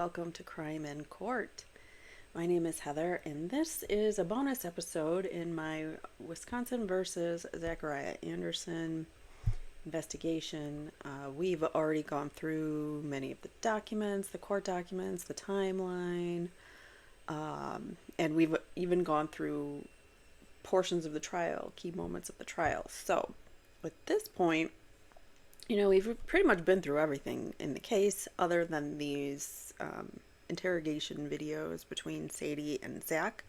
welcome to Crime in Court. My name is Heather, and this is a bonus episode in my Wisconsin versus Zachariah Anderson investigation. We've already gone through many of the documents, the court documents, the timeline, and we've even gone through portions of the trial, key moments of the trial. So, at this point, we've pretty much been through everything in the case other than these interrogation videos between Sadie and Zach.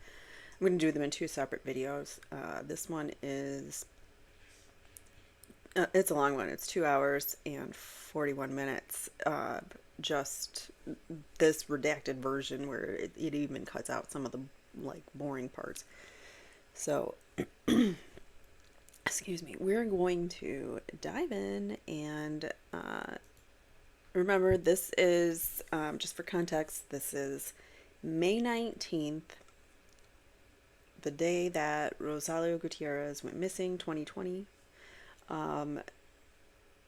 I'm going to do them in two separate videos. This one is, it's a long one. It's 2 hours and 41 minutes. Just this redacted version where it even cuts out some of the boring parts. So, excuse me, we're going to dive in and remember, this is, just for context, this is May 19th, the day that Rosalio Gutierrez went missing, 2020.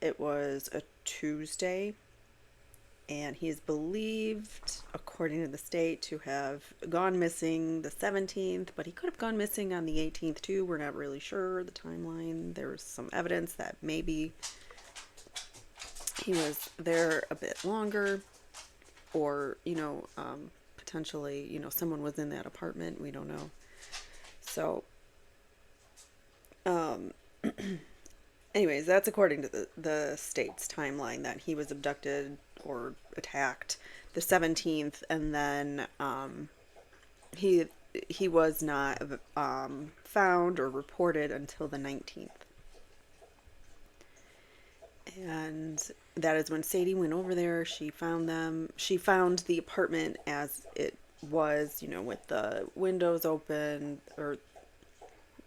It was a Tuesday, and he is believed, according to the state, to have gone missing the 17th, but he could have gone missing on the 18th too. We're not really sure. The timeline, there's some evidence that maybe he was there a bit longer, or, potentially, someone was in that apartment. We don't know. So, anyways, that's according to the state's timeline, that he was abducted or attacked the 17th, and then he was not found or reported until the 19th. And that is when Sadie went over there. She found them. She found the apartment as it was, with the windows open, or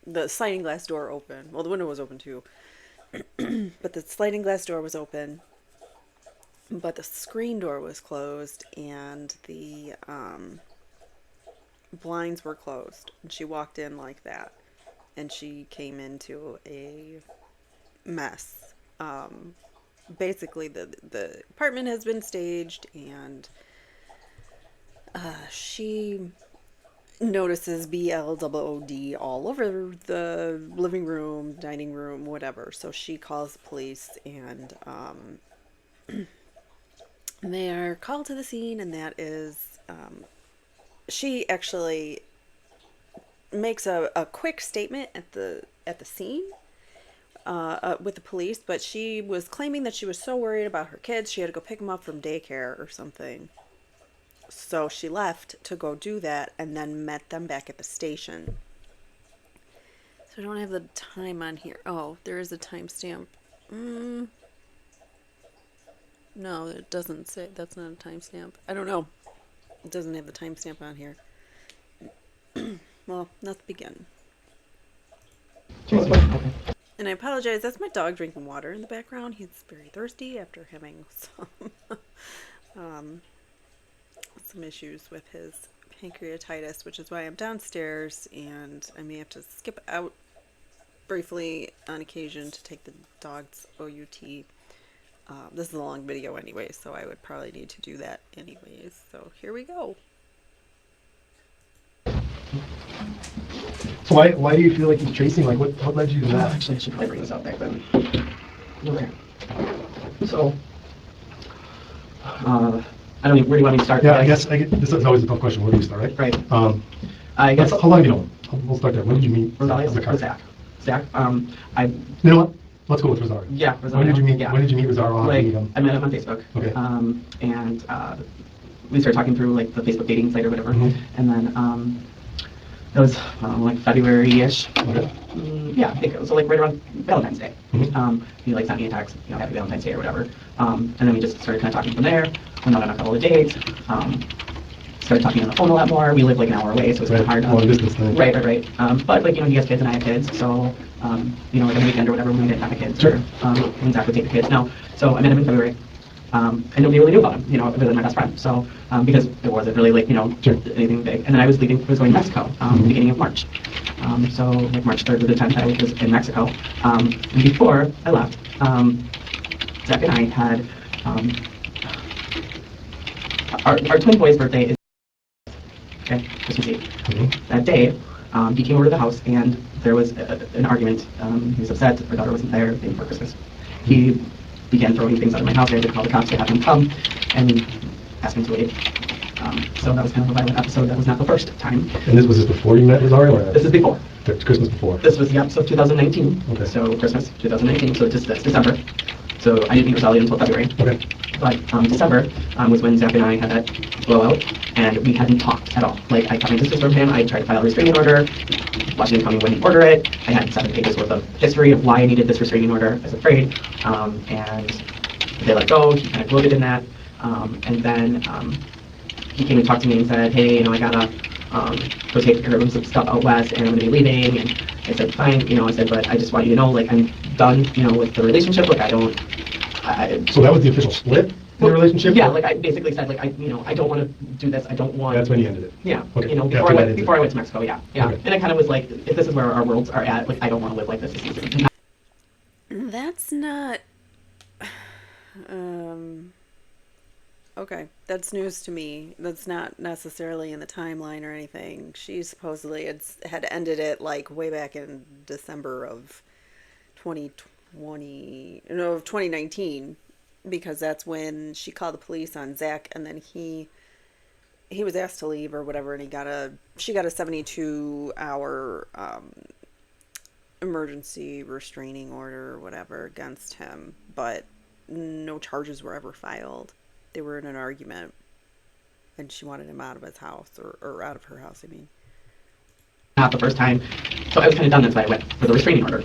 the sliding glass door open. Well, the window was open too, but the sliding glass door was open. But the screen door was closed, and the blinds were closed. And she walked in like that, and she came into a mess. Basically, the apartment has been staged, and she notices BLOOD all over the living room, dining room, whatever. So she calls the police, and they are called to the scene, and that is, she actually makes a quick statement at the scene with the police, but she was claiming that she was so worried about her kids, she had to go pick them up from daycare or something. So she left to go do that, and then met them back at the station. So I don't have the time on here. Oh, there is a timestamp. No, it doesn't say. That's not a timestamp. I don't know. It doesn't have the timestamp on here. Well, let's begin. And I apologize. That's my dog drinking water in the background. He's very thirsty after having some issues with his pancreatitis, which is why I'm downstairs, and I may have to skip out briefly on occasion to take the dog's OUT. This is a long video anyway, so I would probably need to do that anyways. So here we go. So why do you feel like he's chasing? What led you to that? Actually, I should probably bring this up back then. Okay. So, I don't know, where do you want me to start? Yeah, I guess this is always a tough question. Where do you start, right? Right. I guess. How long have you known? We'll start there. When did you meet Rosalio? Zach. You know what? Let's go with Rosalio. Yeah, Rosalio. When did you meet? Yeah. When did you meet Rosalio? I met him on Facebook. Okay. And we started talking through the Facebook dating site or whatever, and then it was February-ish. Okay. Yeah, I think it was right around Valentine's Day. He sent me a text, happy Valentine's Day or whatever. And then we just started kind of talking from there. Went out on a couple of dates. Started talking on the phone a lot more. We live an hour away, so it's kind of hard. Long distance thing. Right. But he has kids and I have kids, so every weekend or whatever when we didn't have the kids, sure. Or when Zach would take the kids. No, so I met him in February. And nobody really knew about him, other than my best friend. So, because there wasn't really sure. anything big. And then I was going to Mexico, beginning of March. So March 3rd to the 10th, I was in Mexico. And before I left, Zach and I had our twin boy's birthday is okay, Christmas Eve. That day, he came over to the house and there was an argument. He was upset. Our daughter wasn't there the day before Christmas. He began throwing things out of my house. I had to call the cops to have him come and ask him to leave. So that was kind of a violent episode. That was not the first time. And this was this before you met Rosario? Or This is before. It's Christmas before? This was, yep, so 2019. Okay. So Christmas 2019, so just that's December. So I didn't meet Rosalio until February. Okay. But December was when Zach and I had that blowout, and we hadn't talked at all. Like, I got my distance from him, I tried to file a restraining order, Washington County wouldn't order it, I had 7 pages worth of history of why I needed this restraining order, I was afraid, and they let go, he kind of gloated in that, and then he came and talked to me and said, hey, I gotta go take care of some stuff out west, and I'm gonna be leaving, and I said, fine, I said, but I just want you to know, like, I'm done, with the relationship, like, So that was the official split in the relationship? Yeah, like, I basically said, like, I don't want to do this, I don't want... That's when you ended it? Yeah, Okay. before I went to Mexico, yeah. Okay. And I kind of was like, if this is where our worlds are at, like, I don't want to live like this this season. That's not... Okay, that's news to me. That's not necessarily in the timeline or anything. She supposedly had ended it like way back in December of 2019, because that's when she called the police on Zach, and then he was asked to leave or whatever, and she got a 72-hour emergency restraining order or whatever against him, but no charges were ever filed. They were in an argument, and she wanted him out of his house, or out of her house, I mean. Not the first time. So I was kind of done, that's why I went for the restraining order.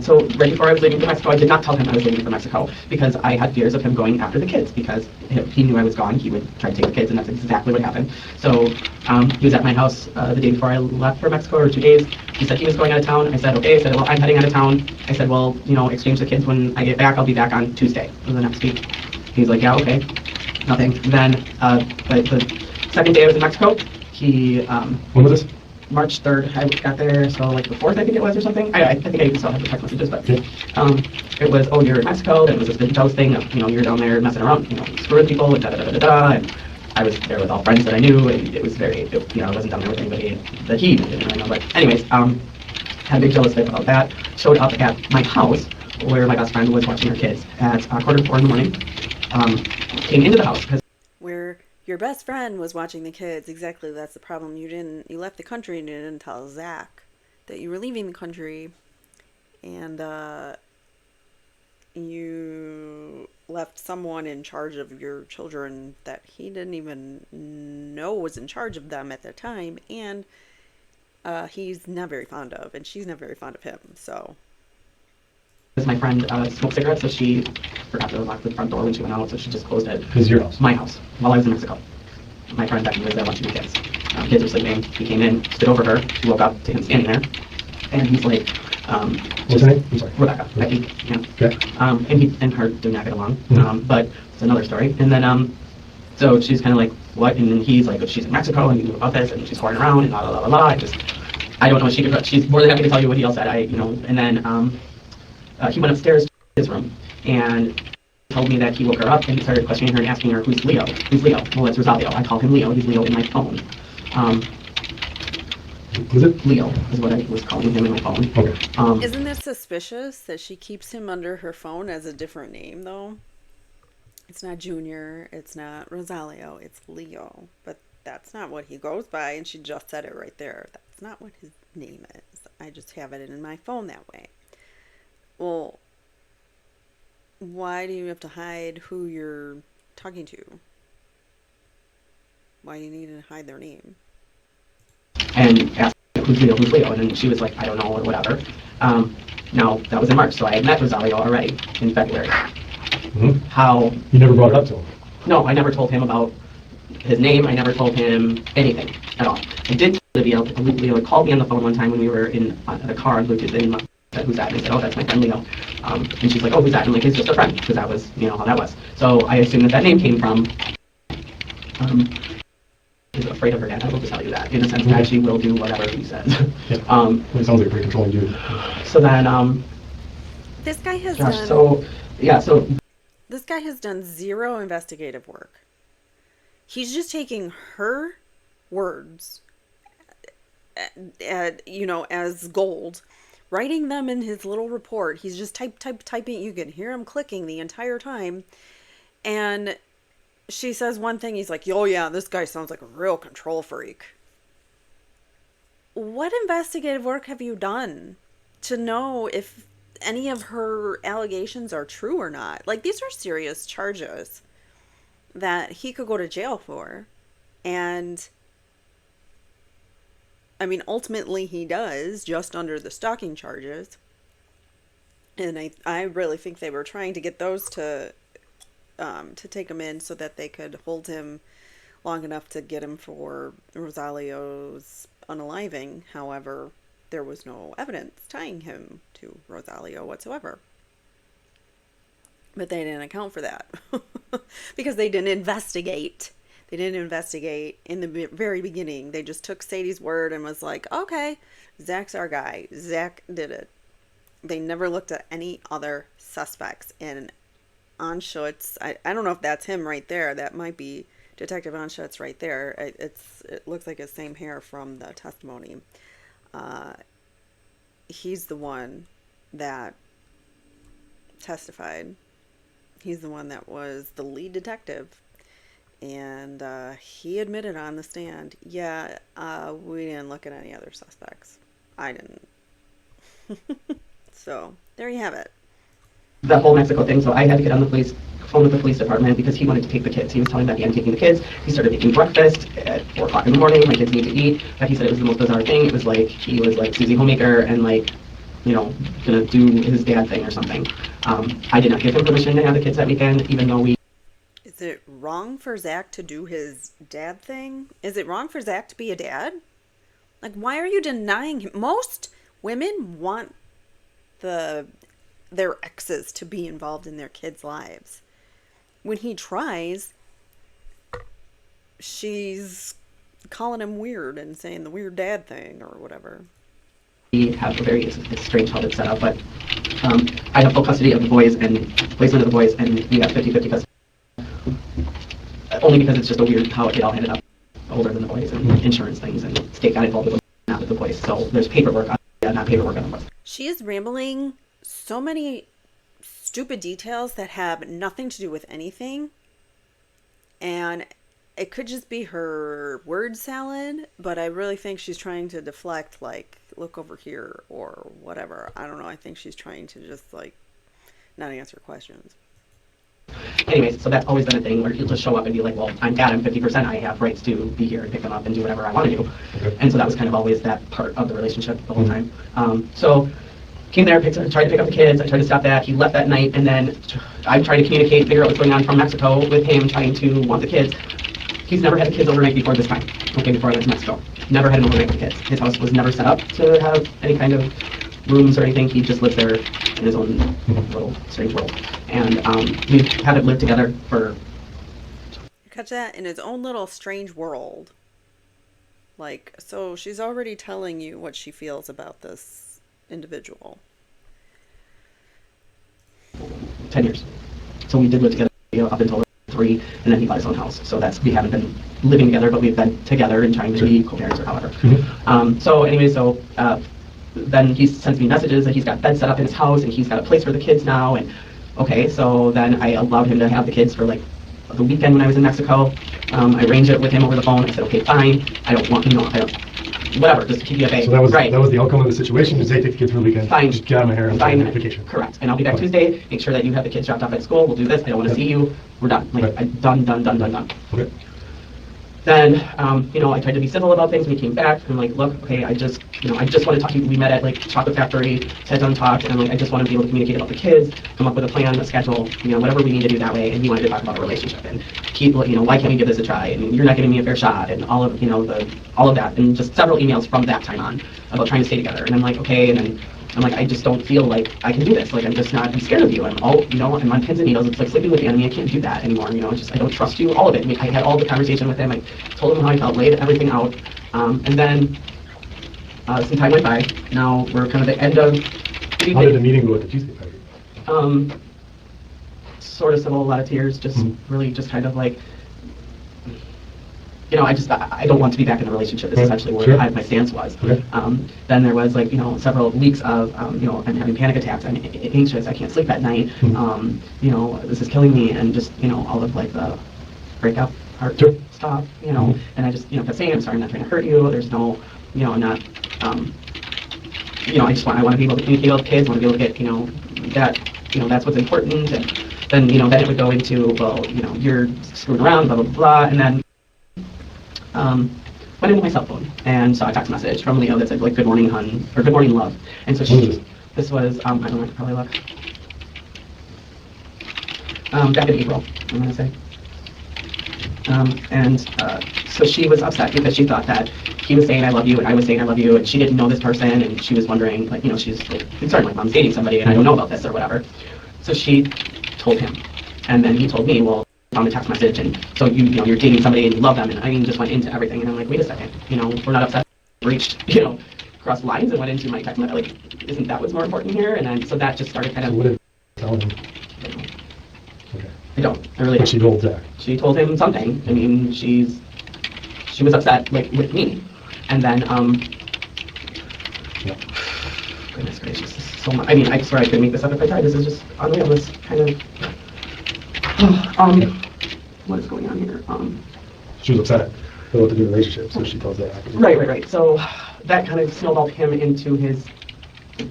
So right before I was leaving for Mexico, I did not tell him I was leaving for Mexico because I had fears of him going after the kids, because if he knew I was gone, he would try to take the kids, and that's exactly what happened. So he was at my house the day before I left for Mexico, or 2 days. He said he was going out of town. I said, okay. I said, well, I'm heading out of town. I said, well, exchange the kids when I get back. I'll be back on Tuesday of the next week. He's like, yeah, okay. Nothing. Then the second day I was in Mexico, he... When was this? March 3rd, I got there, so like the 4th, I think it was, or something. I think I even still have the text messages, but it was, oh, you're in Mexico. Then it was this big toast thing of, you're down there messing around, screwing people, and da-da-da-da-da, and I was there with all friends that I knew, and it was very, I wasn't down there with anybody that he didn't really know, but anyways, had a big jealous fit about that. Showed up at my house, where my best friend was watching her kids at 3:45 in the morning. Came into the house, because Where your best friend was watching the kids. Exactly, that's the problem. You left the country and you didn't tell Zach that you were leaving the country, and you left someone in charge of your children that he didn't even know was in charge of them at the time, and he's not very fond of, and she's not very fond of him, so... my friend smoked cigarettes, so she forgot to lock the front door when she went out, so she just closed it. This is your house? My house, while I was in Mexico. My friend Becky was there watching the kids. Kids were sleeping. He came in, stood over her. She woke up to him standing there, and he's like, what's her name? I'm sorry. Rebecca. Becky. Yeah. Okay. And he and her did not get along. But it's another story. And then so she's kind of like, what? And then he's like, she's in Mexico, and you knew about this, and she's whoring around, and blah blah blah blah. I don't know. She's more than happy to tell you what he else said. And then he went upstairs to his room and told me that he woke her up, and he started questioning her and asking her, who's Leo? Who's Leo? Well, that's Rosalio. I call him Leo. He's Leo in my phone. Who's it? Leo is what I was calling him in my phone. Okay. Isn't it suspicious that she keeps him under her phone as a different name, though? It's not Junior, it's not Rosalio, it's Leo. But that's not what he goes by, and she just said it right there. That's not what his name is. I just have it in my phone that way. Well, why do you have to hide who you're talking to? Why do you need to hide their name? And asked, who's Leo? And then she was like, I don't know, or whatever. Now, that was in March, so I had met Rosalio already in February. How... You never brought it up to him? No, I never told him about his name. I never told him anything at all. I did tell Leo called me on the phone one time when we were in the car, and Luke is in said, who's that? And I said, oh, that's my friend Leo. And she's like, oh, who's that? And I'm like, he's just a friend, because that was, how that was. So I assumed that name came from, he's afraid of her dad. I will just tell you that, in the sense that she will do whatever he says. Yeah. It sounds like a pretty controlling dude. So then, This guy has gosh, done... so This guy has done zero investigative work. He's just taking her words, as gold, writing them in his little report. He's just typing. You can hear him clicking the entire time. And she says one thing. He's like, oh yeah, this guy sounds like a real control freak. What investigative work have you done to know if any of her allegations are true or not? Like, these are serious charges that he could go to jail for. And I mean, ultimately he does, just under the stalking charges. And I really think they were trying to get those to take him in so that they could hold him long enough to get him for Rosalio's unaliving. However, there was no evidence tying him to Rosalio whatsoever. But they didn't account for that because they didn't investigate. They didn't investigate in the very beginning. They just took Sadie's word and was like, okay, Zach's our guy. Zach did it. They never looked at any other suspects. And Anschutz, I don't know if that's him right there. That might be Detective Anschutz right there. It looks like his same hair from the testimony. He's the one that testified. He's the one that was the lead detective. And he admitted on the stand, yeah, we didn't look at any other suspects. I didn't. So, there you have it. The whole Mexico thing, so I had to get on the phone with the police department because he wanted to take the kids. He was telling me that he had taken the kids. He started making breakfast at 4 o'clock in the morning. My kids need to eat. But he said it was the most bizarre thing. It was like he was like Susie Homemaker and like, gonna do his dad thing or something. I did not give him permission to have the kids that weekend, even though we... Is it wrong for Zach to do his dad thing? Is it wrong for Zach to be a dad? Like, why are you denying him? Most women want their exes to be involved in their kids' lives. When he tries, she's calling him weird and saying the weird dad thing or whatever. We have a very strange how it's set up, but I have full custody of the boys and placement of the boys, and we have 50-50 custody. Only because it's just a weird how it all ended up older than the boys and insurance things, and state got involved with not with the boys. So there's paperwork on not paperwork on the boys. She is rambling so many stupid details that have nothing to do with anything, and it could just be her word salad, but I really think she's trying to deflect, like, look over here or whatever. I don't know. I think she's trying to just, like, not answer questions. Anyways, so that's always been a thing where he'll just show up and be like, well, I'm dad, I'm 50%, I have rights to be here and pick them up and do whatever I want to do. Okay. And so that was kind of always that part of the relationship the whole time. So came there, tried to pick up the kids, I tried to stop that, he left that night, and then I tried to communicate, figure out what's going on from Mexico with him, trying to want the kids. He's never had the kids overnight before this time, okay, before I went to Mexico. Never had an overnight with the kids. His house was never set up to have any kind of rooms or anything. He just lives there in his own little strange world. And we haven't lived together for... You catch that? In his own little strange world. Like, so she's already telling you what she feels about this individual. 10 years. So we did live together up until 3, and then he bought his own house. So we haven't been living together, but we've been together and trying to be co-parents or however. So anyway, then he sends me messages that he's got beds set up in his house and he's got a place for the kids now. And okay, so then I allowed him to have the kids for like the weekend when I was in Mexico. I arranged it with him over the phone. I said, okay, fine. I don't want, whatever, just keep you at bay. So that was the outcome of the situation, is they take the kids for the weekend. Fine. Just get out of my hair and fine. take vacation. Correct. And I'll be back Tuesday, make sure that you have the kids dropped off at school. We'll do this. I don't want to see you. We're done. Like, done. Okay. Then, I tried to be civil about things when he came back. I'm like, look, okay, I just want to talk to you. We met at like Chocolate Factory, sat down and talked, and I'm like, I just want to be able to communicate about the kids, come up with a plan, a schedule, whatever we need to do that way. And he wanted to talk about a relationship and keep, why can't we give this a try? And you're not giving me a fair shot, and all of, all of that, and just several emails from that time on about trying to stay together. And I'm like, okay, and then I'm like, I just don't feel like I can do this. Like, I'm scared of you. I'm on pins and needles. It's like sleeping with the enemy. I can't do that anymore. It's just, I don't trust you. All of it. I had all the conversation with him. I told him how I felt, laid everything out. And then some time went by. Now we're kind of the end of Tuesday. How did the meeting go at the Tuesday party? sort of civil, a lot of tears, just really just kind of like, you know, I don't want to be back in a relationship. This is essentially where my stance was. Okay. Then there was like, you know, several weeks of, you know, I'm having panic attacks. I'm anxious. I can't sleep at night. You know, this is killing me. And just, you know, all of like the breakup heart stuff, you know, and I just, you know, kept saying, I'm sorry, I'm not trying to hurt you. There's no, you know, I'm not, you know, I want to be able to communicate with kids. I want to be able to get, you know, that, you know, that's what's important. And then, you know, then it would go into, well, you know, you're screwing around, blah, blah, blah. And then, went into my cell phone and saw a text message from Leo that said like, good morning, hun, or good morning, love. And so this was, I don't know, I could probably look. Back in April, I'm going to say. So she was upset because she thought that he was saying I love you and I was saying I love you, and she didn't know this person, and she was wondering, like, you know, she's like concerned, like, mom's dating somebody and I don't know about this or whatever. So she told him, and then he told me, well, found a text message, and so you know, you're dating somebody and you love them, and I mean, just went into everything, and I'm like, wait a second, you know, we're not upset, reached, you know, crossed lines and went into my text message, like, isn't that what's more important here? And then, so that just started kind of. So what did you tell him? Okay. I don't, I really But she told Zach. She told him something. I mean, she was upset, like, with me. And then, Yeah. goodness gracious, this is so much. I mean, I swear I could make this up if I tried. This is just unreal. This kind of, what is going on here? She was upset about the new relationship, so she tells Zach. Right. So that kind of snowballed him into his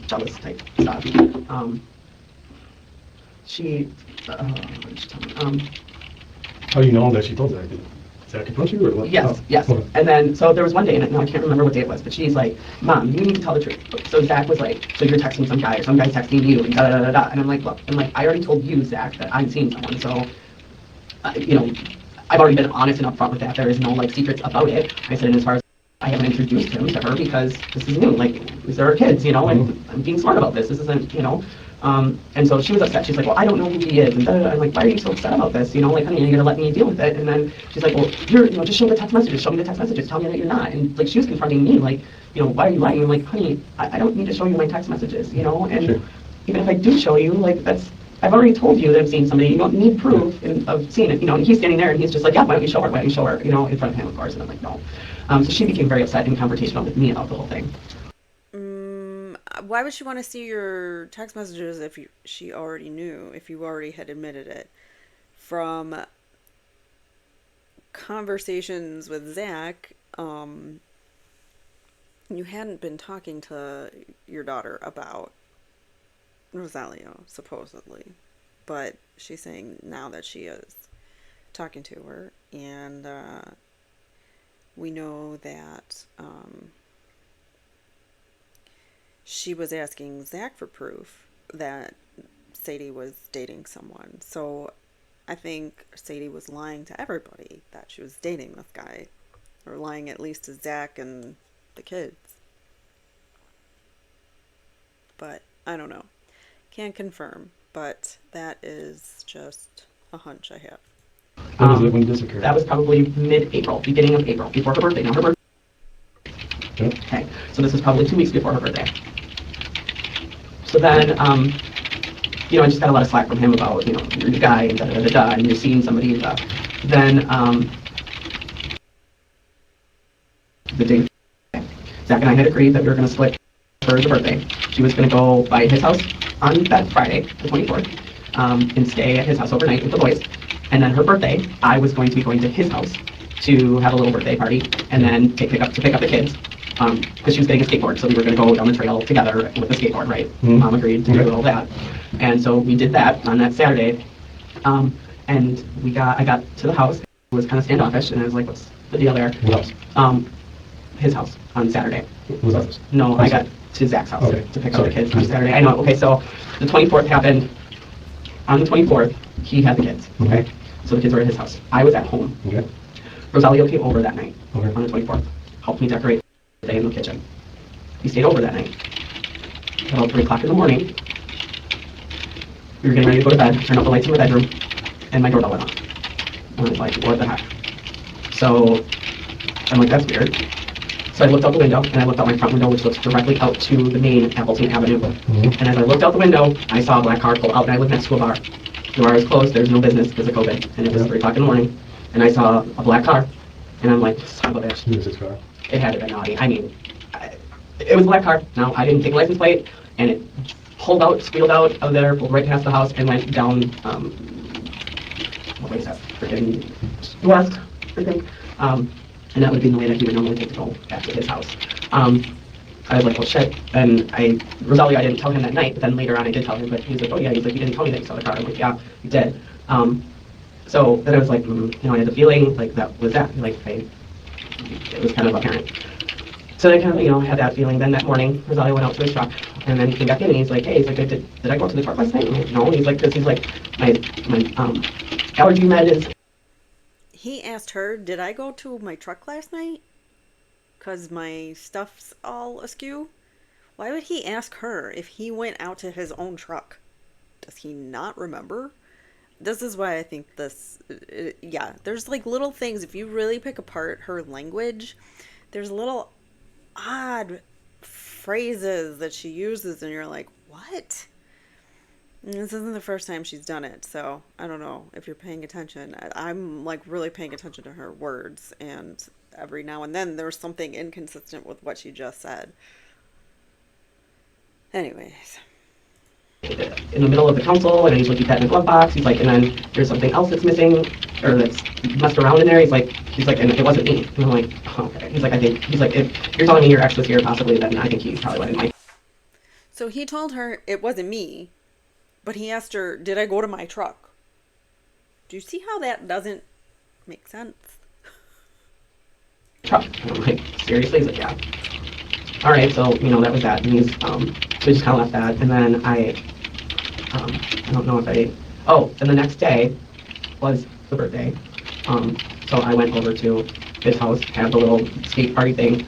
jealous type stuff. She tell me? How do you know that she told Zach? Did Zach confront you or what? Yes. Okay. And then, so there was one day, and now I can't remember what day it was, but she's like, Mom, you need to tell the truth. So Zach was like, so you're texting some guy, or some guy's texting you, and da-da-da-da-da. And I'm like, look, I already told you, Zach, that I'm seeing someone, so, you know, I've already been honest and upfront with that. There is no, like, secrets about it. I said, and as far as I haven't introduced him to her because this is new, like, these are our kids, you know, and I'm being smart about this. This isn't, you know. And so she was upset. She's like, well, I don't know who he is. And I'm like, why are you so upset about this? You know, like, honey, are you going to let me deal with it? And then she's like, well, you know, just show me the text messages. Show me the text messages. Tell me that you're not. And, like, she was confronting me, like, you know, why are you lying? I'm like, honey, I don't need to show you my text messages, you know? And even if I do show you, like, I've already told you that I'm seeing somebody. You don't need proof of seeing it, you know? And he's standing there, and he's just like, yeah, why don't you show her? Why don't you show her? You know, in front of him, of course. And I'm like, no. So she became very upset and confrontational with me about the whole thing. Why would she want to see your text messages if she already knew, if you already had admitted it? From conversations with Zach, you hadn't been talking to your daughter about Rosalio, supposedly. But she's saying now that she is talking to her, and we know that she was asking Zach for proof that Sadie was dating someone. So I think Sadie was lying to everybody that she was dating this guy, or lying at least to Zach and the kids. But I don't know. Can't confirm, but that is just a hunch I have. When was it when this occurred? That was probably mid-April, beginning of April, before her birthday. Now her birthday. Okay, so this was probably 2 weeks before her birthday. So then, you know, I just got a lot of slack from him about, you know, you're the guy, and da-da-da-da-da, and you're seeing somebody, then, the day, Zach and I had agreed that we were going to split for the birthday. She was going to go by his house on that Friday, the 24th, and stay at his house overnight with the boys. And then her birthday, I was going to be going to his house to have a little birthday party, and then pick up the kids. Because she was getting a skateboard, so we were going to go down the trail together with the skateboard, right? Mom agreed to do all that. And so we did that on that Saturday. And I got to the house. It was kind of standoffish, and I was like, what's the deal there? What house? His house on Saturday. Whose house? No, I got to Zach's house to pick up the kids on Saturday. I know, okay, so the 24th happened. On the 24th, he had the kids, okay? So the kids were at his house. I was at home. Okay. Rosalio came over that night on Okay. the 24th, helped me decorate the day in the kitchen. He stayed over that night. About 3 o'clock in the morning, we were getting ready to go to bed, turn off the lights in my bedroom, and my doorbell went off. And I was like, what the heck? So I'm like, that's weird. So I looked out the window, and I looked out my front window, which looks directly out to the main Appleton Avenue. And as I looked out the window, I saw a black car pull out, and I lived next to a bar. the bar was closed, there was no business because of COVID, and it was 3 o'clock in the morning, and I saw a black car, and I'm like, son of a bitch. Who is this car? It had to be naughty. I mean, it was a black car. Now, I didn't take a license plate, and it pulled out, squealed out of there, pulled right past the house, and went down, what way is that? Freaking west, freaking. And that would be the way that he would normally take to go back to his house. I was like, well, shit. And Rosalio, I didn't tell him that night, but then later on I did tell him, but he was like, oh yeah, he's like, you didn't tell me that you saw the car. I'm like, yeah, you did. So then I was like, you know, I had the feeling like that was that, like, it was kind of apparent. So I kind of, you know, had that feeling. Then that morning, Rosalio went out to his truck, and then he came back in, and he's like, hey, he's like, did I go to the truck last night? I'm like, no. And he's like, because he's like, my allergy med is. He asked her, did I go to my truck last night? Because my stuff's all askew? Why would he ask her if he went out to his own truck? Does he not remember? This is why I think this, yeah, there's like little things. If you really pick apart her language, there's little odd phrases that she uses, and you're like, what? And this isn't the first time she's done it, so I don't know if you're paying attention. I'm like really paying attention to her words, and every now and then there's something inconsistent with what she just said. Anyways. In the middle of the council, and he's like, keep that in the glove box. He's like, and then there's something else that's missing, or that's messed around in there. He's like, and it wasn't me. And I'm like, oh, okay. He's like, if you're telling me your ex was here possibly, then I think he probably went in my. So he told her it wasn't me, but he asked her, did I go to my truck? Do you see how that doesn't make sense? Truck. And I'm like, seriously? He's like, yeah. All right, so, you know, that was that. And he's, so we just kind of left that. And then I don't know if and the next day was the birthday. So I went over to his house, had the little skate party thing,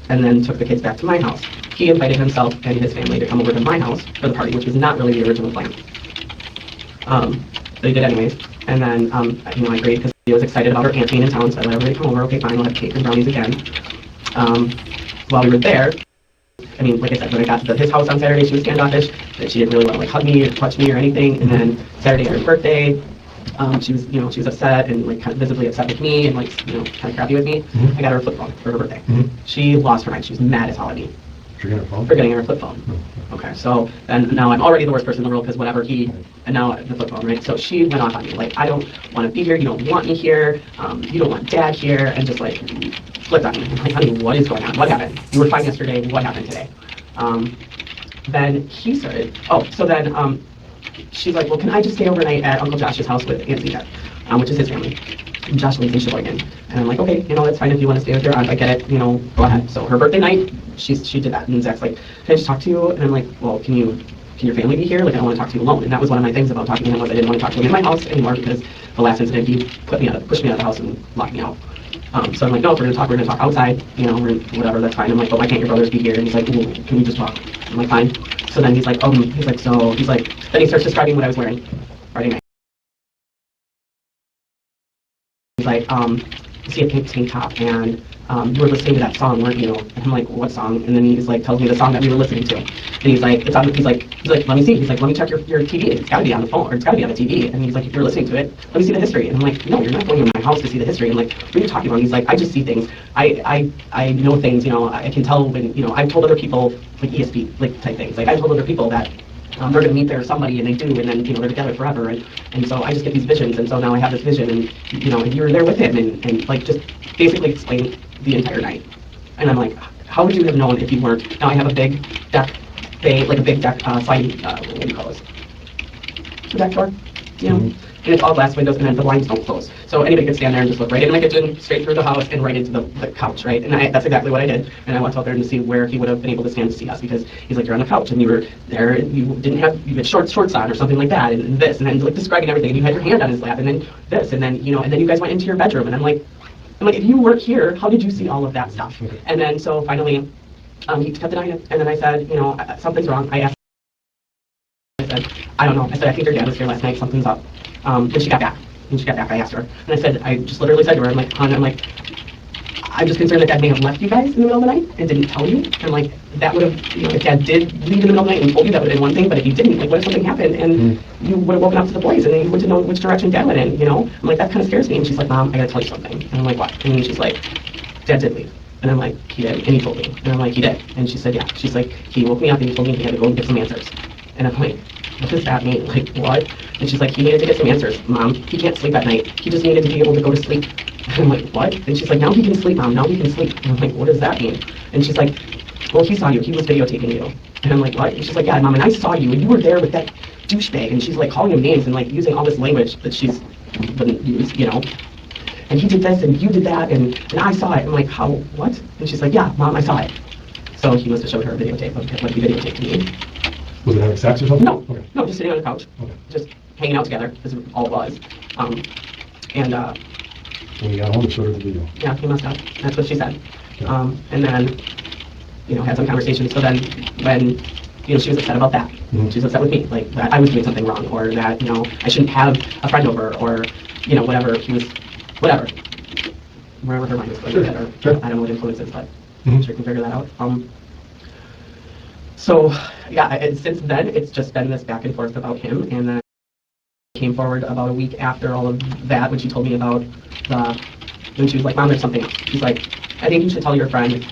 and then took the kids back to my house. He invited himself and his family to come over to my house for the party, which was not really the original plan. But he did anyways. And then, you know, I agreed because he was excited about her aunt being in town, so I let everybody come over. Okay, fine, we'll have cake and brownies again. While we were there, I mean, like I said, when I got to his house on Saturday, she was standoffish, and she didn't really want to like hug me or touch me or anything. And then Saturday, her birthday, she was upset and like kind of visibly upset with me and like, you know, kind of crappy with me. Mm-hmm. I got her a flip phone for her birthday. Mm-hmm. She lost her mind. She was mad as hell at me. For getting her phone? For getting her a flip phone. Oh. Okay, so then now I'm already the worst person in the world because whatever and now the flip phone, right? So she went off on me, like, I don't want to be here, you don't want me here, you don't want dad here, and just like flipped on me. I'm like, honey, what is going on? What happened? You were fine yesterday, what happened today? Then he started, so then she's like, well, can I just stay overnight at Uncle Josh's house with Aunt Zita, which is his family. And Josh lives in Sheboygan. And I'm like, okay, you know, that's fine if you want to stay with your aunt, I get it, you know, go ahead. So her birthday night, she did that. And Zach's like, can I just talk to you? And I'm like, well, can your family be here? Like, I don't want to talk to you alone. And that was one of my things about talking to him was I didn't want to talk to him in my house anymore because the last incident he pushed me out of the house and locked me out. So I'm like, no, if we're gonna talk outside, you know, or whatever, that's fine. I'm like, but why can't your brothers be here? And he's like, well, can we just talk? I'm like, fine. So then he's like, then he starts describing what I was wearing Friday night. He's like, you see a pink tank top, and you were listening to that song, weren't you? And I'm like, what song? And then he's like, tells me the song that we were listening to. And he's like, he's like, let me see. He's like, let me check your TV. It's gotta be on the phone, or it's gotta be on the TV. And he's like, if you're listening to it, let me see the history. And I'm like, no, you're not going to my house to see the history. And like, what are you talking about? And he's like, I just see things. I know things, you know, I can tell when, you know, I've told other people, like ESP, like type things. Like, I've told other people that they're going to meet their somebody, and they do, and then, you know, they're together forever, and so I just get these visions, and so now I have this vision, and, you know, and you were there with him, and like, just basically explain the entire night. And I'm like, how would you have known if you weren't? Now I have a big deck, sliding, what do you call this? The back door, you know? Mm-hmm. And it's all glass windows, and then the blinds don't close. So anybody could stand there and just look right into my kitchen, straight through the house, and right into the couch, right? And that's exactly what I did. And I went out there to see where he would have been able to stand to see us, because he's like, you're on the couch, and you were there, and you had shorts on, or something like that, and this, and then like describing everything, and you had your hand on his lap, and then this, and then, you know, and then you guys went into your bedroom, and I'm like, if you weren't here, how did you see all of that stuff? And then, so finally, he kept denying it, and then I said, you know, something's wrong. I said, I don't know. I said, I think your dad was here last night, something's up. When she got back, I asked her, and I said, I just literally said to her, I'm like, hon, I'm like, I'm just concerned that Dad may have left you guys in the middle of the night and didn't tell you. And like, that would have, you know, if Dad did leave in the middle of the night and told you, that would have been one thing. But if he didn't, like, what if something happened and you would have woken up to the blaze and then you wouldn't know which direction Dad went in, you know? I'm like, that kind of scares me. And she's like, Mom, I gotta tell you something. And I'm like, what? And she's like, Dad did leave. And I'm like, he did. And he told me. And I'm like, he did. And she said, yeah. She's like, he woke me up and he told me he had to go and get some answers. And I'm like, what does that mean? Like, what? And she's like, he needed to get some answers, Mom. He can't sleep at night. He just needed to be able to go to sleep. And I'm like, what? And she's like, now he can sleep, Mom. Now he can sleep. And I'm like, what does that mean? And she's like, well, he saw you. He was videotaping you. And I'm like, what? And she's like, yeah, Mom, and I saw you. And you were there with that douchebag. And she's like calling him names and like using all this language that she's been used, you know. And he did this and you did that and I saw it. I'm like, how, what? And she's like, yeah, Mom, I saw it. So he must have showed her a videotape of what he videotaped me. Was it having sex or something? No, Okay. no, just sitting on the couch, Okay. just hanging out together, is all it was. And When you got home, it showed her the video. yeah, he must have, that's what she said. Okay. And then, you know, had some conversation. So then when, you know, she was upset about that. Mhm. She was upset with me, like that I was doing something wrong or that, you know, I shouldn't have a friend over or, you know, whatever, he was, whatever. Wherever her mind was going with it, or Sure. I don't know what influences, but Mhm. I'm sure you can figure that out. So yeah, since then, it's just been this back and forth about him, and then came forward about a week after all of that when she told me about when she was like, Mom, there's something else. She's like, I think you should tell your friend.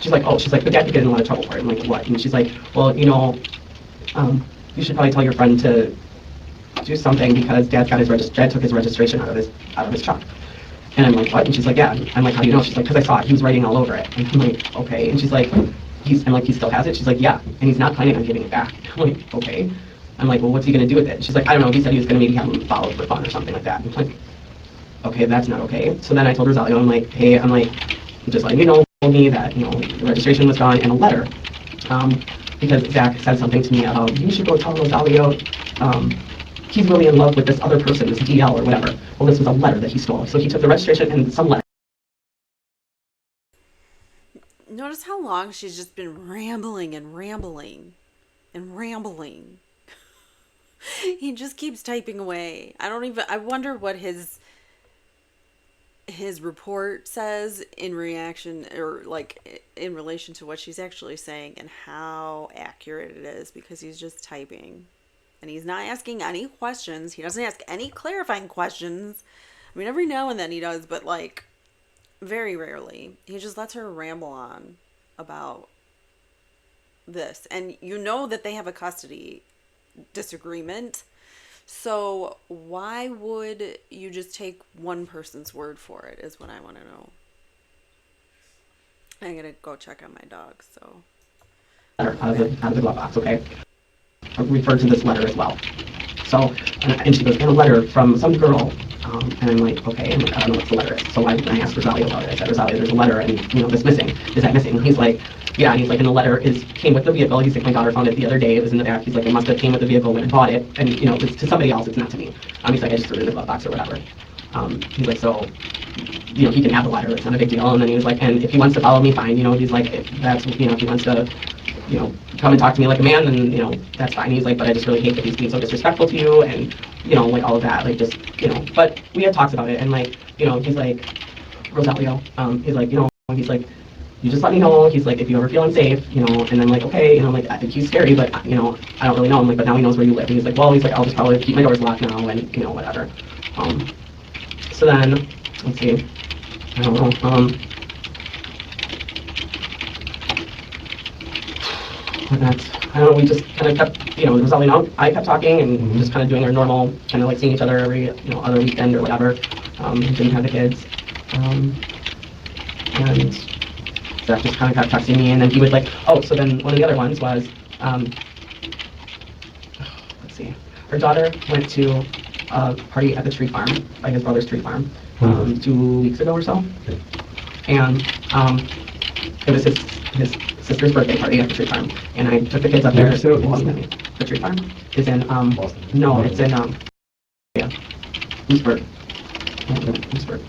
She's like, oh, she's like, but Dad could get in a lot of trouble for it. I'm like, what? And she's like, well, you know, you should probably tell your friend to do something because Dad took his registration out of his truck. And I'm like, what? And she's like, yeah. I'm like, how do you know? She's like, because I saw it. He was writing all over it. And I'm like, okay. And she's like, I'm like, he still has it? She's like, yeah. And he's not planning on giving it back. I'm like, okay. I'm like, well, what's he going to do with it? She's like, I don't know. He said he was going to maybe have him followed for fun or something like that. I'm like, okay, that's not okay. So then I told Rosalio, I'm like, hey, just letting you know, told me that, you know, the registration was gone and a letter. Because Zach said something to me about, you should go tell Rosalio, he's really in love with this other person, this DL or whatever. Well, this was a letter that he stole. So he took the registration and some letter. Notice how long she's just been rambling and rambling and rambling. He just keeps typing away. I wonder what his report says in reaction or like in relation to what she's actually saying and how accurate it is, because he's just typing. And he's not asking any questions. He doesn't ask any clarifying questions. I mean, every now and then he does, but like very rarely. He just lets her ramble on about this. And you know that they have a custody disagreement. So why would you just take one person's word for it is what I want to know. I'm going to go check on my dog, so. Out of the glove box, okay? I referred to this letter as well. So, and she goes, and a letter from some girl. And I'm like, okay, I'm like, I don't know what the letter is. So I asked Rosalio about it. I said, Rosalio, there's a letter and, you know, this missing. Is that missing? And he's like, yeah. And he's like, and the letter came with the vehicle. He's like, my daughter found it the other day. It was in the back. He's like, it must have came with the vehicle when I bought it. And, you know, it's to somebody else. It's not to me. He's like, I just threw it in the glove box or whatever. He's like, so, you know, he can have the letter. It's not a big deal. And then he was like, and if he wants to follow me, fine. You know, he's like, if that's, you know, if he wants to, you know, come and talk to me like a man, then, you know, that's fine. He's like, but I just really hate that he's being so disrespectful to you and, you know, like all of that, like just, you know, but we had talks about it and like, you know, he's like, Rosalio, he's like, you know, he's like, you just let me know. He's like, if you ever feel unsafe, you know, and I'm like, okay, you know, like, I think he's scary, but, you know, I don't really know him, like, but now he knows where you live. And he's like, well, he's like, I'll just probably keep my doors locked now and, you know, whatever. So then, let's see, I don't know, and that's, I don't know, we just kind of kept, you know, resolving out. I kept talking and just kind of doing our normal, kind of like seeing each other every, you know, other weekend or whatever. Didn't have the kids. And Zach just kind of kept texting me, and then he would like, oh, so then one of the other ones was, let's see, her daughter went to a party at the tree farm, like his brother's tree farm, 2 weeks ago or so. And it was his sister's birthday party at the tree farm, and I took the kids up there. The tree farm is in Boston. no, it's in yeah, Leesburg. Leesburg.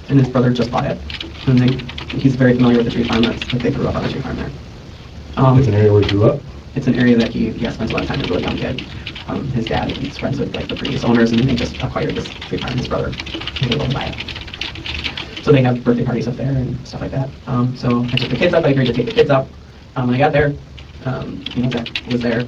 And his brother just bought it, and he's very familiar with the tree farm. That's like they grew up on the tree farm there. It's an area where you grew up? it's an area that he spends a lot of time as a really young kid. His dad is friends with like the previous owners, and they just acquired this free farm. His brother, they were able to buy it. So they have birthday parties up there and stuff like that. So I took the kids up. I agreed to take the kids up. When I got there, Zach was there,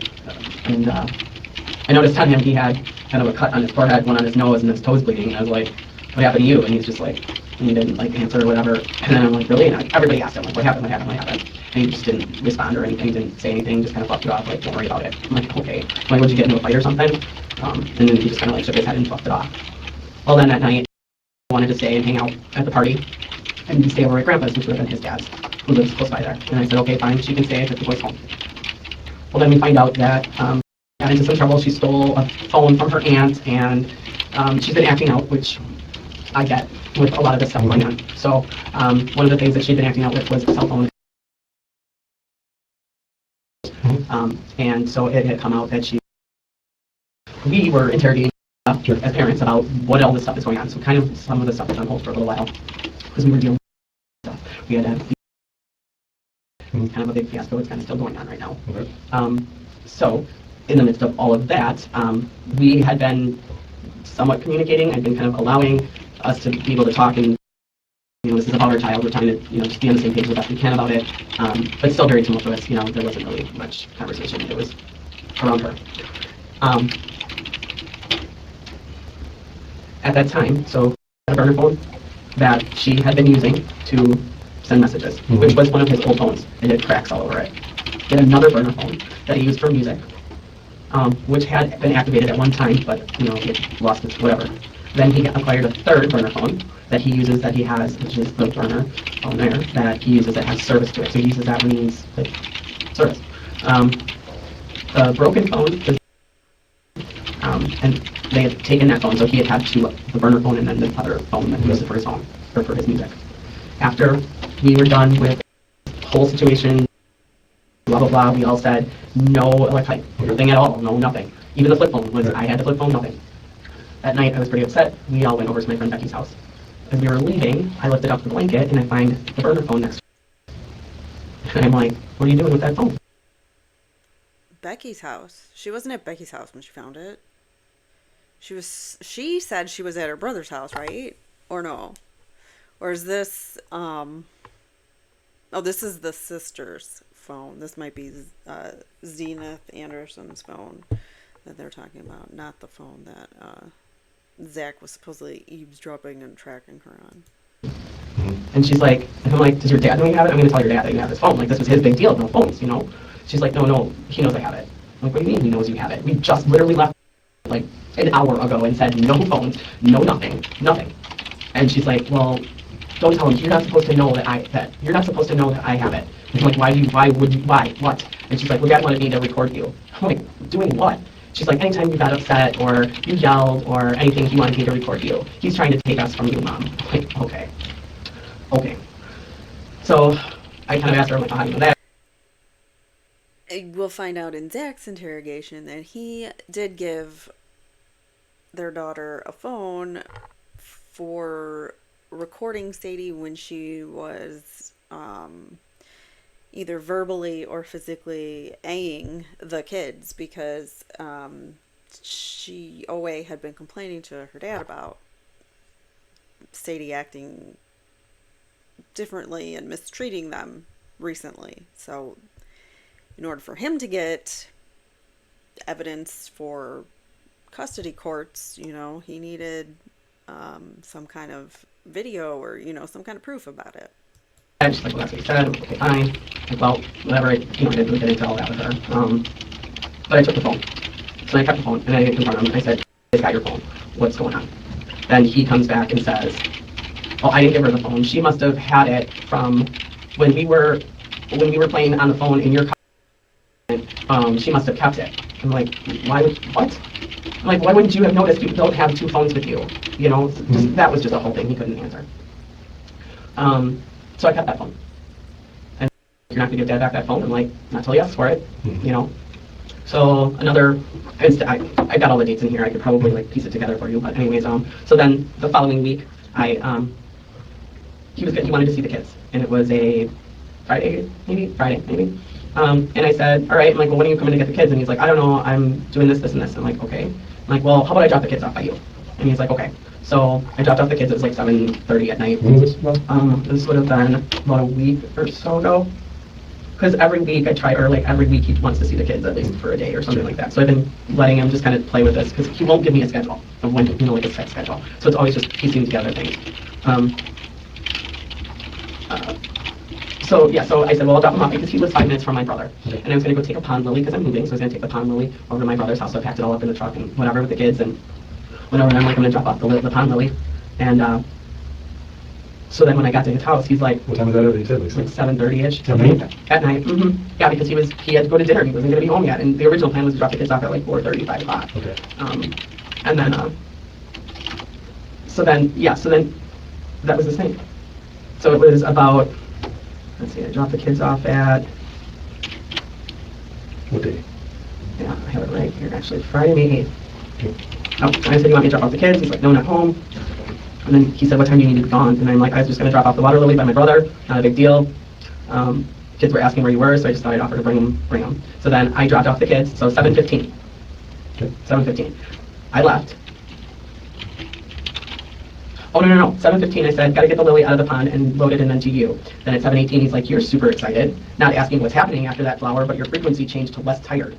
and I noticed on him he had kind of a cut on his forehead, one on his nose, and his toes bleeding. And I was like, "What happened to you?" And he's just like, and he didn't like answer or whatever. And then I'm like, "Really?" And everybody asked him like, "What happened? What happened? What happened?" And he just didn't respond or anything, didn't say anything, just kind of fluffed it off, like, "Don't worry about it." I'm like, "Okay." I'm like, "Would you get into a fight or something?" And then he just kind of like shook his head and fluffed it off. Well, then that night, I wanted to stay and hang out at the party and stay over at Grandpa's, which would have been his dad's, who lives close by there. And I said, "Okay, fine, she can stay if the boys home." Well, then we find out that got into some trouble. She stole a phone from her aunt, and she's been acting out, which I get with a lot of this stuff going on. So one of the things that she'd been acting out with was a cell phone. And so it had come out that we were interrogating as parents about what all this stuff is going on. So kind of some of the stuff was on hold for a little while because we were dealing with stuff. We had to have kind of a big fiasco. It's kind of still going on right now. Okay. So in the midst of all of that, we had been somewhat communicating. I'd been kind of allowing us to be able to talk, and this is about our child. We're trying to just be on the same page the best we can about it, but still very tumultuous. There wasn't really much conversation. It was around her. At that time, so a burner phone that she had been using to send messages, which was one of his old phones. It had cracks all over it. He had another burner phone that he used for music, which had been activated at one time, but it lost its whatever. Then he acquired a third burner phone that he uses, that he has, which is the burner phone there, that he uses that has service to it. So he uses that when he needs like service. The broken phone is, and they had taken that phone, so he had two, the burner phone and then the other phone that he uses for his phone, or for his music. After we were done with the whole situation, blah, blah, blah, we all said, no electronic thing at all, no, nothing. Even the flip phone, I had the flip phone, nothing. That night, I was pretty upset. We all went over to my friend Becky's house. As we were leaving, I lifted up the blanket, and I find the burner phone next to me. And I'm like, "What are you doing with that phone?" Becky's house. She wasn't at Becky's house when she found it. She said she was at her brother's house, right? Or no? Or is this, this is the sister's phone. This might be Zenith Anderson's phone that they're talking about, not the phone that Zach was supposedly eavesdropping and tracking her on. And she's like, and I'm like, "Does your dad know you have it? I'm going to tell your dad that you have this phone. Like, this was his big deal, no phones, She's like, no, he knows I have it." I'm like, "What do you mean he knows you have it? We just literally left like an hour ago and said no phones, no nothing. And she's like, "Well, don't tell him. You're not supposed to know that you're not supposed to know that I have it." I'm like, why, what? And she's like, "Well, Dad wanted me to record you." I'm like, "Doing what?" She's like, "Anytime you got upset or you yelled or anything, he wanted me to record you. He's trying to take us from you, Mom." I'm like, okay. So I kind of asked her, like, "How do you know that?" We'll find out in Zach's interrogation that he did give their daughter a phone for recording Sadie when she was either verbally or physically A-ing the kids, because OA had been complaining to her dad about Sadie acting differently and mistreating them recently. So in order for him to get evidence for custody courts, he needed some kind of video or, some kind of proof about it. And she's like, "Well, that's what he said." Okay, fine. Like, well, whatever. I didn't really get into all that with her. But I took the phone. So I kept the phone, and I confronted him, and I said, "It's got your phone. What's going on?" Then he comes back and says, "Oh, I didn't give her the phone. She must have had it from when we were playing on the phone in your car. She must have kept it." I'm like, what? I'm like, "Why wouldn't you have noticed you don't have two phones with you?" That was just a whole thing he couldn't answer. So I kept that phone. And "You're not going to give Dad back that phone?" I'm like, "Not till he asks for it." So another instant, I got all the dates in here. I could probably piece it together for you. But anyways, so then the following week, he wanted to see the kids, and it was a Friday maybe. And I said, all right, I'm like, well, when are you coming to get the kids? And he's like, I don't know, I'm doing this, this, and this. I'm like, okay. I'm like, well, how about I drop the kids off by you? And he's like, okay. So I dropped off the kids. It was like 7:30 at night. When was this about? This would have been about a week or so ago. Because every week I try, or like every week he wants to see the kids at least for a day or something like that. So I've been letting him just kind of play with this because he won't give me a schedule of when, like a set schedule. So it's always just piecing together things. So yeah, so I said, well, I'll drop him off because he was 5 minutes from my brother. And I was going to go take a pond lily because I'm moving. So I was going to take the pond lily over to my brother's house. So I packed it all up in the truck and whatever with the kids and went over and I'm like, I'm going to drop off the pond lily. And so then when I got to his house, he's like, What time was that? You said like 7:30ish. At night? At night. Yeah, because he had to go to dinner. He wasn't going to be home yet. And the original plan was to drop the kids off at like 4:30, 5 o'clock. Okay. And then, so then that was the same. So it was about, let's see, I dropped the kids off at, What day? yeah, I have it right here actually, Friday, May 8th. Okay. Oh, and I said, you want me to drop off the kids? He's like, no, not home. And then he said, what time do you need to be gone? And I'm like, I was just going to drop off the water lily by my brother. Not a big deal. Kids were asking where you were, so I just thought I'd offer to bring them. So then I dropped off the kids. So 7:15. Okay. 7:15. I left. Oh, no. 7:15, I said, got to get the lily out of the pond and load it and then to you. Then at 7:18, he's like, you're super excited. Not asking what's happening after that flower, but your frequency changed to less tired.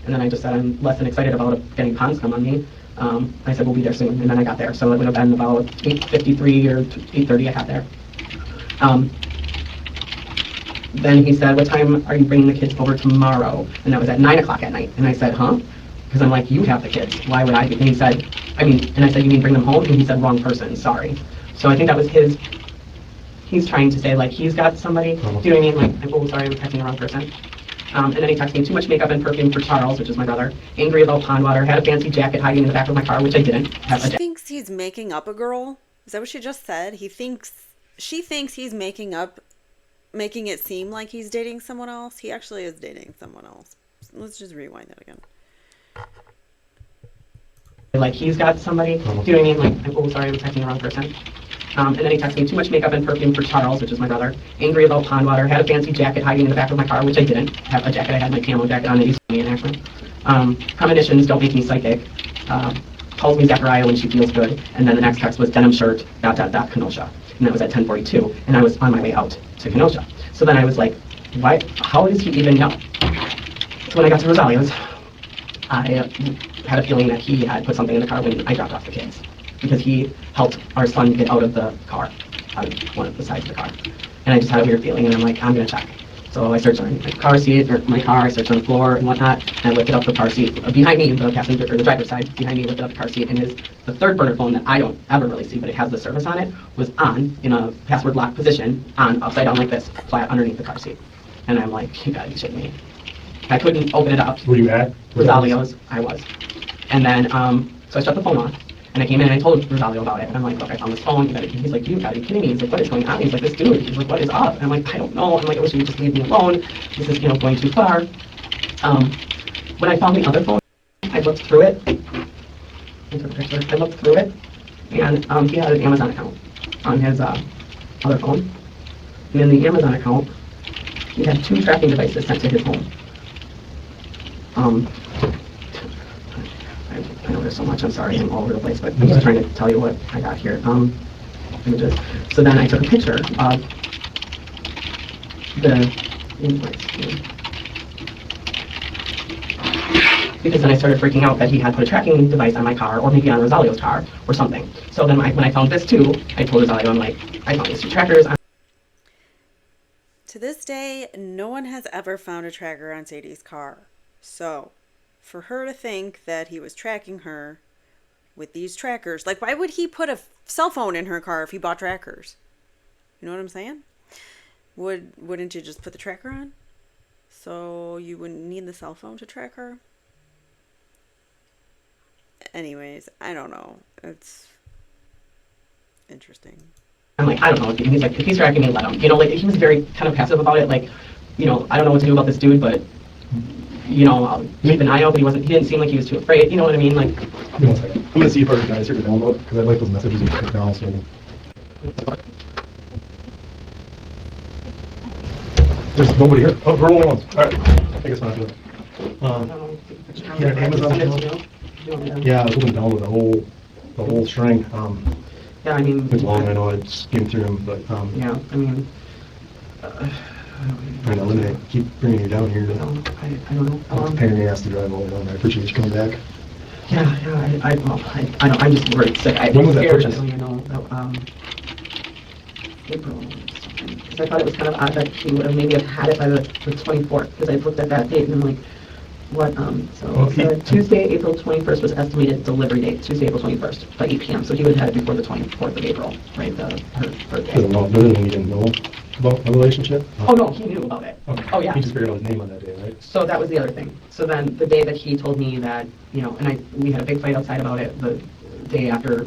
And then I just said, I'm less than excited about getting pond scum on me. I said, we'll be there soon. And then I got there. So it would have been about 8:53 or 8:30 I got there. Then he said, what time are you bringing the kids over tomorrow? And that was at 9 o'clock at night. And I said, huh? Because I'm like, you have the kids. Why would I be? And he said, and I said, you mean bring them home? And he said, wrong person, sorry. So I think that was he's trying to say, like, he's got somebody. Do you know what I mean? Like, oh, sorry, I was texting the wrong person. And then he texted me, too much makeup and perfume for Charles, which is my brother. Angry about pond water. Had a fancy jacket hiding in the back of my car, which I didn't have a She jacket. thinks he's making up a girl. Is that what she just said? She thinks he's making it seem like he's dating someone else. He actually is dating someone else. Let's just rewind that again. Like, he's got somebody. Do you know what I mean? Like, oh, sorry, I was texting the wrong person. And then he texted me, too much makeup and perfume for Charles, which is my brother. Angry about pond water. Had a fancy jacket hiding in the back of my car, which I didn't have a jacket. I had my camo jacket on that used to be in actually. Premonitions don't make me psychic. Calls me Zachariah when she feels good. And then the next text was denim shirt, ... Kenosha. And that was at 10:42. And I was on my way out to Kenosha. So then I was like, why? How does he even know? So when I got to Rosalio's, I had a feeling that he had put something in the car when I dropped off the kids. Because he helped our son get out of the car, out of one of the sides of the car. And I just had a weird feeling, and I'm like, I'm going to check. So I searched on my car seat, or my car, I searched on the floor and whatnot, and I lifted up the car seat behind me, the passenger, or the driver's side behind me, lifted up the car seat, and the third burner phone that I don't ever really see, but it has the service on it, was on, in a password lock position, on, upside down like this, flat underneath the car seat. And I'm like, you gotta be shitting me. I couldn't open it up. Were you at? Rosalio's, I was. And then, so I shut the phone off. And I came in and I told Rosalio about it. And I'm like, look, I found this phone. He's like, you gotta be kidding me. He's like, what is going on? He's like, this dude. He's like, what is up? And I'm like, I don't know. I'm like, I wish you would just leave me alone. This is, going too far. When I found the other phone, I looked through it. I took a picture. I looked through it. And he had an Amazon account on his other phone. And in the Amazon account, he had 2 tracking devices sent to his home. I know there's so much, I'm sorry, I'm all over the place, but I'm just trying to tell you what I got here. Images. So then I took a picture of the invoice. Because then I started freaking out that he had put a tracking device on my car, or maybe on Rosalio's car, or something. So then when I found this too, I told Rosalio, I'm like, I found these 2 trackers. To this day, no one has ever found a tracker on Sadie's car. So, for her to think that he was tracking her with these trackers, like, why would he put a cell phone in her car if he bought trackers? You know what I'm saying? Wouldn't you just put the tracker on? So you wouldn't need the cell phone to track her? Anyways, I don't know. It's interesting. I'm like, I don't know. He's like, if he's tracking me, let him. Like, he was very kind of passive about it. Like, I don't know what to do about this dude, but I'll keep an eye out, but he didn't seem like he was too afraid, you know what I mean? Like, Give me 1 second. I'm going to see if I can guys here to download, because I like those messages you put down, so. There's nobody here. Oh, we're only ones. All right. I guess not good. I don't know. Yeah, Amazon Send it account? to you. You want me to- Yeah, I was looking down with the whole string. Yeah, I mean. It's long, I know, I skimmed through them, but, Yeah, I mean. trying to eliminate, keep bringing you down here to, I don't know. it's a pain in the ass to drive all down. I appreciate you coming back. Yeah, well, I don't, I'm just worried sick. When was that scared, purchase? you know, April. Because I thought it was kind of odd that he would have maybe have had it by the 24th, because I looked at that date and I'm like, what, so Okay. Tuesday, April 21st was estimated delivery date, Tuesday, April 21st, by 8 p.m. So he would have had it before the 24th of April, right, her birthday. Doesn't know, doesn't mean you didn't know about the relationship? Oh, no, he knew about it. Okay. Oh, yeah. He just figured out his name on that day, right? So that was the other thing. So then the day that he told me that, you know, and we had a big fight outside about it the day after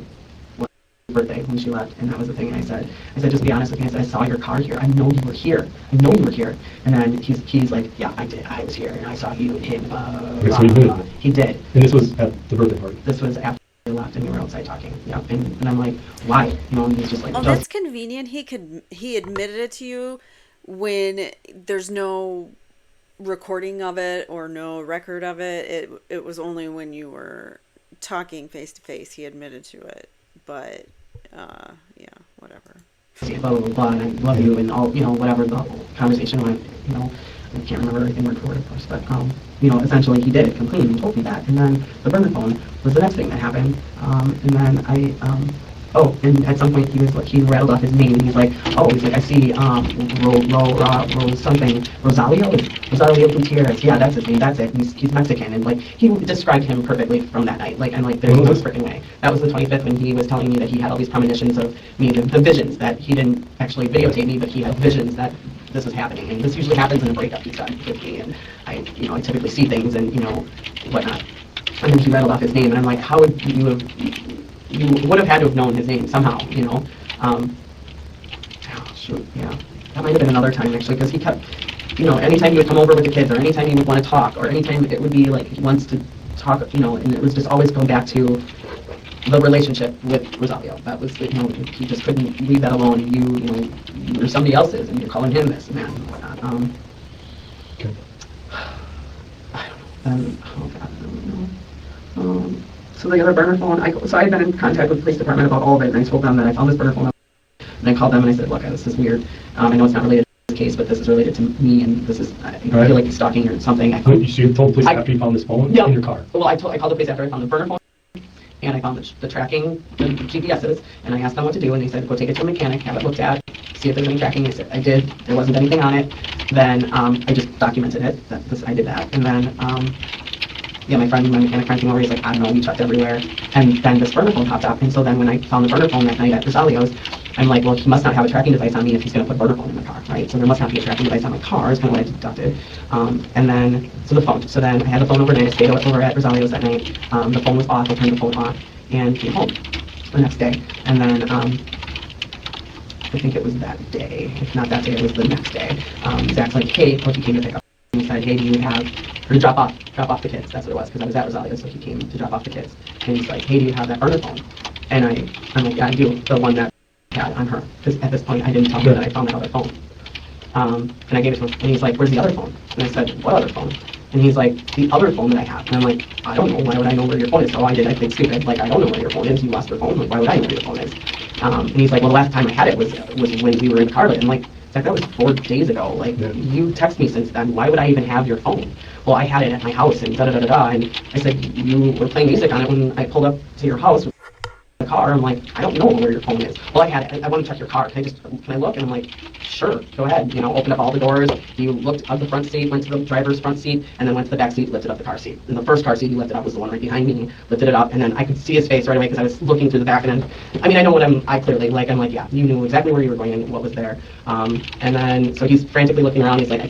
birthday when she left, and that was the thing. And I said, just be honest with me. I said, I saw your car here. I know you were here. I know you were here. And then he's like, yeah, I did. I was here, and I saw you and him. Okay, so he did. He did. And this was at the birthday party? This was after we left, and we were outside talking. Yeah, and I'm like, why? You know, and he's just like, Oh, that's convenient. He admitted it to you when there's no recording of it or no record of it. It was only when you were talking face to face he admitted to it. But yeah, whatever. blah, blah, blah, blah, and I love you, and all, you know, whatever the conversation went, you know, I can't remember everything word for word, of course, but, you know, essentially he did complain and told me that, and then the burner phone was the next thing that happened, and then and at some point he rattled off his name, and he's like, I see, Rosalio Gutierrez, yeah, that's his name, that's it, and he's Mexican, and like, he described him perfectly from that night, like, and like, there's no freaking way. That was the 25th when he was telling me that he had all these premonitions of me, the visions, that he didn't actually videotape me, but he had visions that this was happening, and this usually happens in a breakup, he said, with me, and I typically see things, and, you know, whatnot. And then he rattled off his name, and I'm like, how would you have, you would have had to have known his name somehow, you know. Shoot, yeah. That might have been another time, actually, because he kept, you know, anytime he would come over with the kids, or anytime he would want to talk, or anytime it would be like he wants to talk, you know, and it was just always going back to the relationship with Rosalio. That was, you know, he just couldn't leave that alone, and you know, you're somebody else's, and you're calling him this and that and whatnot. Okay. I don't know. Oh, God, I don't know. So the other burner phone, so I had been in contact with the police department about all of it, and I told them that I found this burner phone, and I called them and I said, look, this is weird. I know it's not related to this case, but this is related to me, and this is, I feel like it's stalking or something. So you told the police after you found this phone in your car? Well, I called the police after I found the burner phone, and I found the tracking, the GPSs, and I asked them what to do, and they said, go take it to a mechanic, have it looked at, see if there's any tracking. I said, I did. There wasn't anything on it. Then I just documented it. I did that, and then yeah, my mechanic friend came over, he's like, I don't know, we checked everywhere. And then this burner phone popped up. And so then when I found the burner phone that night at Rosalio's, I'm like, well, he must not have a tracking device on me if he's going to put burner phone in the car, right? So there must not be a tracking device on my car, is kind of what I deducted. And then, so the phone. So then I had the phone overnight. I stayed over at Rosalio's that night. The phone was off. I turned the phone off and came home the next day. And then I think it was that day. If not that day, it was the next day. Zach's like, hey, what you came to pick up? And he said, hey, do you have, or to drop off the kids. That's what it was, because I was at Rosalia, so he came to drop off the kids. And he's like, hey, do you have that burner phone? And I'm like, yeah, I do, the one that I had on her. Because at this point, I didn't tell her that I found that other phone. And I gave it to him, and he's like, where's the other phone? And I said, what other phone? And he's like, the other phone that I have. And I'm like, I don't know, why would I know where your phone is? Oh, I did, I think stupid. Like, I don't know where your phone is, you lost your phone, like, why would I know where your phone is? And he's like, well, the last time I had it was when we were in the car. And I'm like, Zach, that was 4 days ago. Like, you text me since then. Why would I even have your phone? Well, I had it at my house and da-da-da-da-da. And I said, you were playing music on it when I pulled up to your house with the car. I'm like, I don't know where your phone is. Well, I had it. I want to check your car. Can I look? And I'm like, sure, go ahead. You know, opened up all the doors. You looked at the front seat, went to the driver's front seat, and then went to the back seat, lifted up the car seat. And the first car seat you lifted up was the one right behind me. Lifted it up, and then I could see his face right away because I was looking through the back. And then, I mean, I know what I clearly, like, I'm like, yeah, you knew exactly where you were going and what was there. And then, so he's frantically looking around. He's like,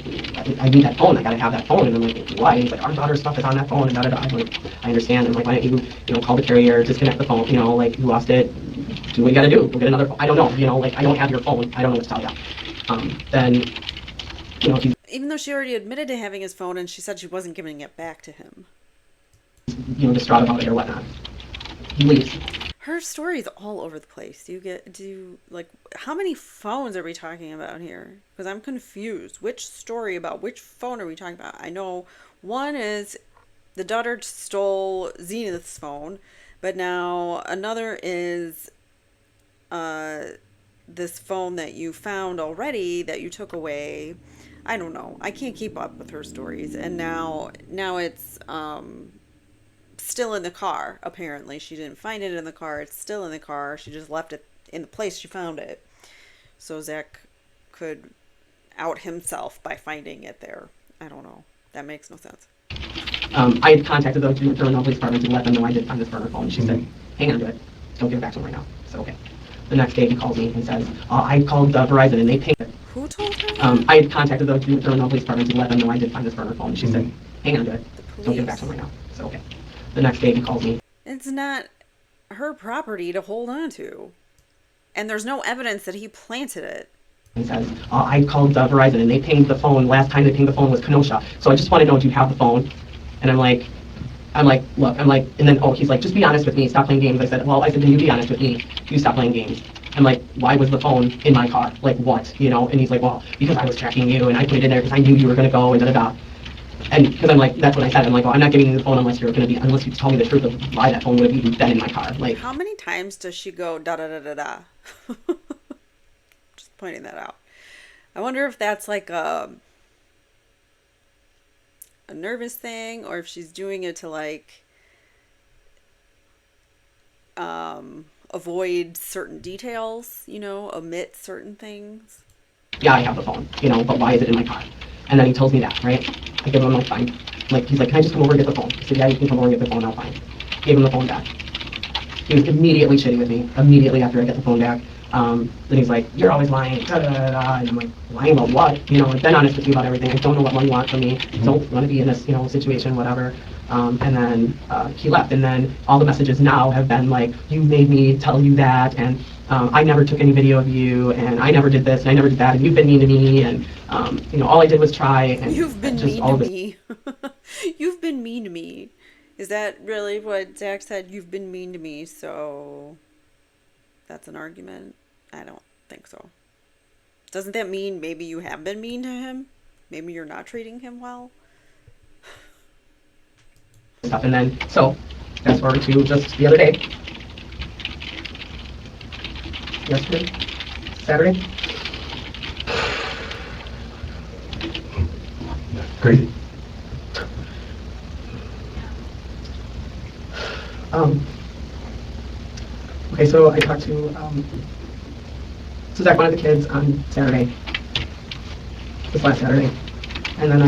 I need that phone. I gotta have that phone. And I'm like, why? And he's like, our daughter's stuff is on that phone, and da-da-da. I'm like, I understand. I'm like, why don't you call the carrier, disconnect the phone, you know, like, you lost it. Do what you gotta do. We'll get another phone. I don't know, you know, like, I don't have your phone. I don't know what to tell you. Then, you know, even though she already admitted to having his phone and she said she wasn't giving it back to him. You know, distraught about it or whatnot. He leaves. Her story's all over the place. Like, how many phones are we talking about here? Because I'm confused. Which story about which phone are we talking about? I know one is the daughter stole Zenith's phone, but now another is this phone that you found already that you took away. I don't know. I can't keep up with her stories. And now it's still in the car. Apparently, she didn't find it in the car. It's still in the car. She just left it in the place she found it. So Zach could out himself by finding it there. I don't know. That makes no sense. I had contacted the Illinois Police Department to let them know I did find this burner phone. She said, hang on to it. Don't give it back to him right now. So, okay. The next day he calls me and says, I called Verizon and they paid it. Who told her? I had contacted the Illinois Police Department to let them know I did find this burner phone. She said, hang on to it. Don't give it back to him right now. So, okay. The next day he calls me. It's not her property to hold on to. And there's no evidence that he planted it. And says, I called Verizon and they pinged the phone. Last time they pinged the phone was Kenosha. So I just want to know, do you have the phone? And I'm like, look, and then, he's like, just be honest with me, stop playing games. I said, then you be honest with me, you stop playing games. I'm like, why was the phone in my car? Like, what, you know? And he's like, well, because I was tracking you and I put it in there because I knew you were going to go and da-da-da. And because I'm like, that's what I said. I'm like, well, I'm not giving you the phone unless you tell me the truth of why that phone would have even been in my car. Like, how many times does she go da-da-da-da-da? Just pointing that out. I wonder if that's like a nervous thing, or if she's doing it to like avoid certain details, omit certain things. Yeah, I have the phone, but why is it in my car? And then he tells me that, right? I give him, like, fine. Like, he's like, can I just come over and get the phone? I said, yeah, you can come over and get the phone, I'll fine. Gave him the phone back. He was immediately shitty with me, immediately after I get the phone back. Then he's like, you're always lying, da da da da. And I'm like, lying about what? I've been honest with you about everything. I don't know what more you want from me. Don't want to be in this, situation, whatever. And then he left. And then all the messages now have been like, you made me tell you that, and I never took any video of you, and I never did this, and I never did that, and you've been mean to me, and all I did was try. And you've been just mean all to this. me. You've been mean to me. Is that really what Zach said? You've been mean to me, so that's an argument? I don't think so. Doesn't that mean maybe you have been mean to him? Maybe you're not treating him well? Stuff. And then, so, fast forward to just the other day. Yesterday? Saturday? Crazy. Okay, so I talked to, so Zach wanted the kids on Saturday, this last Saturday, and then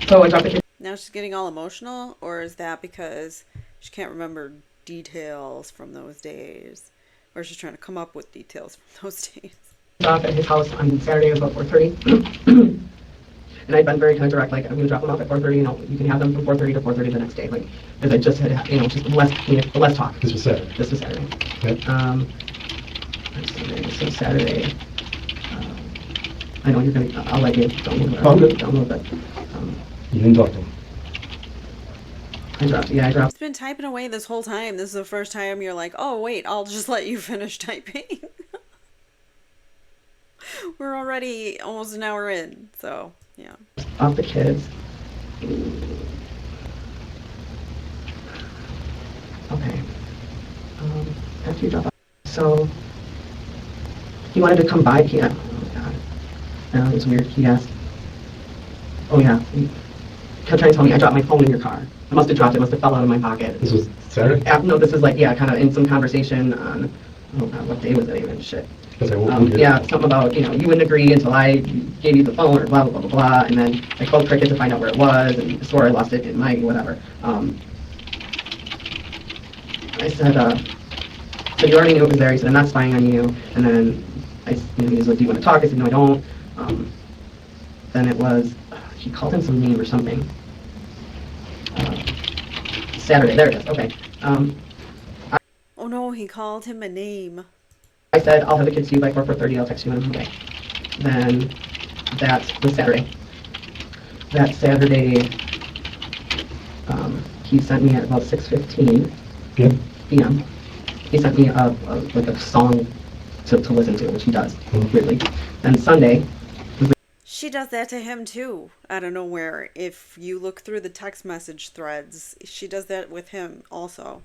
so I dropped the kids. Now she's getting all emotional, or is that because she can't remember details from those days? Or she's trying to come up with details from those days? Off at his house on Saturday about 4:30. And I'd been very kind of direct, like, I'm going to drop them off at 4:30, you can have them from 4:30 to 4:30 the next day, like, because I just had, just less talk. This was Saturday. This was Saturday. Okay. So Saturday, I know you're going to, I'll let you download Oh, good. that. You didn't talk to him. I dropped. It's been typing away this whole time. This is the first time you're like, oh, wait, I'll just let you finish typing. We're already almost an hour in, so, yeah. Off the kids. Okay. After you drop off. So, he wanted to come by here. Oh, God. It was weird. He asked. Oh, yeah. He kept trying to tell me I dropped my phone in your car. I must have dropped it. Must have fell out of my pocket. This was Saturday? No, this is like, kind of in some conversation on, oh, God, what day was it even? Shit. Because I woke up. Yeah, something about, you wouldn't agree until I gave you the phone or blah, blah, blah, blah, and then I called Cricket to find out where it was, and swore I lost it in my whatever. I said, so you already knew it was there. He said, I'm not spying on you. And then he was like, do you want to talk? I said, no, I don't. Then it was, he called him some name or something. Saturday, there it is, okay. Oh no, he called him a name. I said, I'll have the kids see you by 4:30, I'll text you when I'm away. Then that was Saturday. That Saturday, he sent me at about 6:15 Yeah. p.m. He sent me like a song to listen to, which he does, weirdly. Then Sunday, She does that to him too, out of nowhere. If you look through the text message threads, she does that with him also.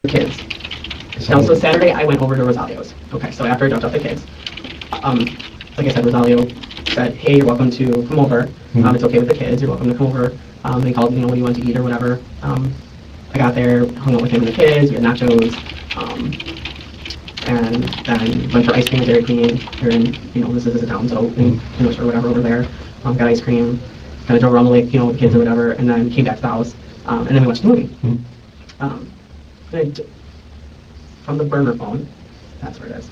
the kids. Now, so Saturday, I went over to Rosalio's. Okay, so after I dropped off the kids, um, like I said, Rosalio said, hey, you're welcome to come over. It's okay with the kids. You're welcome to come over. They called, what do you want to eat or whatever. I got there, hung out with him and the kids. We had nachos. And then went for ice cream at Dairy Queen. Here in, this is a town, so in or whatever over there. Got ice cream. Kind of drove around the lake, with the kids or whatever, and then came back to the house. And then we watched the movie. From the burner phone, that's where it is.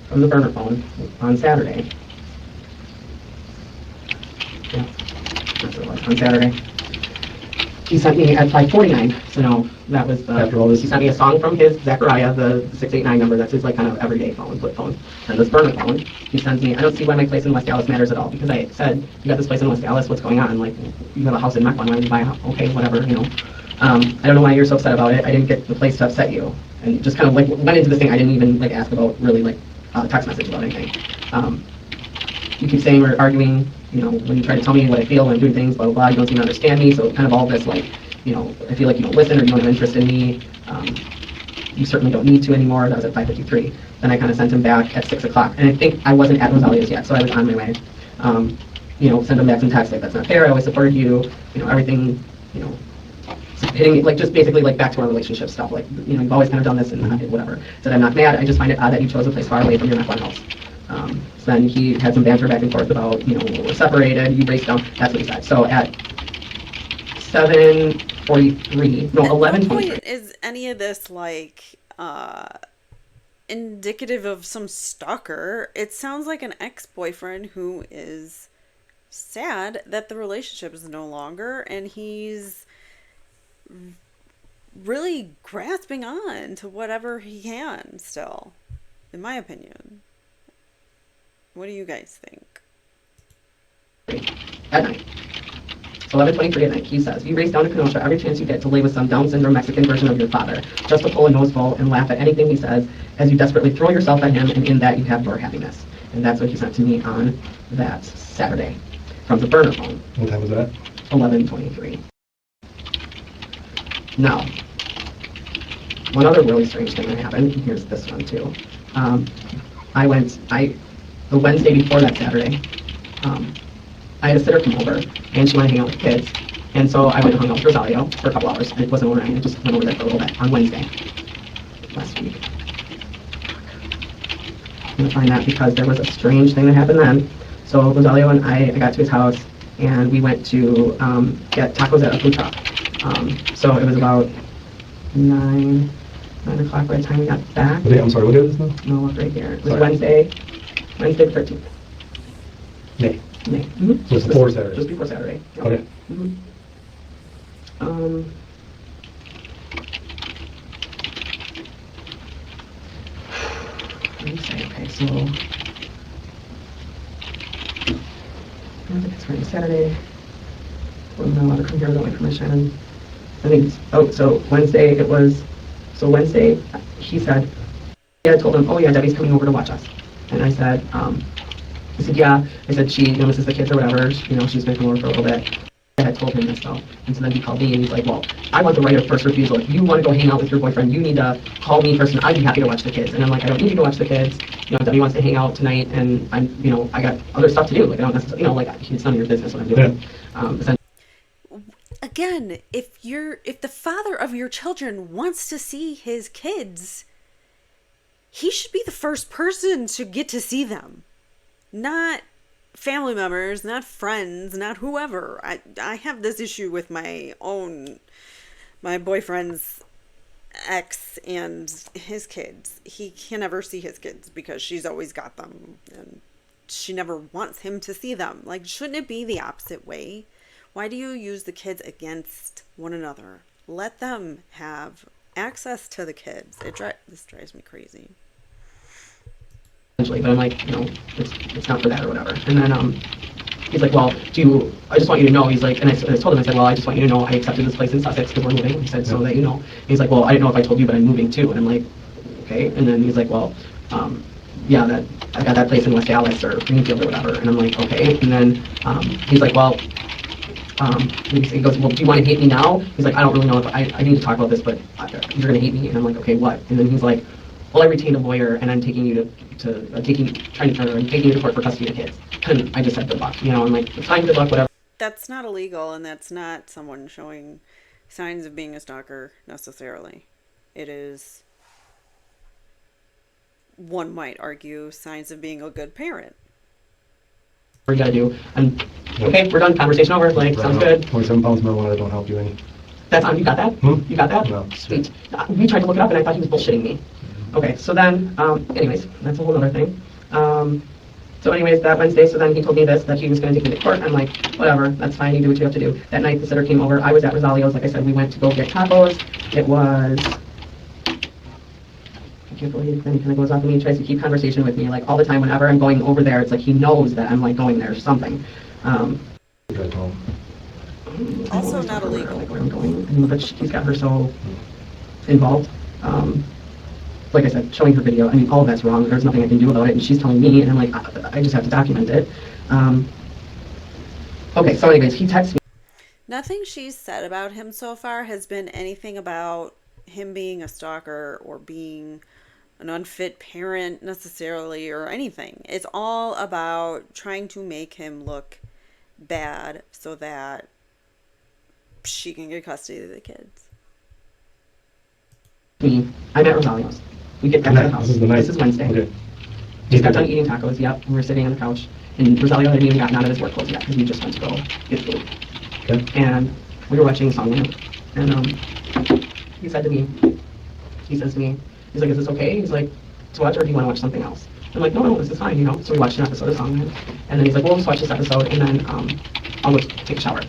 From the burner phone on Saturday. Yeah, that's what it was, on Saturday. He sent me at 5:49, so no, that was the, After all this- he sent me a song from his Zachariah, the 689 number, that's his like kind of everyday phone, flip phone. And this burner phone, he sends me, I don't see why my place in West Dallas matters at all, because I said, you got this place in West Dallas, what's going on? Like, you have a house in Mequon, why did you buy a house? Okay, whatever, I don't know why you're so upset about it, I didn't get the place to upset you. And just kind of like went into this thing, I didn't even like ask about really like text message about anything. You keep saying we're arguing, when you try to tell me what I feel when I'm doing things, blah, blah, blah, you don't seem to understand me, so kind of all this, like, I feel like you don't listen or you don't have interest in me, you certainly don't need to anymore. That was at 5:53. Then I kind of sent him back at 6 o'clock, and I think I wasn't at Rosalio's yet, so I was on my way. Send him back some text, like, that's not fair, I always supported you, everything, hitting, like, just basically, like, back to our relationship stuff, like, you've always kind of done this and whatever. Said, I'm not mad, I just find it odd that you chose a place far away from your Mequon house. So then he had some banter back and forth about, we're separated, you raced down, that's what he said. So at 7:43, no, 11:23. Is any of this like indicative of some stalker? It sounds like an ex-boyfriend who is sad that the relationship is no longer, and he's really grasping on to whatever he can still, in my opinion. What do you guys think? At night. So 11:23 at night, he says, you race down to Kenosha every chance you get to lay with some Down syndrome Mexican version of your father, just to pull a noseful and laugh at anything he says, as you desperately throw yourself at him, and in that you have your happiness. And that's what he sent to me on that Saturday from the burner phone. What time was that? 11:23. Now, one other really strange thing that happened, and here's this one too. The Wednesday before that Saturday, I had a sitter come over, and she wanted to hang out with the kids. And so I went and hung out with Rosalio for a couple hours. It wasn't overnight, I just went over there for a little bit on Wednesday last week. I'm going to find that because there was a strange thing that happened then. So Rosalio and I got to his house, and we went to get tacos at a food truck. So it was about 9 o'clock by the time we got back. I'm sorry, what day was this now? No, look right here. It was Sorry. Wednesday the 13th. May. May. So it's before Saturday. Just before Saturday. Yeah. Okay. Let me say, okay, so I think it's Friday, Saturday. I'm not allowed to come here without my permission. I think, so Wednesday it was, Wednesday he said, I told him, oh yeah, Debbie's coming over to watch us. And I said, yeah. I said, she, misses the kids or whatever. She's been coming over for a little bit. I had told him this though. And so then he called me and he's like, well, I want the right of first refusal. If you want to go hang out with your boyfriend, you need to call me first and I'd be happy to watch the kids. And I'm like, I don't need to go watch the kids. Debbie wants to hang out tonight and I'm, I got other stuff to do. Like, I don't necessarily, it's none of your business what I'm doing. Again, if the father of your children wants to see his kids, he should be the first person to get to see them. Not family members, not friends, not whoever. I have this issue with my boyfriend's ex and his kids. He can never see his kids because she's always got them and she never wants him to see them. Like, shouldn't it be the opposite way? Why do you use the kids against one another? Let them have access to the kids. This drives me crazy. But I'm like, it's not for that or whatever. And then He's like, well, I just want you to know, he's like, and I told him, I said, well, I just want you to know I accepted this place in Sussex because we're moving. He said, so that you know. He's like, well, I didn't know if I told you, but I'm moving too. And I'm like, okay. And then he's like, well, yeah, that I got that place in West Dallas or Greenfield or whatever. And I'm like, okay. And then he's like, well, he goes, well, do you want to hate me now? He's like, I don't really know if I need to talk about this, but you're going to hate me. And I'm like, okay, what? And then he's like, well, I retained a lawyer and I'm taking you I'm taking you to court for custody of kids. And I just said, good luck. You know, I'm like, fine, good luck, whatever. That's not illegal, and that's not someone showing signs of being a stalker necessarily. It is, one might argue, signs of being a good parent. What you gotta do. And okay, we're done. Conversation over. Like, sounds good. 27 pounds of marijuana don't help you any. That's on. You got that? You got that? No. Sweet. We tried to look it up, and I thought he was bullshitting me. Okay, so then, anyways, that's a whole other thing. So anyways, that Wednesday, so then he told me this, that he was going to take me to court. I'm like, whatever, that's fine, you do what you have to do. That night, the sitter came over. I was at Rosalio's, like I said, we went to go get tacos. It was, I can't believe, then he kind of goes off and he tries to keep conversation with me, like all the time, whenever I'm going over there, it's like he knows that I'm like going there or something. Drive home. Also not illegal. Like where I'm going, but he's got her so involved. Like I said, showing her video, I mean, all of that's wrong. There's nothing I can do about it, and she's telling me, and I'm like, I just have to document it. Okay, so anyways, he texts me. Nothing she's said about him so far has been anything about him being a stalker or being an unfit parent necessarily or anything. It's all about trying to make him look bad so that she can get custody of the kids. I'm at Rosalio's. We get back to the house. This is Wednesday. Okay. He's got done eating tacos, yep. And we're sitting on the couch. And Rosalio hadn't even gotten out of his work clothes yet because we just went to go get food. Okay. And we were watching a song with him. And he said to me, he's like, is this okay? He's like, to watch, or do you want to watch something else? I'm like, no, this is fine, you know. So we watched an episode of Song with him. And then he's like, well, let's watch this episode, and then I'll go take a shower.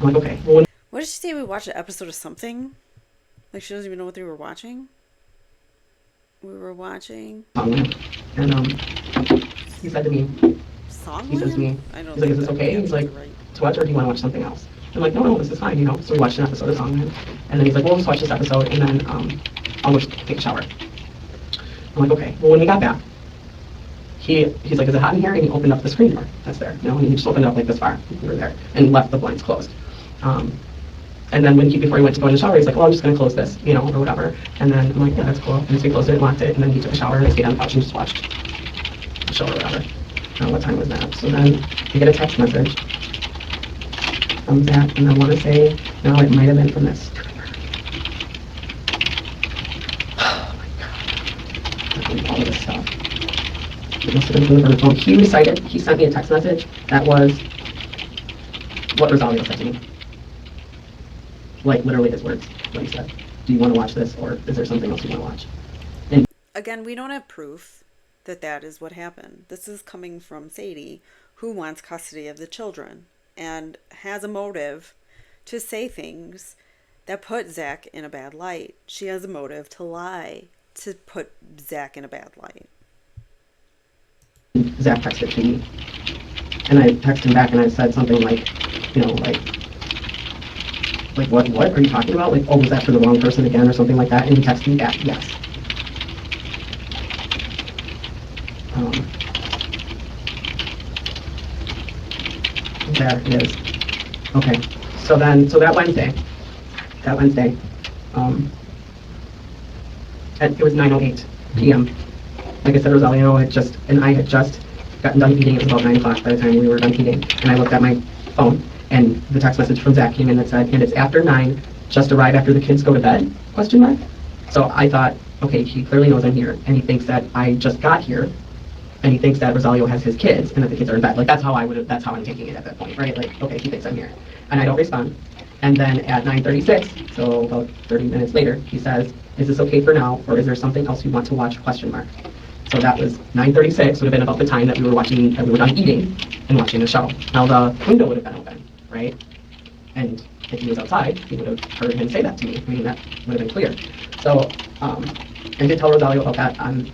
I'm like, okay. Well, What did she say? We watched an episode of something? Like she doesn't even know what they were watching? We were watching Song with him. And he said to me, Song he says to me, I don't he's like, is this think okay? that He's like, right. to watch, or do you want to watch something else? I'm like, no, this is fine, you know. So we watched an episode of Song with him. And then he's like, well, let's watch this episode, and then I'll go take a shower. I'm like, okay. Well, when we got back, he's like, is it hot in here? And he opened up the screen door that's there, you know, and he just opened it up like this far. We were there, and left the blinds closed. And then before he went to go in the shower, he's like, well, I'm just going to close this, you know, or whatever. And then I'm like, yeah, that's cool. And so he closed it and locked it, and then he took a shower, and I stayed on the couch and just watched the show or whatever. I don't know what time was that. So then I get a text message from Zach, and I want to say, no, it might have been from this. Oh my God. All of this stuff. It must have been from the phone. He sent me a text message that was what Rosalio said to me. Like, literally his words, what he said. Do you want to watch this, or is there something else you want to watch? And Again, we don't have proof that that is what happened. This is coming from Sadie, who wants custody of the children and has a motive to say things that put Zach in a bad light. She has a motive to lie to put Zach in a bad light. Zach texted to me, and I texted him back, and I said something like, you know, like what are you talking about? Like, oh, was that for the wrong person again, or something like that? And he texted me back, yes. There it is. Okay, so that Wednesday, it was 9:08 p.m. Like I said, Rosalio I had just gotten done eating. It was about 9 o'clock by the time we were done eating, and I looked at my phone, and the text message from Zach came in that said, and it's after 9, just arrive after the kids go to bed, question mark. So I thought, okay, he clearly knows I'm here, and he thinks that I just got here, and he thinks that Rosalio has his kids, and that the kids are in bed. Like, that's how I'm taking it at that point, right? Like, okay, he thinks I'm here. And I don't respond. And then at 9:36, so about 30 minutes later, he says, is this okay for now, or is there something else you want to watch, question mark. So that was 9:36, would have been about the time that we were done eating and watching the show. Now the window would have been open, right? And if he was outside, he would have heard him say that to me. I mean, that would have been clear. So I did tell Rosalio about that on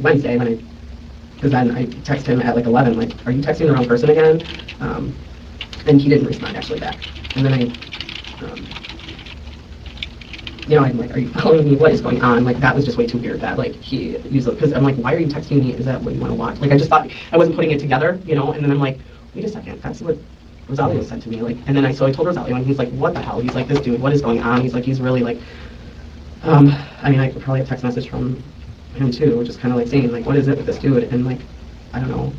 Wednesday when I Because then I texted him at like 11, like, are you texting the wrong person again? And he didn't respond actually back. And then I'm like, are you following me? What is going on? Like, that was just way too weird that, like, he used it. Because I'm like, why are you texting me? Is that what you want to watch? Like, I just thought, I wasn't putting it together, and then I'm like, wait a second, that's what Rosalio said to me. Like, and then I told Rosalio, and he's like, what the hell? He's like, this dude, what is going on? He's like, he's really like, I could probably have a text message from him too, just kind of like saying, like, what is it with this dude? And like, I don't know.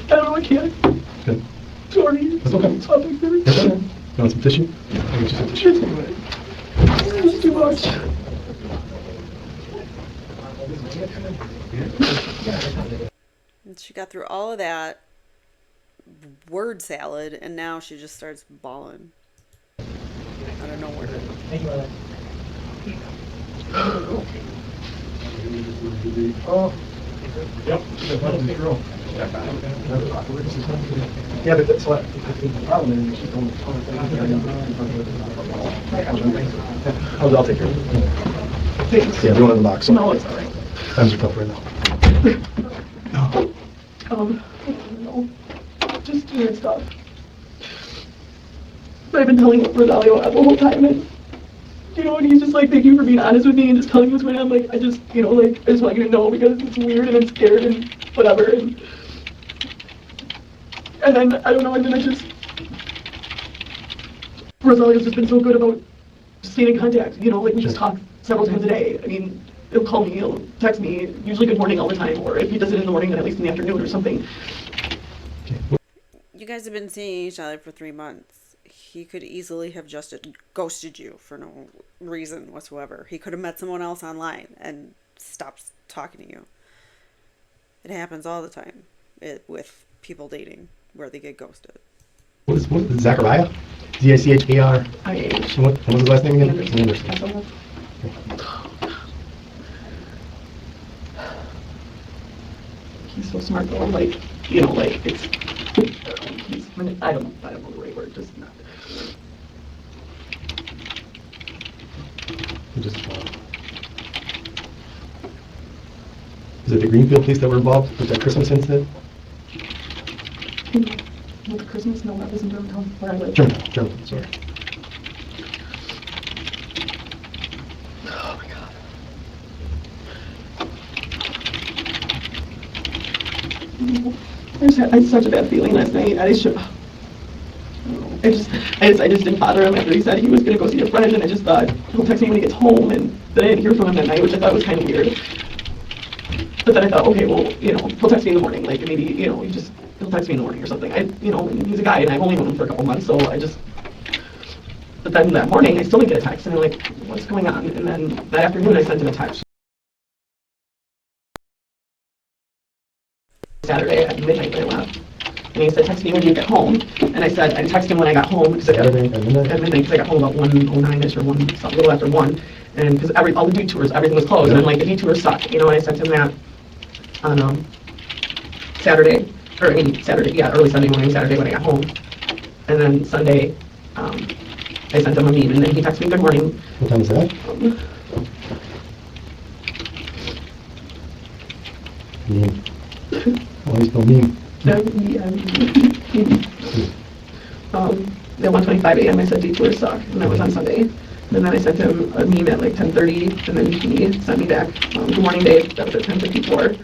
I don't know, I can't. Good. Sorry. That's okay. Topic there. That's okay. You want some tissue? I'll get you some tissue. It's too much. And she got through all of that word salad, and now she just starts bawling out of nowhere. Oh. Yep. Yeah, but that's what the problem is. I'll take care of it. Thanks. Yeah, we don't have the box. No, it's all right. Times are tough right now. No, just weird stuff. But I've been telling Rosalio the whole time, and and he's just like, thank you for being honest with me and just telling me what's going on. Like, I just, I just want you to know because it's weird and I'm scared and whatever. And then, I don't know, and then Rosalio's just been so good about staying in contact, like we just talk several times a day. I mean, he'll call me, he'll text me, usually good morning all the time, or if he does it in the morning, then at least in the afternoon or something. You guys have been seeing each other for 3 months. He could easily have just ghosted you for no reason whatsoever. He could have met someone else online and stopped talking to you. It happens all the time with people dating where they get ghosted. What is Zachariah? Zachar. I-H. What was his last name again? Anderson. He's so smart though, like, it's, I don't know the right word, just not. Just, is it the Greenfield police that were involved with that Christmas incident? With the Christmas? No, that was in Germantown, where I live. Germantown, sorry. Oh my God. I had such a bad feeling last night. I just didn't bother him after he said he was going to go see a friend, and I just thought, he'll text me when he gets home, and then I didn't hear from him that night, which I thought was kind of weird. But then I thought, okay, well, he'll text me in the morning, like maybe, he'll text me in the morning or something. And he's a guy, and I've only known him for a couple months, so but then that morning, I still didn't get a text, and I'm like, what's going on? And then that afternoon, I sent him a text. Saturday at midnight when I left. And he said, text me when you get home. And I said, I texted him when I got home. Saturday at midnight? At midnight, because I got home about 1:09ish or a little after 1. And because all the detours, everything was closed. And I'm like, the detours suck. And I sent him that on Saturday, early Sunday morning, Saturday when I got home. And then Sunday, I sent him a meme. And then he texted me, good morning. What time is that? Meme. Why is no meme? At 1:25 a.m. I said detours suck, and that was on Sunday. And then I sent him a meme at like 10:30, and then he sent me back, good morning, Dave. That was at 10:54.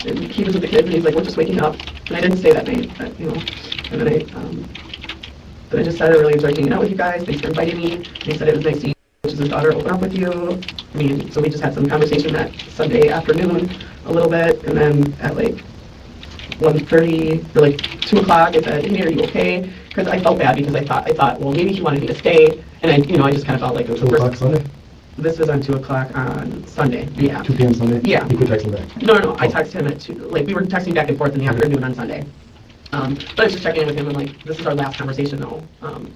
And he was with the kids, and he's like, we're just waking up. And I didn't say that night, but, and then I just said, I really enjoyed hanging out with you guys. Thanks for inviting me. And he said it was nice to which is his daughter open up with you. I mean, so we just had some conversation that Sunday afternoon a little bit, and then at like 1:30 or like 2 o'clock, I said, hey, are you okay? Because I felt bad because I thought, well, maybe he wanted me to stay, and I just kind of felt like it was 2 o'clock Sunday? This was on 2 o'clock on Sunday, yeah. 2 p.m. Sunday? Yeah. You could text him back? No, I texted him at 2, like we were texting back and forth in the afternoon on Sunday. But I was just checking in with him, and like, this is our last conversation though,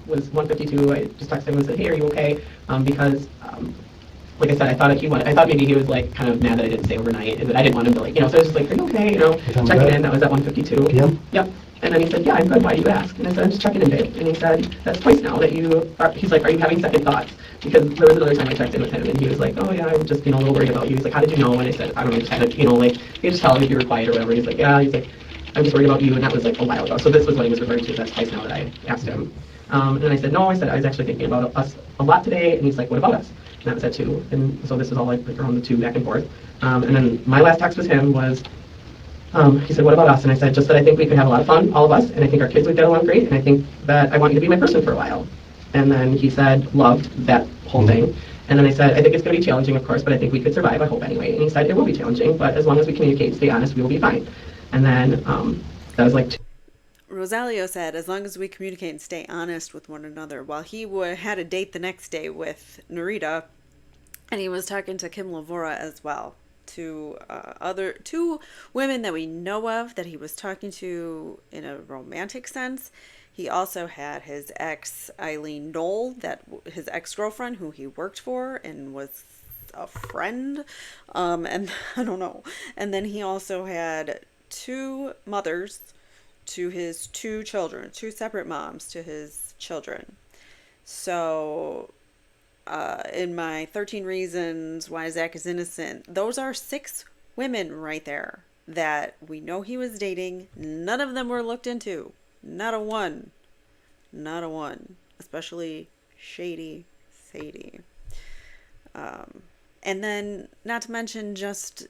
was 1:52, I just texted him and said, hey, are you okay? Because like I said, I thought maybe he was like kind of mad that I didn't stay overnight, and that I didn't want him to like, so I was just like, are you okay? Sounds Checking good. in. That was at 1:52. PM? Yep. And then he said, yeah, I'm good. Why do you ask? And I said, I'm just checking in, babe. And he said, that's twice now that you are, he's like, are you having second thoughts? Because there was another time I checked in with him, and he was like, oh yeah, I'm just, a little worried about you. He's like, how did you know? And I said, I don't know, just had to, like, you could just tell if you were quiet or whatever. He's like, yeah, he's like, I'm just worried about you, and that was like a while ago. So this was what he was referring to. That's twice now that I asked him. And then I said, no, I said, I was actually thinking about us a lot today. And he's like, what about us? And that was at 2. And so this was all like around the 2 back and forth. And then my last text with him was, he said, what about us? And I said, just that I think we could have a lot of fun, all of us, and I think our kids would get along great, and I think that I want you to be my person for a while. And then he said, loved that whole thing. And then I said, I think it's going to be challenging, of course, but I think we could survive, I hope anyway. And he said, it will be challenging, but as long as we communicate and stay honest, we will be fine. And then that was like Rosalio said, as long as we communicate and stay honest with one another, while he had a date the next day with Narita, and he was talking to Kim Lavora as well. Two women that we know of that he was talking to in a romantic sense. He also had his ex Eileen Knoll, his ex-girlfriend who he worked for and was a friend, and I don't know. And then he also had 2 mothers to his 2 children, 2 separate moms to his children. So in my 13 Reasons Why Zach is Innocent, those are 6 women right there that we know he was dating. None of them were looked into. Not a one. Not a one. Especially shady Sadie. And then, not to mention just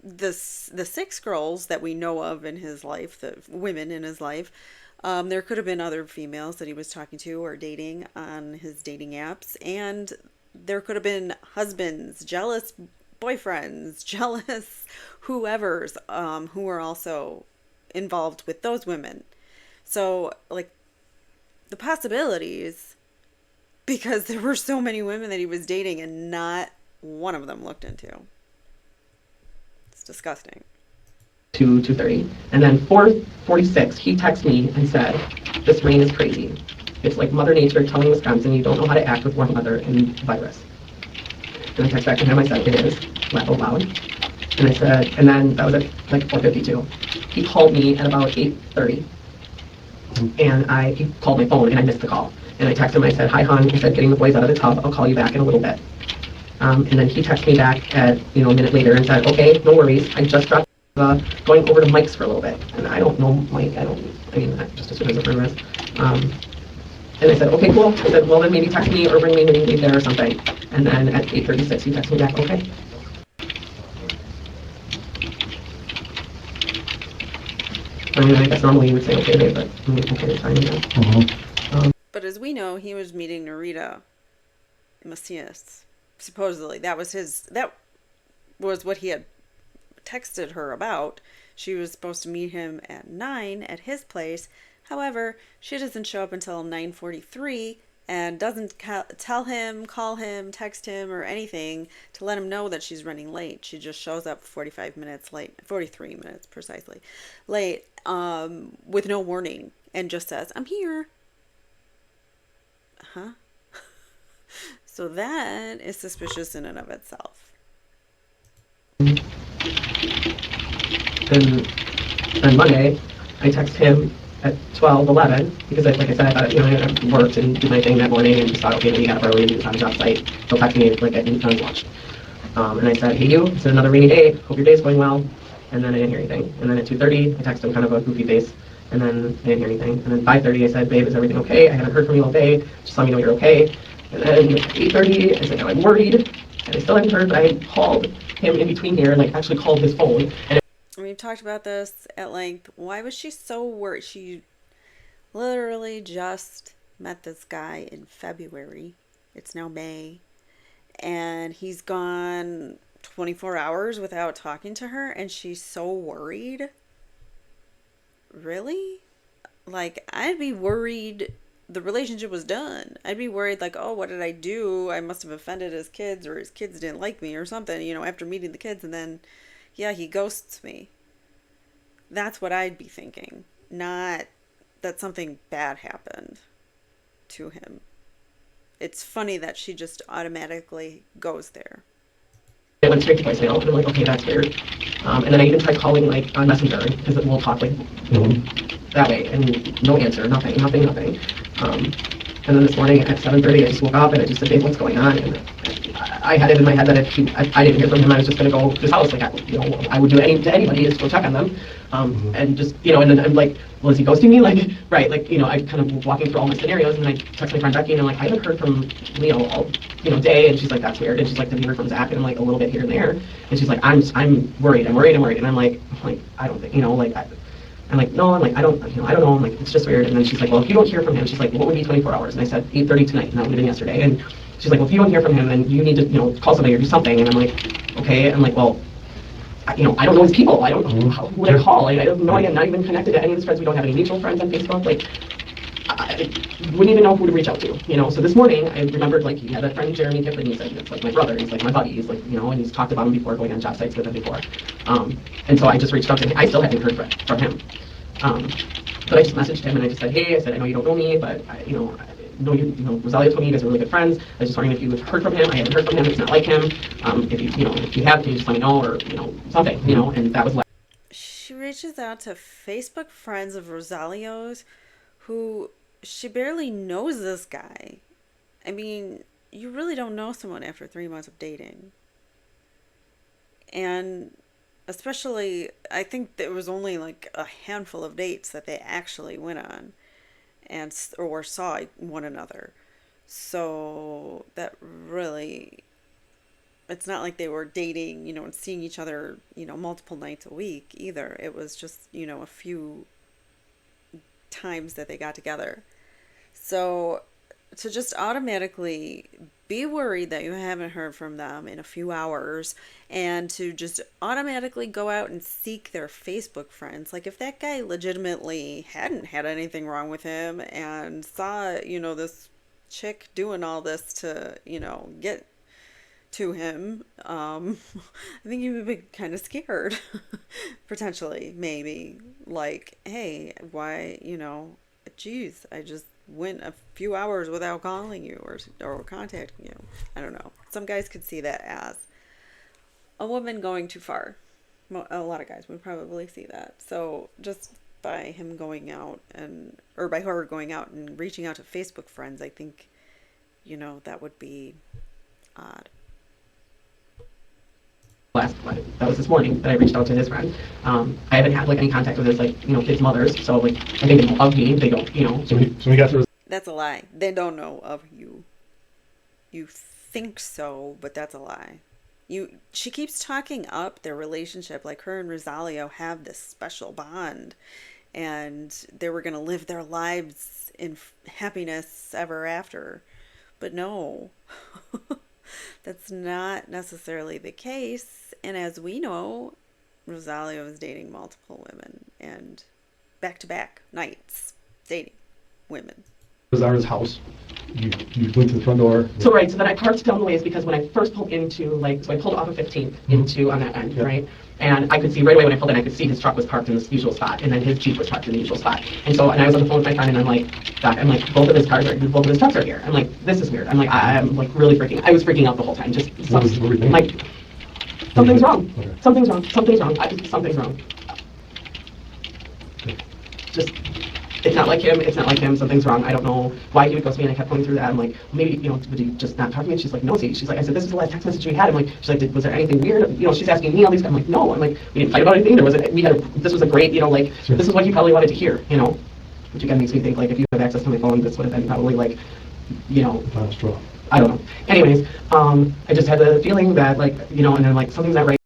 the 6 girls that we know of in his life, the women in his life. There could have been other females that he was talking to or dating on his dating apps. And there could have been husbands, jealous boyfriends, jealous whoever's, who were also involved with those women. So, like, the possibilities, because there were so many women that he was dating and not one of them looked into. It's disgusting. 2:30. And then 4:46, he texted me and said, this rain is crazy. It's like Mother Nature telling Wisconsin you don't know how to act with warm weather and virus. And I texted back to him, I said, it is, laugh out loud. And I said, and then that was at like 4:52. He called me at about 8:30. And he called my phone and I missed the call. And I texted him, I said, hi hon, I said, getting the boys out of the tub, I'll call you back in a little bit. And then he texted me back at, a minute later and said, okay, no worries, I just dropped going over to Mike's for a little bit. And I don't know Mike, I just assume he's a friend of his. And I said, okay, cool. I said, well then maybe text me or bring me when you leave there or something. And then at 8:36 he texted me back, okay. I guess normally you would say okay, but okay, it's fine. Yeah. But as we know, he was meeting Narita Macias. Supposedly, that was what he had texted her about. She was supposed to meet him at 9 at his place. However, she doesn't show up until 9:43 and doesn't tell him, call him, text him, or anything to let him know that she's running late. She just shows up 45 minutes late, 43 minutes precisely, late, with no warning, and just says, I'm here. Huh? So that is suspicious in and of itself. And on Monday, I texted him at 12:11 because, like I said, I thought, I worked and did my thing that morning and just thought, okay, when he got up early and he was on the job site, he'll text me like at lunch. And I said, hey you, it's another rainy day, hope your day's going well. And then I didn't hear anything. And then at 2:30, I texted him kind of a goofy face. And then I didn't hear anything. And then 5:30, I said, babe, is everything okay? I haven't heard from you all day. Just let me know you're okay. And then 8:30, I said, now I'm worried. And I still haven't heard, but I called him in between here and like actually called his phone. And we've talked about this at length. Why was she so worried? She literally just met this guy in February. It's now May. And he's gone 24 hours without talking to her. And she's so worried. Really? Like, I'd be worried the relationship was done. I'd be worried like, oh, what did I do? I must have offended his kids, or his kids didn't like me or something, after meeting the kids, and then yeah, he ghosts me. That's what I'd be thinking, not that something bad happened to him. it's funny that she just automatically goes there. It went straight to voicemail, and I'm like, okay, that's weird. And then I even tried calling like on Messenger because we'll talk like that way, and no answer, nothing, nothing, nothing. And then this morning at 7:30, I just woke up and I just said, "Babe, what's going on?" And I had it in my head that if I didn't hear from him, I was just going to go to his house. Like, I would do to anybody is go check on them. And just, and then I'm like, well, is he ghosting me? Like, right, like, I kind of walking through all my scenarios, and then I text my friend Becky, and I'm like, I haven't heard from Leo all, day, and she's like, that's weird, and she's like, have you heard from Zach? And I'm like, a little bit here and there, and she's like, I'm worried, and I'm like, I don't think, I'm like, no, I'm like, I don't know, I'm like, it's just weird, and then she's like, well, if you don't hear from him, she's like, what would be 24 hours? And I said, 8:30 tonight, and that would have been yesterday, and she's like, well, if you don't hear from him, then you need to, call somebody or do something, and I'm like, okay, I'm like, well, I don't know his people. I don't know who would I call. I have no idea. I'm not even connected to any of his friends. We don't have any mutual friends on Facebook. Like, I wouldn't even know who to reach out to. So this morning I remembered like he had a friend Jeremy Kipling. He said it's like my brother. He's like my buddy. He's like and he's talked about him before, going on job sites with him before. And so I just reached out to him. I still haven't heard from him. But I just messaged him and I just said, hey, I said I know you don't know me, but know Rosalio told me you guys are really good friends. I was just wondering if you had heard from him. I haven't heard from him. It's not like him. If you have, can you just let me know or something. And that was. She reaches out to Facebook friends of Rosalio's who she barely knows this guy. I mean, you really don't know someone after 3 months of dating. And especially, I think there was only like a handful of dates that they actually went on and or saw one another. So that really, it's not like they were dating, and seeing each other, multiple nights a week either. It was just, a few times that they got together. So to just automatically be worried that you haven't heard from them in a few hours and to just automatically go out and seek their Facebook friends. Like if that guy legitimately hadn't had anything wrong with him and saw, this chick doing all this to, get to him, I think you would be kind of scared, potentially, maybe. Like, hey, why, geez, I just went a few hours without calling you or contacting you. I don't know. Some guys could see that as a woman going too far. A lot of guys would probably see that. So just by him going out or by her going out and reaching out to Facebook friends, I think, that would be odd. That was this morning that I reached out to his friend. I haven't had like any contact with his kids' mothers, so like I think they know of me. They don't, So we got through. That's a lie. They don't know of you. You think so, but that's a lie. She keeps talking up their relationship like her and Rosalio have this special bond and they were going to live their lives in happiness ever after. But no. That's not necessarily the case. And as we know, Rosalio is dating multiple women and back to back nights dating women. Zara's house. You went to the front door. So right, so then I parked down the ways because when I first pulled into so I pulled off of 15th into on that end, right? And I could see right away when I pulled in, I could see his truck was parked in this usual spot, and then his Jeep was parked in the usual spot. And I was on the phone with my friend, and I'm like, Doc, both of his trucks are here. I'm like, this is weird. I'm like really I was freaking out the whole time. Just like, something's wrong. Okay. Something's wrong. Something's wrong. Something's wrong. Okay. Just. It's not like him. It's not like him. Something's wrong. I don't know why he would ghost me. And I kept going through that. I'm like, maybe, would you just not talk to me? And she's like, no, see. She's like, I said, this is the last text message we had. I'm like, she's like, was there anything weird? She's asking me all these. I'm like, no. I'm like, we didn't fight about anything. This was a great, this is what you probably wanted to hear, Which again makes me think, like, if you have access to my phone, this would have been probably like, I don't know. Anyways, I just had the feeling that, like, and then like something's not right.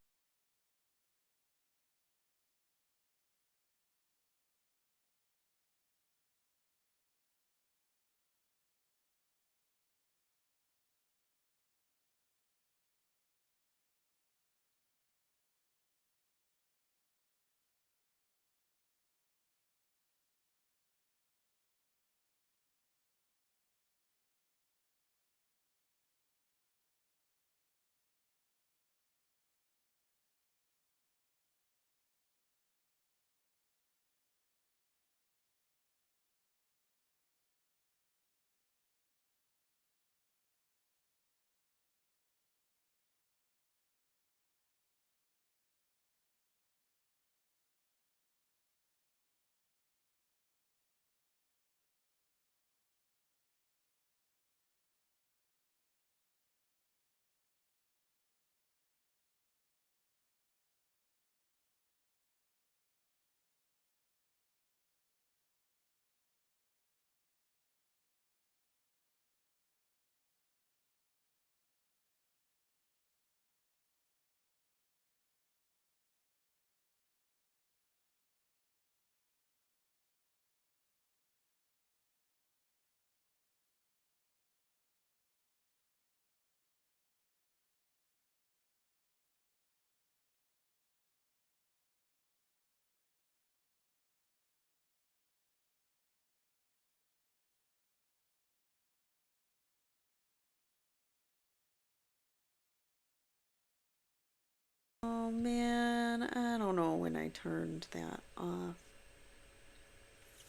Oh man, I don't know when I turned that off.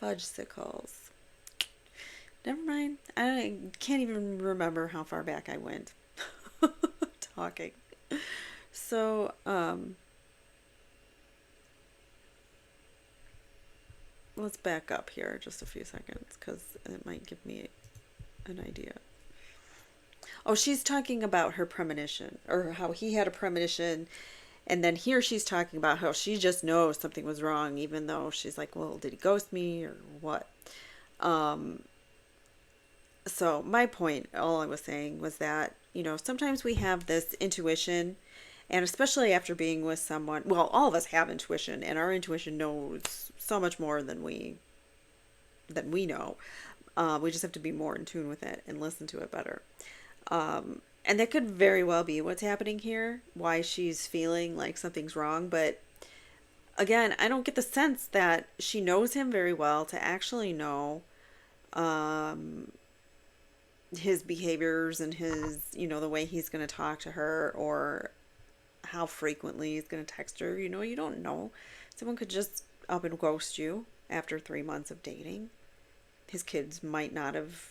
Fudgesicles. Never mind. I can't even remember how far back I went talking. So, let's back up here just a few seconds because it might give me an idea. Oh, she's talking about her premonition, or how he had a premonition, and then here she's talking about how she just knows something was wrong, even though she's like, well, did he ghost me or what? So my point, all I was saying was that, sometimes we have this intuition, and especially after being with someone, well, all of us have intuition, and our intuition knows so much more than we know. We just have to be more in tune with it and listen to it better. And that could very well be what's happening here, why she's feeling like something's wrong. But again, I don't get the sense that she knows him very well to actually know his behaviors and his, the way he's going to talk to her, or how frequently he's going to text her. You don't know. Someone could just up and ghost you after 3 months of dating. His kids might not have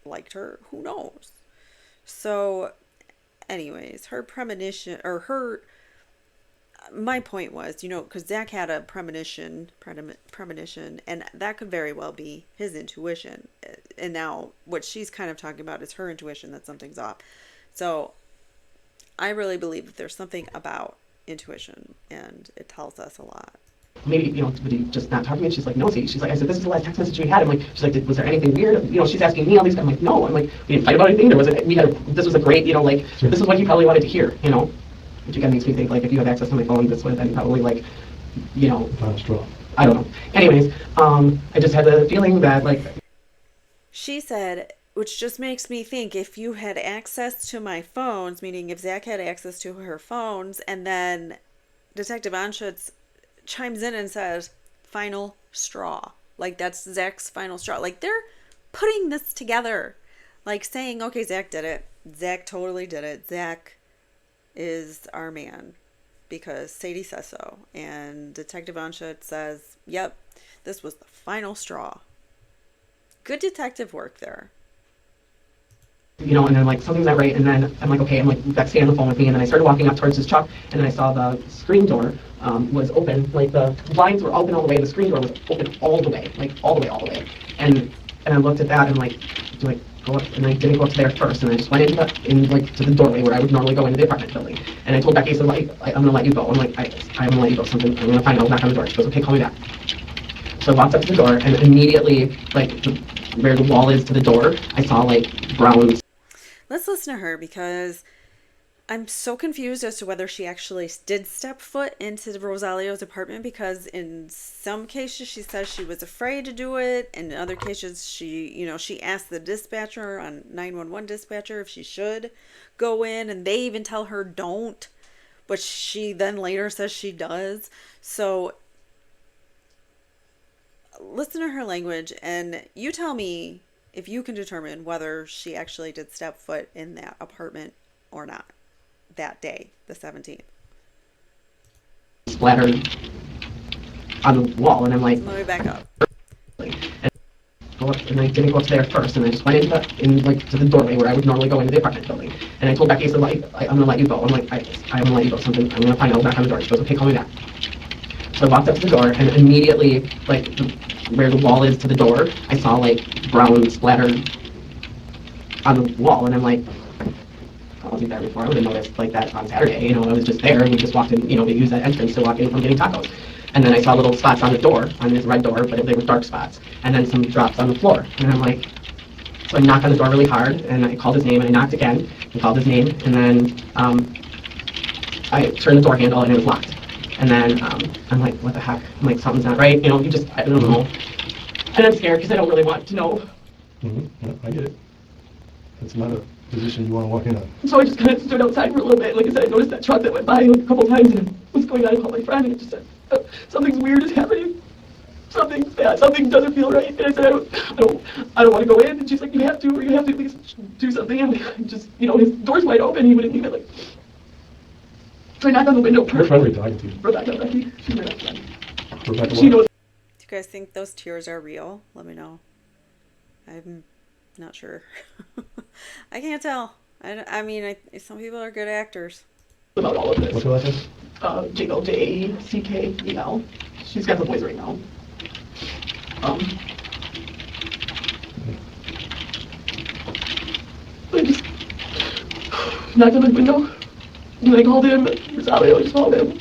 liked her. Who knows? So, anyways, her premonition, or my point was, because Zach had a premonition, and that could very well be his intuition. And now what she's kind of talking about is her intuition that something's off. So, I really believe that there's something about intuition, and it tells us a lot. Maybe, would you just not talk to me? And she's like, no, see. She's like, I said, this is the last text message we had. I'm like, she's like, was there anything weird? She's asking me all these. I'm like, no. I'm like, we didn't fight about anything. This was a great, this is what you probably wanted to hear, Which again makes me think, like, if you have access to my phone this way, then probably, like, Final straw. I don't know. Anyways, I just had the feeling that, like, she said, which just makes me think, if you had access to my phones, meaning if Zach had access to her phones, and then Detective Anschutz chimes in and says, final straw. Like, that's Zach's final straw. Like, they're putting this together. Like, saying, okay, Zach did it. Zach totally did it. Zach is our man because Sadie says so. And Detective Anschutz says, yep, this was the final straw. Good detective work there. And then, like, something's not right, and then I'm like, okay, I'm like, Beck, stay on the phone with me, and then I started walking up towards his truck, and then I saw the screen door was open, like, the blinds were open all the way, the screen door was open all the way, like, all the way, and I looked at that, and, like, go up, and I didn't go up to there first, and I just went to the doorway where I would normally go into the apartment building, and I told Becky, I said, like, I'm gonna let you go, I'm like, I'm gonna let you go, I'm gonna find out, knock on the door. She goes, okay, call me back. So I walked up to the door, and immediately, like, where the wall is to the door, I saw, like, brown. Let's listen to her, because I'm so confused as to whether she actually did step foot into Rosalio's apartment, because in some cases she says she was afraid to do it. In other cases she asked the dispatcher on 911 dispatcher if she should go in, and they even tell her don't, but she then later says she does. So listen to her language, and you tell me if you can determine whether she actually did step foot in that apartment or not that day, the 17th. Splattered on the wall, and I'm like, Let me back up. And I didn't go up there first, and I just went to the doorway where I would normally go into the apartment building, and I told Becky, I said, like, I'm gonna let you go. I'm like, I'm gonna let you go. I'm gonna find out, knock on the door. She goes, okay, call me back. So I walked up to the door, and immediately, like, where the wall is to the door, I saw, like, brown splattered on the wall, and I'm like, I wasn't there before. I would have noticed, like, that on Saturday. I was just there, and we just walked in, to use that entrance to walk in from getting tacos. And then I saw little spots on the door, on this red door, but they were dark spots, and then some drops on the floor. And I'm like, so I knocked on the door really hard, and I called his name, and I knocked again, and called his name, and then I turned the door handle, and it was locked. And then I'm like, what the heck? I'm like, something's not right. I don't know. And I'm scared because I don't really want to know. Mm-hmm. Yeah, I get it. That's not a position you want to walk in on. So I just kind of stood outside for a little bit. Like I said, I noticed that truck that went by, like, a couple times, and what's going on? I called my friend, and it just said, something's weird is happening. Something's bad. Something doesn't feel right. And I said, I don't want to go in. And she's like, you have to, or you have to at least do something. And I just, his door's wide open. He wouldn't leave it, like. So I knocked on the window. Your friend talking to you. Rebecca, Becky. She's my best friend. Rebecca, She knows. Do you guys think those tears are real? Let me know. I'm not sure. I can't tell. I mean, some people are good actors. About all of this. What's her last name? Jingle, Jackel. She's got the boys right now. I just knocked on the window, and I called him. Rosalio, I just called him.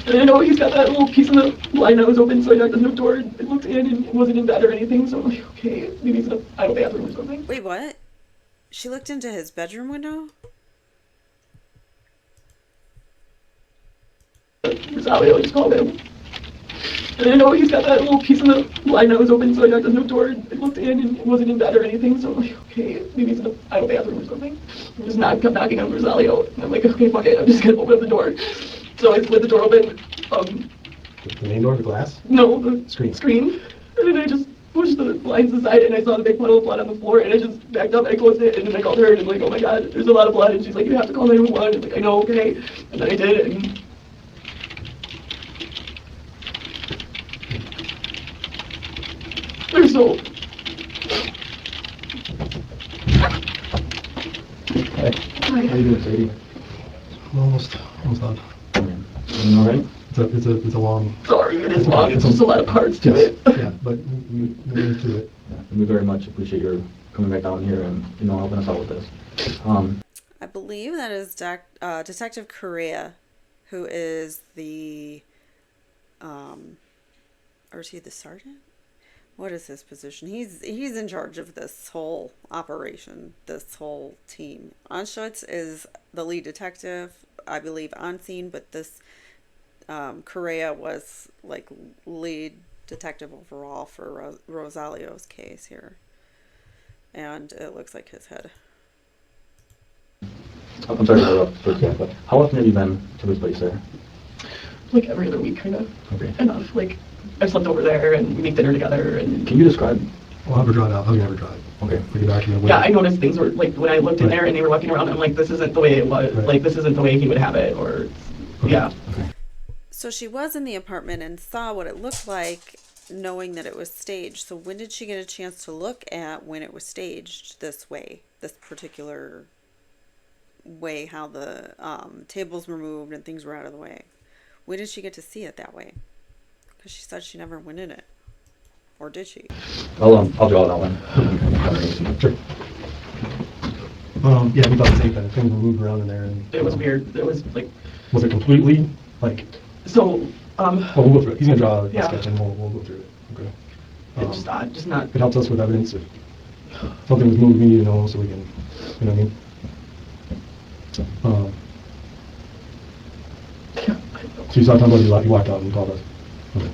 And I know he's got that little piece of the blind that was open, so I knocked on the door and looked in, and it wasn't in bed or anything, so I'm like, okay, maybe he's in a bathroom or something. Wait, what? She looked into his bedroom window? Rosalio, I just called him. And I know he's got that little piece of the blind that was open, so I knocked on the door and looked in, and it wasn't in bed or anything, so I'm like, okay, maybe he's in a bathroom or something. I just kept knocking on Rosalio, and I'm like, okay, fuck it, I'm just gonna open up the door. So I slid the door open. The main door, the glass? No, the Screen. And then I just pushed the blinds aside, and I saw the big puddle of blood on the floor, and I just backed up, and I closed it, and then I called her, and I'm like, oh my god, there's a lot of blood, and she's like, you have to call 911. I'm like, I know, okay. And then I did, and they're so... Hi. How you doing, Sadie? I'm almost done. You all right? It's a long... Sorry, it is long. It's just a lot of parts to it. Yeah, but we move through it. Yeah, and we very much appreciate your coming back down here and, helping us out with this. I believe that is Detective Correa, who is the, or is he the sergeant? What is his position? He's in charge of this whole operation, this whole team. Anschutz is the lead detective, I believe, on scene, but this Correa was like lead detective overall for Rosalio's case here. And it looks like his head. I'm sorry to interrupt for a second, but how often have you been to this place there? Like every other week, kind of. Okay. Enough. Like, I've slept over there, and we make dinner together, and... Can you describe? I'll have her draw it out. I'll have her draw it. Okay. We can document it. Yeah, I noticed things were, like, when I looked in there and they were walking around, I'm like, this isn't the way it was. Right. Like, this isn't the way he would have it, or... Okay. Yeah. Okay. So she was in the apartment and saw what it looked like, knowing that it was staged. So when did she get a chance to look at when it was staged this way, this particular way, how the tables were moved and things were out of the way? When did she get to see it that way? Because she said she never went in it. Or did she? I'll draw that one. Sure. Yeah, we thought the same thing. Things were moved around in there. And, It was weird. It was, like... Was it completely, like... So, Well, we'll go through it. He's going to draw a Yeah. sketch and we'll go through it. Okay. it's just odd. Just not... It helps us with evidence. If something was moved, we need to know so we can, you know what I mean? So you saw talking about you walked out and called us. Okay.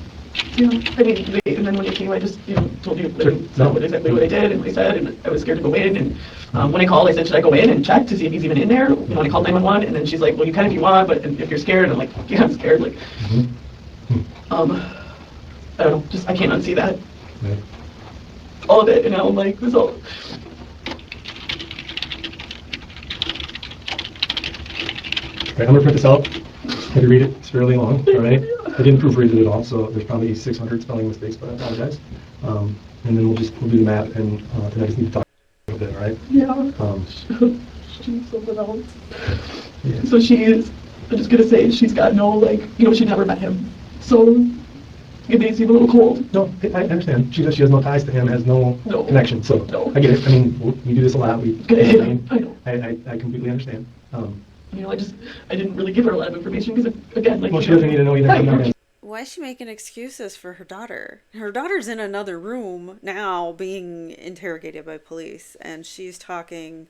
Yeah, I mean, and then when it came, I just, told you exactly what I did and what I said, and I was scared to go in, and when I called, I said, should I go in and check to see if he's even in there? When I called 911, and then she's like, well, you can if you want, but if you're scared, I'm like, yeah, I'm scared, like, I don't know, just, I can't unsee that, Right. all of it, like, this all, Right, I'm gonna print this out. Have you read it? It's fairly long, all right? I didn't proofread it at all, so there's probably 600 spelling mistakes, but I apologize. And then we'll do the map, and I just need to talk a bit, all right? yeah, she's something else. Yeah. So she is, I'm just gonna say, she's got no, like, she'd never met him, so it may seem a little cold. No, I understand. She has no ties to him, has no No. connection, so No. I get it. I mean, we do this a lot. I know. I completely understand. I didn't really give her a lot of information because, again, like... Well, she doesn't need to know either. Right. Why is she making excuses for her daughter? Her daughter's in another room now being interrogated by police, and she's talking,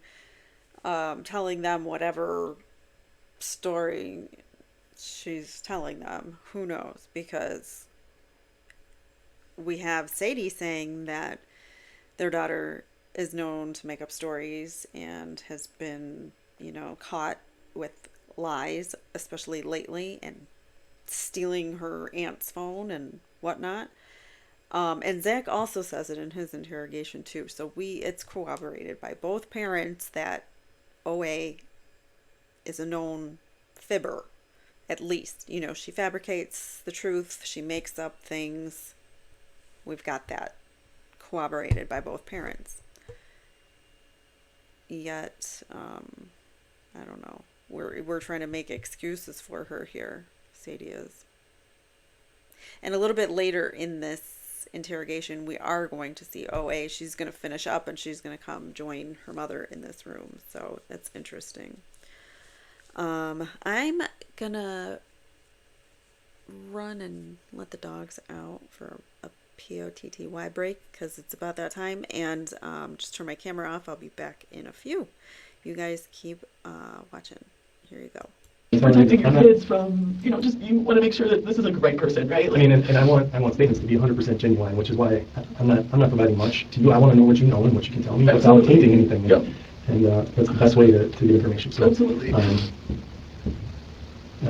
telling them whatever story she's telling them. Who knows? Because we have Sadie saying that their daughter is known to make up stories and has been, caught with lies, especially lately, and stealing her aunt's phone and whatnot. And Zach also says it in his interrogation too. So it's corroborated by both parents that OA is a known fibber, at least. You know, she fabricates the truth, she makes up things. We've got that corroborated by both parents. Yet, I don't know. We're trying to make excuses for her here. Sadie is. And a little bit later in this interrogation, we are going to see OA. She's going to finish up and she's going to come join her mother in this room. So that's interesting. I'm going to run and let the dogs out for a POTTY break because it's about that time. And just turn my camera off. I'll be back in a few. You guys keep watching. Here you go. Protecting your kids from, you know, just you want to make sure that this is a great person, right? I mean, and I want statements to be 100% genuine, which is why I'm not providing much to you. I want to know what you know and what you can tell me without tainting anything. Yep. And that's the best way to get information. So, Absolutely.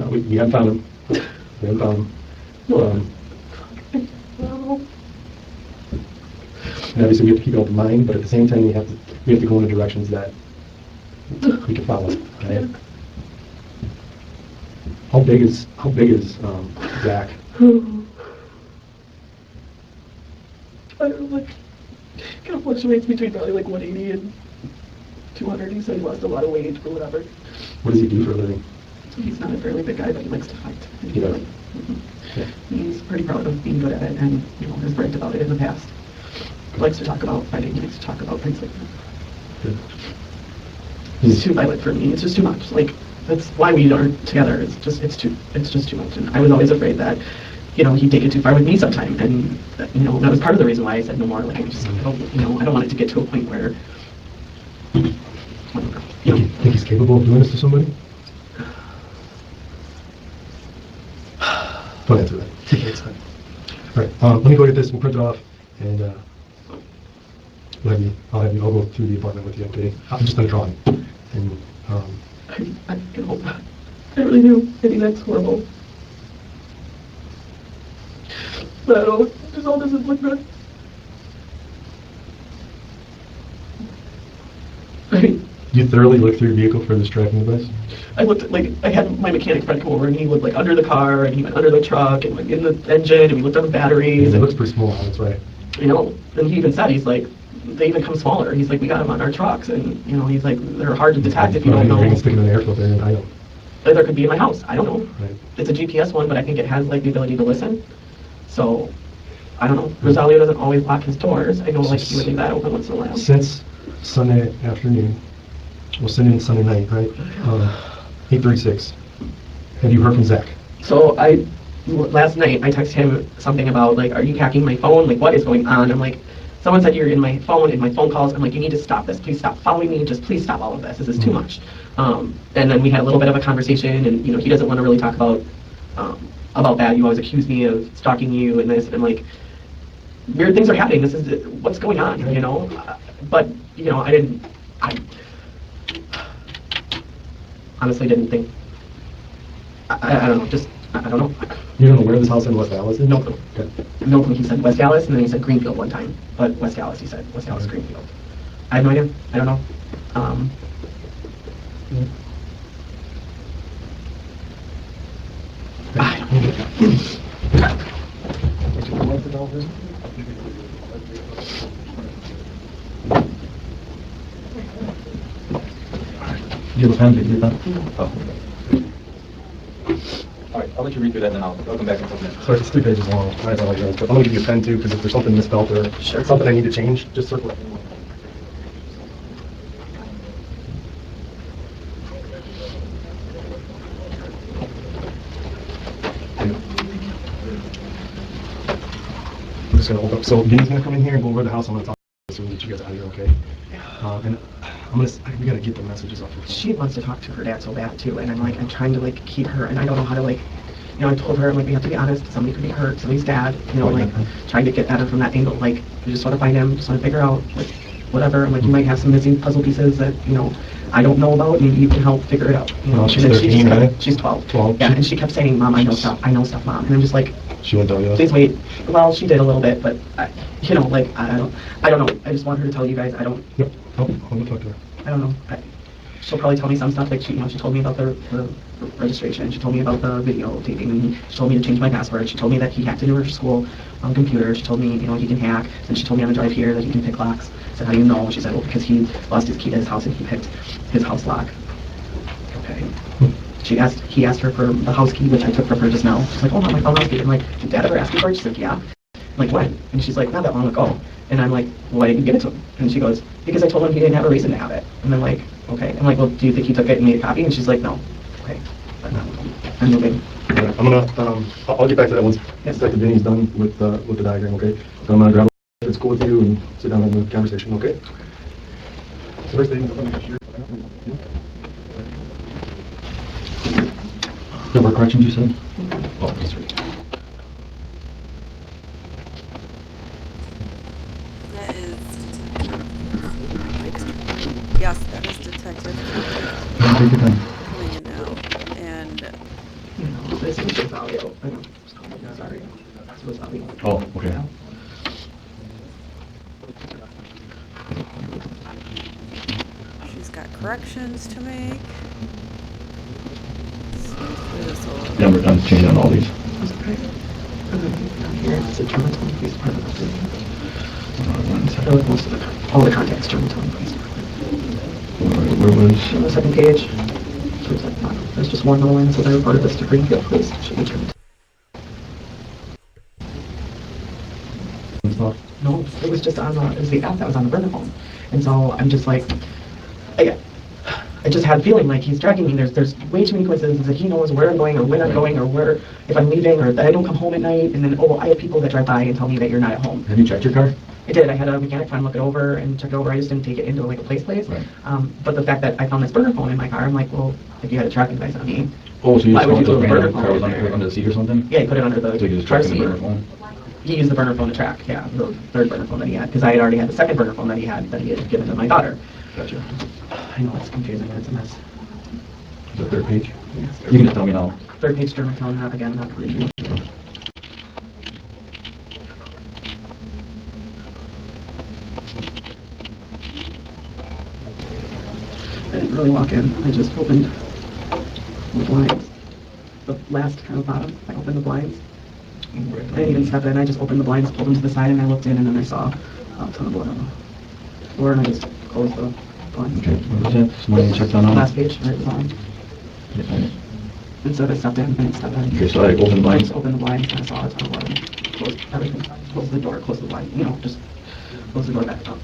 We haven't found him. We haven't found him. And obviously, we have to keep an open mind, but at the same time, we have to go in the directions that we can follow. Right? How big is Zach? I don't know, like, kind of fluctuates between probably like 180 and 200. He said he lost a lot of weight or whatever. What does he do for a living? He's not a fairly big guy, but he likes to fight. He does. Yeah. He's pretty proud of being good at it, and you know, has bragged about it in the past. He likes to talk about fighting. He likes to talk about things like that. Good. He's too violent for me. It's just too much. Like, that's why we aren't together. It's just too much. And I was always afraid that, you know, he'd take it too far with me sometime. And you know, that was part of the reason why I said no more. Like, I don't want it to get to a point where, you know. Think he's capable of doing this to somebody? Don't answer that. Take it. All right. Let me go get this. We'll print it off, and I'll go through the apartment with you. Okay. I'm just gonna draw it. And I can hope not. I really do. I think that's horrible. But I don't know. This all doesn't look right. You thoroughly looked through your vehicle for this tracking device? I looked at, like, I had my mechanic friend come over, and he looked, like, under the car, and he went under the truck, and, like, in the engine, and we looked on the batteries. It looks pretty small, that's right. You know, and he even said, he's like, they even come smaller. He's like, we got them on our trucks, and, you know, he's like, they're hard to detect if you don't know. You can stick it in an air filter, and I don't. There could be in my house. I don't know. Right. It's a GPS one, but I think it has, like, the ability to listen. So, I don't know. Rosalio doesn't always lock his doors. I know, like, he would leave that open once in a while. Since Sunday afternoon, we'll send in Sunday night, right? 8:36. Have you heard from Zach? So last night I texted him something about, like, are you hacking my phone? Like, what is going on? I'm like, someone said you're in my phone calls. I'm like, you need to stop this. Please stop following me. Just please stop all of this. This is too much. And then we had a little bit of a conversation, and, you know, he doesn't want to really talk about that. You always accuse me of stalking you and this. And I'm like, weird things are happening. This is what's going on, you know? But, you know, I honestly didn't think, I don't know, just, I don't know. You don't know where this house in West Dallas is? No clue. Okay. No clue. He said West Dallas, and then he said Greenfield one time. But West Dallas, he said. West Dallas, Greenfield. I have no idea. I don't know. You have a pen? You're done? Oh. All right, I'll let you read through that, and then I'll come back in a couple minutes. Sorry, it's 3 pages long. I don't like that, but I'm gonna give you a pen too, because if there's something misspelled or something I need to change, just circle it. I'm just gonna hold up. So Vinny's gonna come in here and go over the house. I'm gonna talk so we can get you guys out of here, okay? And we gotta get the messages off your phone. She wants to talk to her dad so bad too, and I'm trying to, like, keep her, and I don't know how to, like, you know, I told her, like, we have to be honest, somebody could be hurt, somebody's dad, you know, like, trying to get at her from that angle, like, I just want to find him, just want to figure out, like, whatever, I'm like, you might have some missing puzzle pieces that, you know, I don't know about, maybe you can help figure it out, you know. She's And then 13, right? She's 12. 12. Yeah, and she kept saying, Mom, I know stuff, Mom, and I'm just like, She went down, please wait. Well, she did a little bit, but, you know, like, I don't know, I just want her to tell you guys, I don't, Yep. Oh, I'm gonna talk to her. I don't know, she'll probably tell me some stuff, like she told me about the registration, she told me about the videotaping, and she told me to change my password, she told me that he hacked into her school computer, she told me, he can hack, and she told me on the drive here that he can pick locks. I said, how do you know? She said, well, because he lost his key to his house and he picked his house lock. Okay. He asked her for the house key, which I took from her just now. She's like, oh, my phone house key. I'm like, did Dad ever ask you for it? She's like, yeah. I'm like, when? And she's like, not that long ago. And I'm like, well, why didn't you give it to him? And she goes, because I told him he didn't have a reason to have it. And I'm like, okay. I'm like, well, do you think he took it and made a copy? And she's like, no. Okay. I'm moving. Yeah, I'm gonna, I'll get back to that once Detective Vinny's done with the diagram, okay? So I'm gonna grab a, if it's cool with you, and sit down and have a conversation, okay? So first thing, Number of corrections, you said? Oh, that's right. That is yes, that is Detective Yeah, take your time. coming in now. And This is Rosalio. I know. Sorry. That's Rosalio. Oh, okay. she's got corrections to make. This will- Yeah, I'm changing on all these. Okay. And then down here, it's a Germantown Police Department. I feel like most of all the contacts Germantown Police Department. Where was? On the second page, so it's like, there's just one little line that says I reported this to Greenfield Police. It should be Germantown. Stuff? No, it was just on it was the app that was on the burner phone. And so I'm just like, I just had a feeling like he's tracking me. There's way too many coincidences that he knows where I'm going or when I'm going or where, if I'm leaving or that I don't come home at night. And then, oh, I have people that drive by and tell me that you're not at home. Have you checked your car? I did. I had a mechanic friend look it over and check it over. I just didn't take it into like a place. Right. But the fact that I found this burner phone in my car, I'm like, well, if you had a tracking device on me, Oh, so you why just would you found put a the burner random phone car was in there? under the seat or something? Yeah, he put it under the So you just car checked the seat. burner phone? He used the burner phone to track, yeah, the third burner phone that he had, because I had already had the second burner phone that he had given to my daughter. Gotcha. I know, it's confusing, it's a mess. The third page? Yes. You can just tell me now. Third page Germantown, not again, not regional. I didn't really walk in, I just opened the blinds. The last kind of bottom, I opened the blinds. I didn't even step in, I just opened the blinds, pulled them to the side, and I looked in, and then I saw a ton of blood on the floor, and I just closed the blinds. Okay, what was that? Someone you checked on now? Last page, right, on. Yeah, fine. And so I stepped in, and stepped in. Okay, so I opened the I blinds. just opened the blinds, and I saw a ton of blood, and closed everything, closed the door, closed the blind, just closed the door back up.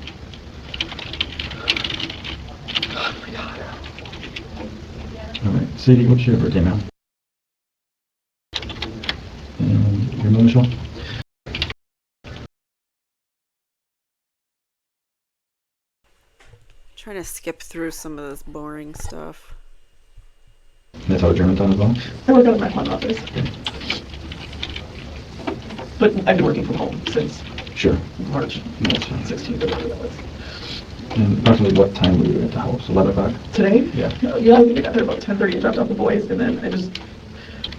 Oh my God. All right, Sadie, what's your birthday, ma'am? And your middle initial? trying to skip through some of this boring stuff. That's out of Germantown as well? I work out of my home office. But I've been working from home since Sure. March That's fine. 16th or whatever that was. And approximately what time were you at the house? 11 o'clock? Today? Yeah. Yeah, I think I got there about 10:30 and dropped off the boys, and then I just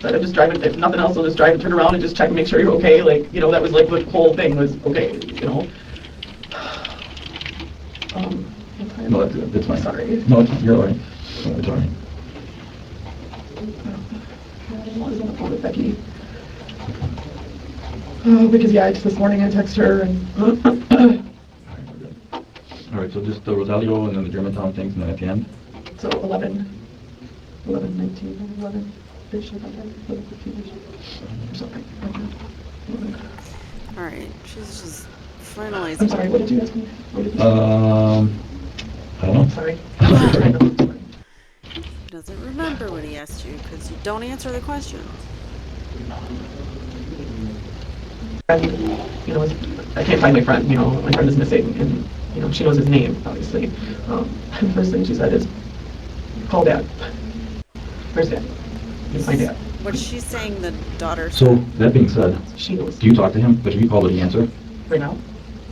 said I'm just driving, if nothing else, I'll just drive and turn around and just check and make sure you're okay, like, that was like the whole thing was okay. No, that's good. That's fine. Sorry. No, you're all right. No, it's all right. I was on the phone with Becky. Because just this morning I texted her and All right, we're good. All right, so just the Rosalio and then the Germantown things, and then at the end? so 11, 19, 11, ish, about that, 11, 15 or something. All right, she's just finalizing. I'm sorry, what did you ask me? What did you say? I don't know. Sorry. He doesn't remember what he asked you because you don't answer the questions. And, I can't find my friend, my friend is missing, and, she knows his name, obviously. And the first thing she said is, call Dad. Where's Dad? It's my dad. What's she saying the daughter So, said? that being said, She knows. do you talk to him? But if you call, did he answer? Right now?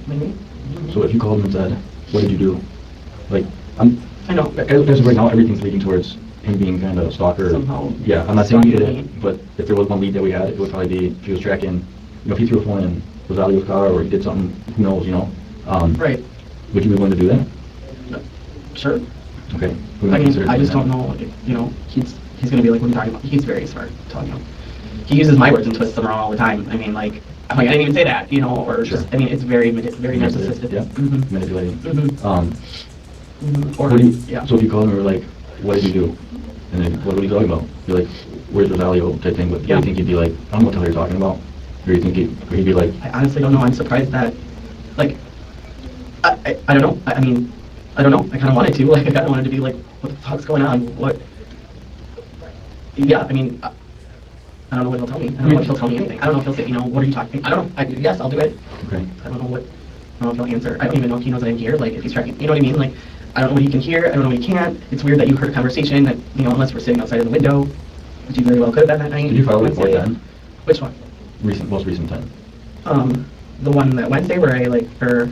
Maybe? So if you called him and said, what did you do? Like, I know. as of right now, everything's leading towards him being kind of a stalker. Somehow Yeah, I'm not saying he did stalking me. it, but if there was one lead that we had, it would probably be if he was tracking, if he threw a phone in Rosalio's car or he did something, who knows, Right. Would you be willing to do that? Sure. Okay. Who I mean, considers I just him? don't know, you know, he's gonna be like, what are you talking about? He's very smart, I'm telling you. He uses my words and twists them around all the time. I mean, like, I'm like, I didn't even say that, you know, or Sure. just, I mean, it's very, very Manipulative, narcissistic. yeah, Mhm. manipulating. Mhm. Or, What do you, yeah. so if you call him and we're like, what did you do? And then, what are you talking about? You're like, where's Rosalio type thing, but do Yeah. you think he'd be like, I don't know what the hell you're talking about? Or you think he'd be like, I honestly don't know. I'm surprised that, like, I don't know. I mean, I don't know. I kind of wanted to. Like, I kind of wanted to be like, what the fuck's going on? What? Yeah, I mean, I don't know what he'll tell me. I don't know if he'll tell me anything. I don't know if he'll say, you know, what are you talking? I don't know. Yes, I'll do it. okay, I don't know what. I don't know if he'll answer. I don't even know if he knows that I'm here. Like, if he's tracking, you know what I mean? Like, I don't know what he can hear. I don't know what he can't. It's weird that you heard a conversation that, you know, unless we're sitting outside of the window, which you very well could have been that night. did you file a report Wednesday. then? Which one? Most recent time. The one that Wednesday where I like, or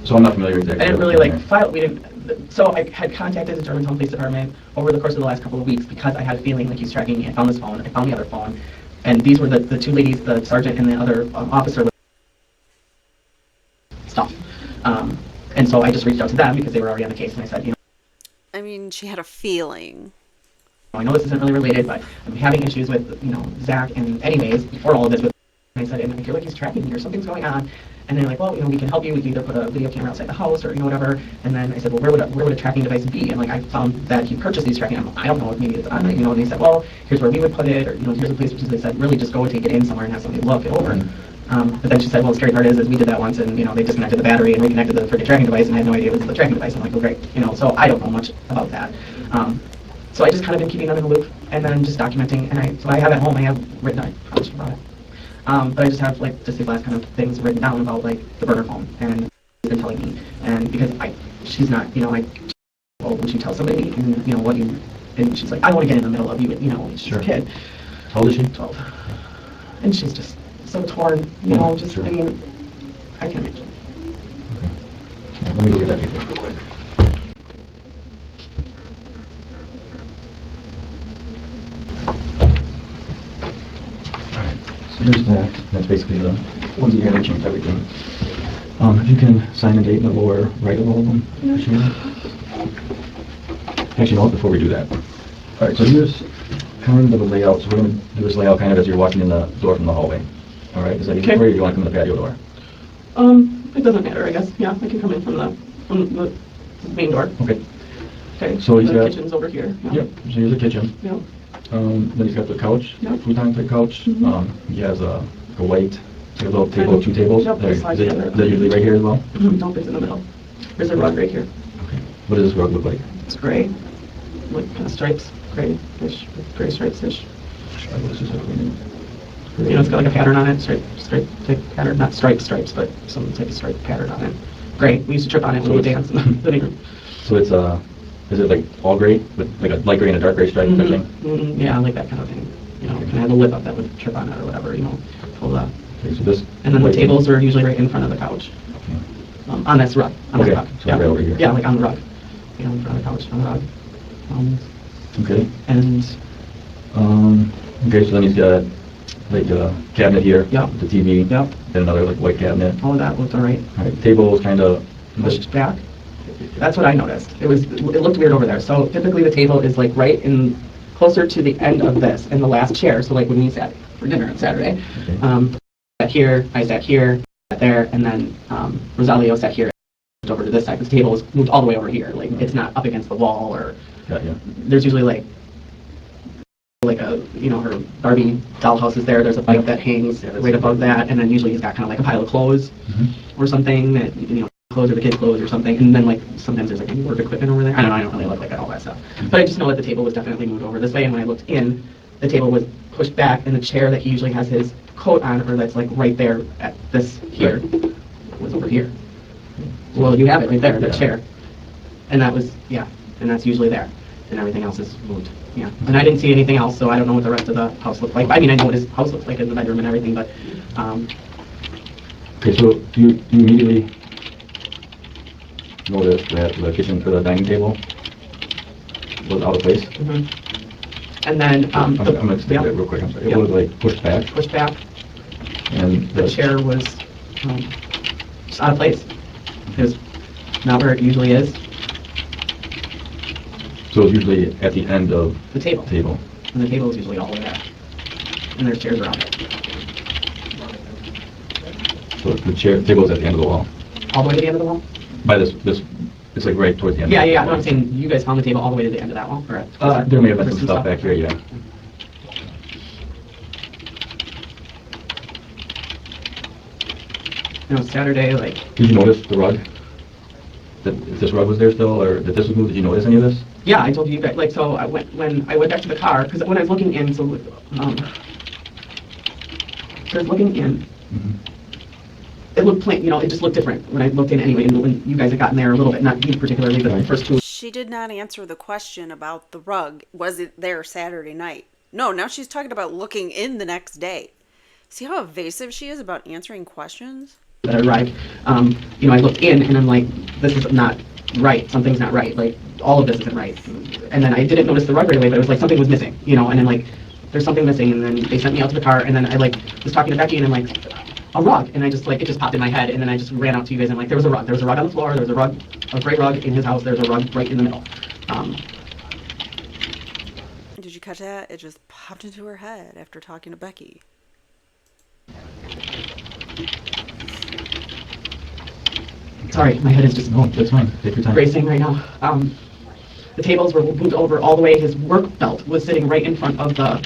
So I'm not familiar exactly. I didn't what really happened like there. file. We didn't. So I had contacted the Germantown Police Department over the course of the last couple of weeks because I had a feeling like he's tracking me. I found his phone. I found the other phone, and these were the two ladies, the sergeant and the other officer. Stuff. And so I just reached out to them because they were already on the case, and I said, you know, I mean, she had a feeling. I know this isn't really related, but I'm having issues with, you know, Zach, and anyways, before all of this, and I said, and I feel like he's tracking me or something's going on. And they're like, well, you know, we can help you. We can either put a video camera outside the house or, you know, whatever. And then I said, well, where would a tracking device be? And like, I found that he purchased these tracking. I don't know if maybe it's on it, you know. And they said, well, here's where we would put it, or, you know, here's a place. Which is, they said, really just go and take it in somewhere and have somebody look it over. But then she said, well, the scary part is we did that once, and, you know, they disconnected the battery and reconnected the freaking tracking device, and I had no idea it was the tracking device. I'm like, well, great, you know. So I don't know much about that. So I just kind of been keeping them in the loop and then just documenting. And so I have at home, I have written, I probably should have brought it. But I just have like just these last kind of things written down about like the burner phone, and she's been telling me, and because she's not, you know, like, well, when she tells somebody, and you know what you, and she's like, I want to get in the middle of you, you know, she's Sure. a kid, How old is she? 12, and she's just so torn, you know, just Sure. I mean, I can imagine. Okay. Let me go get that paper real quick. Alright, so here's that. That's basically the ones that you're gonna change everything. If you can sign a date in the lower right of all of them. Actually, you know what, before we do that. Alright, so here's kind of the layout. So we're gonna do this layout kind of as you're walking in the door from the hallway. Alright, is that easy Okay. for you, or you wanna come in the patio door? It doesn't matter, I guess. Yeah, I can come in from the main door. Okay. Okay. So he's the got- kitchen's over here. Yeah. Yep, so here's the kitchen. Yeah. Then he's got the couch, Yep. futon type couch. Mhm. He has a white, like a little table, two tables. Yep, There, it slides is together. that usually right here as well? Nope, it's in the middle. There's a rug right here. Okay. What does this rug look like? It's gray, like kind of stripes, gray-ish, gray stripes-ish. What is this? You know, it's got like a pattern on it, stripe type pattern, not stripes, but some type of stripe pattern on it. Gray. We used to trip on it when So we it's- danced in the living room. So it's is it like all gray with like a light gray and a dark gray stripe type thing? Yeah, like that kind of thing. You know, it can have a lip up that would trip on it or whatever, you know, pull that. Okay, so this. And then the white- tables are usually right in front of the couch, Okay. on this rug, on this Okay, rug. so Yeah. right over here. Yeah, like on the rug. You know, in front of the couch, on the rug. Okay. And Okay, so then he's got like a cabinet here. Yep. With the TV. Yep. And another like white cabinet. all of that looked all right. All right, table is kind of Pushed back. That's what I noticed. It looked weird over there. So typically the table is like right in, closer to the end of this, in the last chair. So like when we sat for dinner on Saturday, Okay. sat here, I sat here, sat there, and then Rosalio sat here, over to this side. This table is moved all the way over here. Like it's not up against the wall, or Got you. there's usually like a, you know, her Barbie dollhouse is there. There's a bike that hangs Yeah, that's right above good. that, and then usually he's got kind of like a pile of clothes Mhm. or something that, you know, clothes or the kid clothes or something, and then like sometimes there's like any work equipment over there. I don't really look like at all that stuff, but I just know that the table was definitely moved over this way, and when I looked in, the table was pushed back, and the chair that he usually has his coat on, or that's like right there at this here, was over here. Well, you have it right there, that Yeah. chair, and that was, yeah, and that's usually there, and everything else is moved. Yeah, and I didn't see anything else, so I don't know what the rest of the house looked like. I mean, I know what his house looks like in the bedroom and everything, but Okay, so do you immediately notice that the kitchen for the dining table was out of place? and then I'm gonna stick yeah, that real quick, I'm sorry. It Yeah. was like pushed back, pushed back. and The chair was just out of place. It was not where it usually is. So it's usually at the end of The table. table. And the table is usually all the way back. And there's chairs around it. So the table is at the end of the wall. All the way to the end of the wall? By this, it's like right towards the end. Yeah, of the yeah, yeah. wall. No, I'm saying you guys found the table all the way to the end of that wall, correct? There may have been some stuff back here, yeah. You know, Saturday, like, Did you notice the rug? That if this rug was there still, or that this was moved? Did you notice any of this? yeah, I told you guys, like, so when I went back to the car, because when I was looking in, so I was looking in, it looked plain, you know, it just looked different when I looked in anyway, and when you guys had gotten there a little bit, not you particularly, but the first two. She did not answer the question about the rug. Was it there Saturday night? No, now she's talking about looking in the next day. See how evasive she is about answering questions? That arrived, you know, I looked in and I'm like, this is not right, something's not right, like, all of this isn't right. And then I didn't notice the rug right away, but it was like something was missing, you know, and then like, there's something missing, and then they sent me out to the car, and then I like, was talking to Becky, and I'm like, a rug, and I just like, it just popped in my head, and then I just ran out to you guys, and like, there was a rug on the floor, there was a rug, a gray rug in his house, there's a rug right in the middle. Did you catch that? It just popped into her head after talking to Becky. Sorry, my head is just No, that's fine. Take your time. racing right now. The tables were moved over all the way. His work belt was sitting right in front of the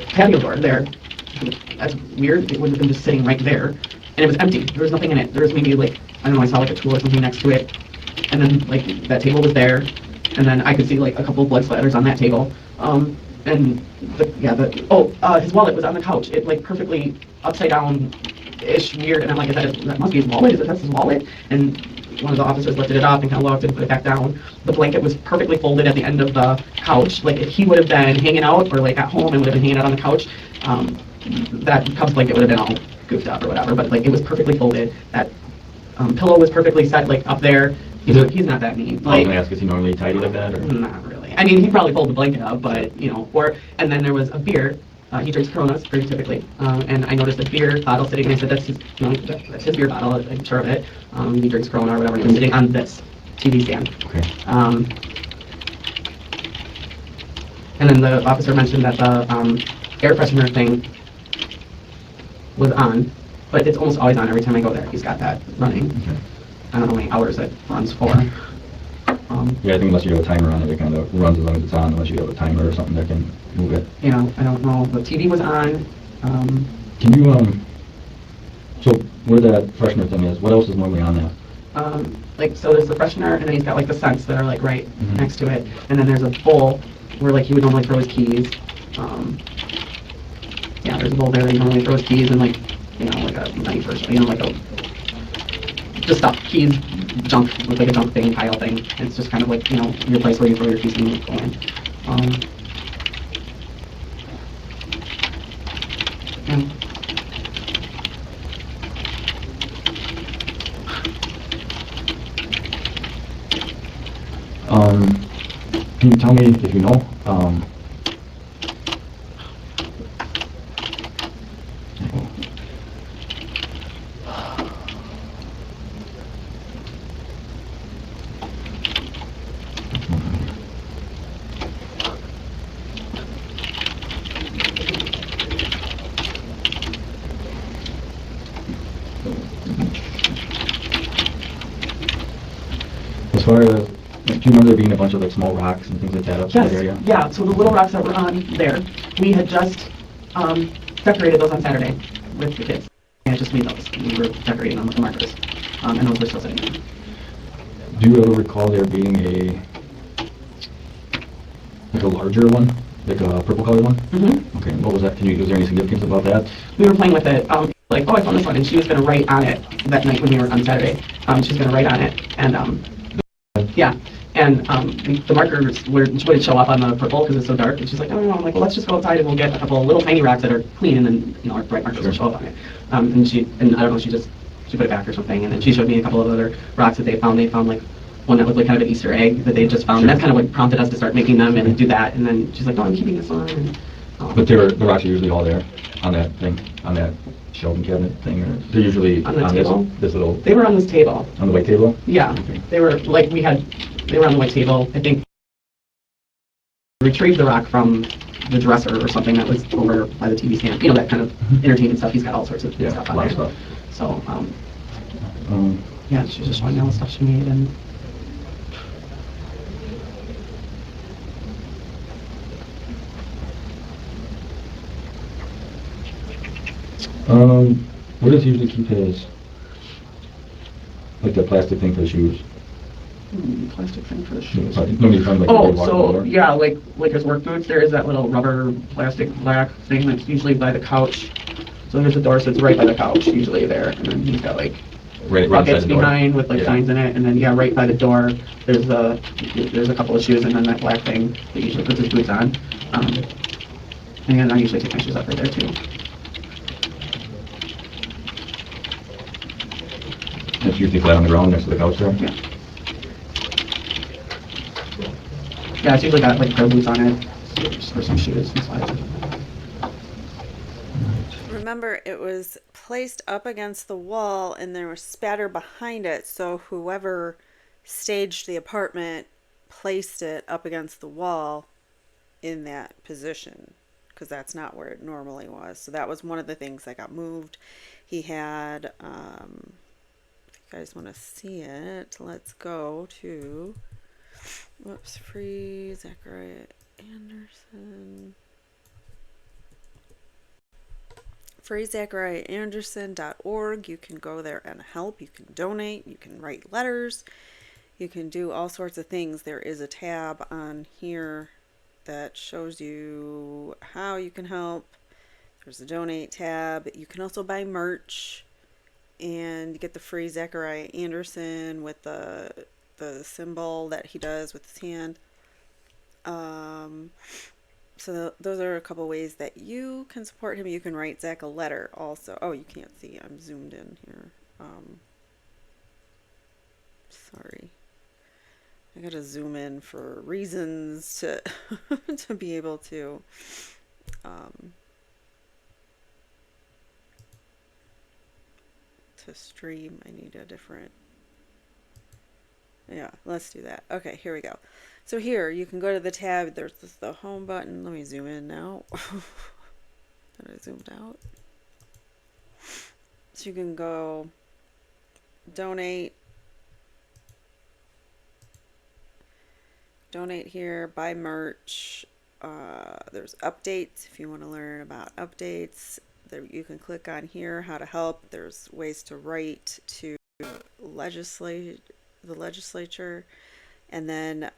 patio door there. That's weird. It would have been just sitting right there. And it was empty. There was nothing in it. There was maybe like, I don't know, I saw like a tool or something next to it. And then like that table was there. And then I could see like a couple of blood splatters on that table. And his wallet was on the couch. It like perfectly upside down-ish weird. And I'm like, that must be his wallet. That's his wallet? And one of the officers lifted it up and kind of looked and put it back down. The blanket was perfectly folded at the end of the couch. Like if he would have been hanging out or like at home and would have been hanging out on the couch, that Cubs blanket would have been all goofed up or whatever. But like it was perfectly folded. That pillow was perfectly set like up there. He's not that mean. I was Like, going to ask, is he normally tidy like that? Or? not really. I mean, he probably folded the blanket up, but you know. And then there was a beer. He drinks Coronas very typically, and I noticed a beer bottle sitting, and I said, that's his beer bottle, I'm sure of it. He drinks Corona or whatever, and it was sitting on this TV stand. Okay. And then the officer mentioned that the air freshener thing was on, but it's almost always on every time I go there. He's got that running. Okay. I don't know how many hours it runs for. Yeah, I think unless you have a timer on it, it kind of runs as long as it's on, unless you have a timer or something that can move it. You know, I don't know. The TV was on. Can you, so where that freshener thing is, what else is normally on that? Like, so there's the freshener, and then he's got like the scents that are like right next to it, and then there's a bowl where like he would normally throw his keys. Yeah, there's a bowl there that he normally throws keys and like, you know, like a knife or something, you know, like a just stuff, keys, junk, with like a junk thing, pile thing. It's just kind of like, you know, your place where you throw your keys and you go in. Yeah. Can you tell me if you know, as far as, do you remember there being a bunch of like small rocks and things like that up in that area? Yes, yeah, so the little rocks that were on there, we had just decorated those on Saturday with the kids. And just made those. We were decorating them with the markers. And those were still sitting there. Do you ever recall there being like a larger one, like a purple colored one? Mm-hmm. Okay, what was that? Was there any significance about that? We were playing with it. Like, oh, I found this one, and she was going to write on it that night when we were on Saturday. She was going to write on it, and yeah. And the markers wouldn't show up on the purple because it's so dark. And she's like, oh, no. I'm like, well, let's just go outside and we'll get a couple of little tiny rocks that are clean, and then, you know, our bright markers will show up on it. And I don't know, she put it back or something. And then she showed me a couple of other rocks that they found. They found like one that was like kind of an Easter egg that they just found. And that's kind of what prompted us to start making them and do that. And then she's like, no, I'm keeping this one. And, But the rocks are usually all there on that thing, on that shelving cabinet thing, or they're usually on the table? this little. They were on this table. On the white table? Yeah, Okay. they were like, we had they were on the white table. I think retrieved the rock from the dresser or something that was over by the TV stand. You know, that kind of entertainment stuff. He's got all sorts of Yeah, stuff a on lot there. of stuff. So, Um, yeah, she's just showing me all the stuff she made. And where does he usually keep his, like the plastic thing for the shoes? plastic thing for the shoes. Nobody found like Oh, the water so blower? yeah, like his work boots, there is that little rubber plastic black thing that's usually by the couch. So there's a door sits right by the couch, usually there, and then he's got like Right inside buckets the door? behind with like Yeah. signs in it, and then yeah, right by the door, there's a couple of shoes, and then that black thing that he usually puts his boots on. And I usually take my shoes off right there too. That's usually flat on the ground next to the couch there? Yeah. Yeah, it's usually got like a pair of boots on it, or some shoes and slides. Remember, it was placed up against the wall and there was spatter behind it, so whoever staged the apartment placed it up against the wall in that position, because that's not where it normally was. So that was one of the things that got moved. He had, if you guys want to see it, let's go to, whoops, free Zachariah Anderson. FreeZachariahAnderson.org. You can go there and help. You can donate. You can write letters. You can do all sorts of things. There is a tab on here that shows you how you can help. There's a donate tab. You can also buy merch and get the free Zachariah Anderson with the symbol that he does with his hand. So those are a couple ways that you can support him. You can write Zach a letter also. Oh, you can't see. I'm zoomed in here. Sorry. I gotta zoom in for reasons to to be able to stream. I need a different. Yeah, let's do that. Okay, here we go. So here, you can go to the tab. There's the home button. Let me zoom in now. Then I zoomed out. So you can go donate. Donate here, buy merch. There's updates if you want to learn about updates. There, you can click on here, how to help. There's ways to write to the legislature. And then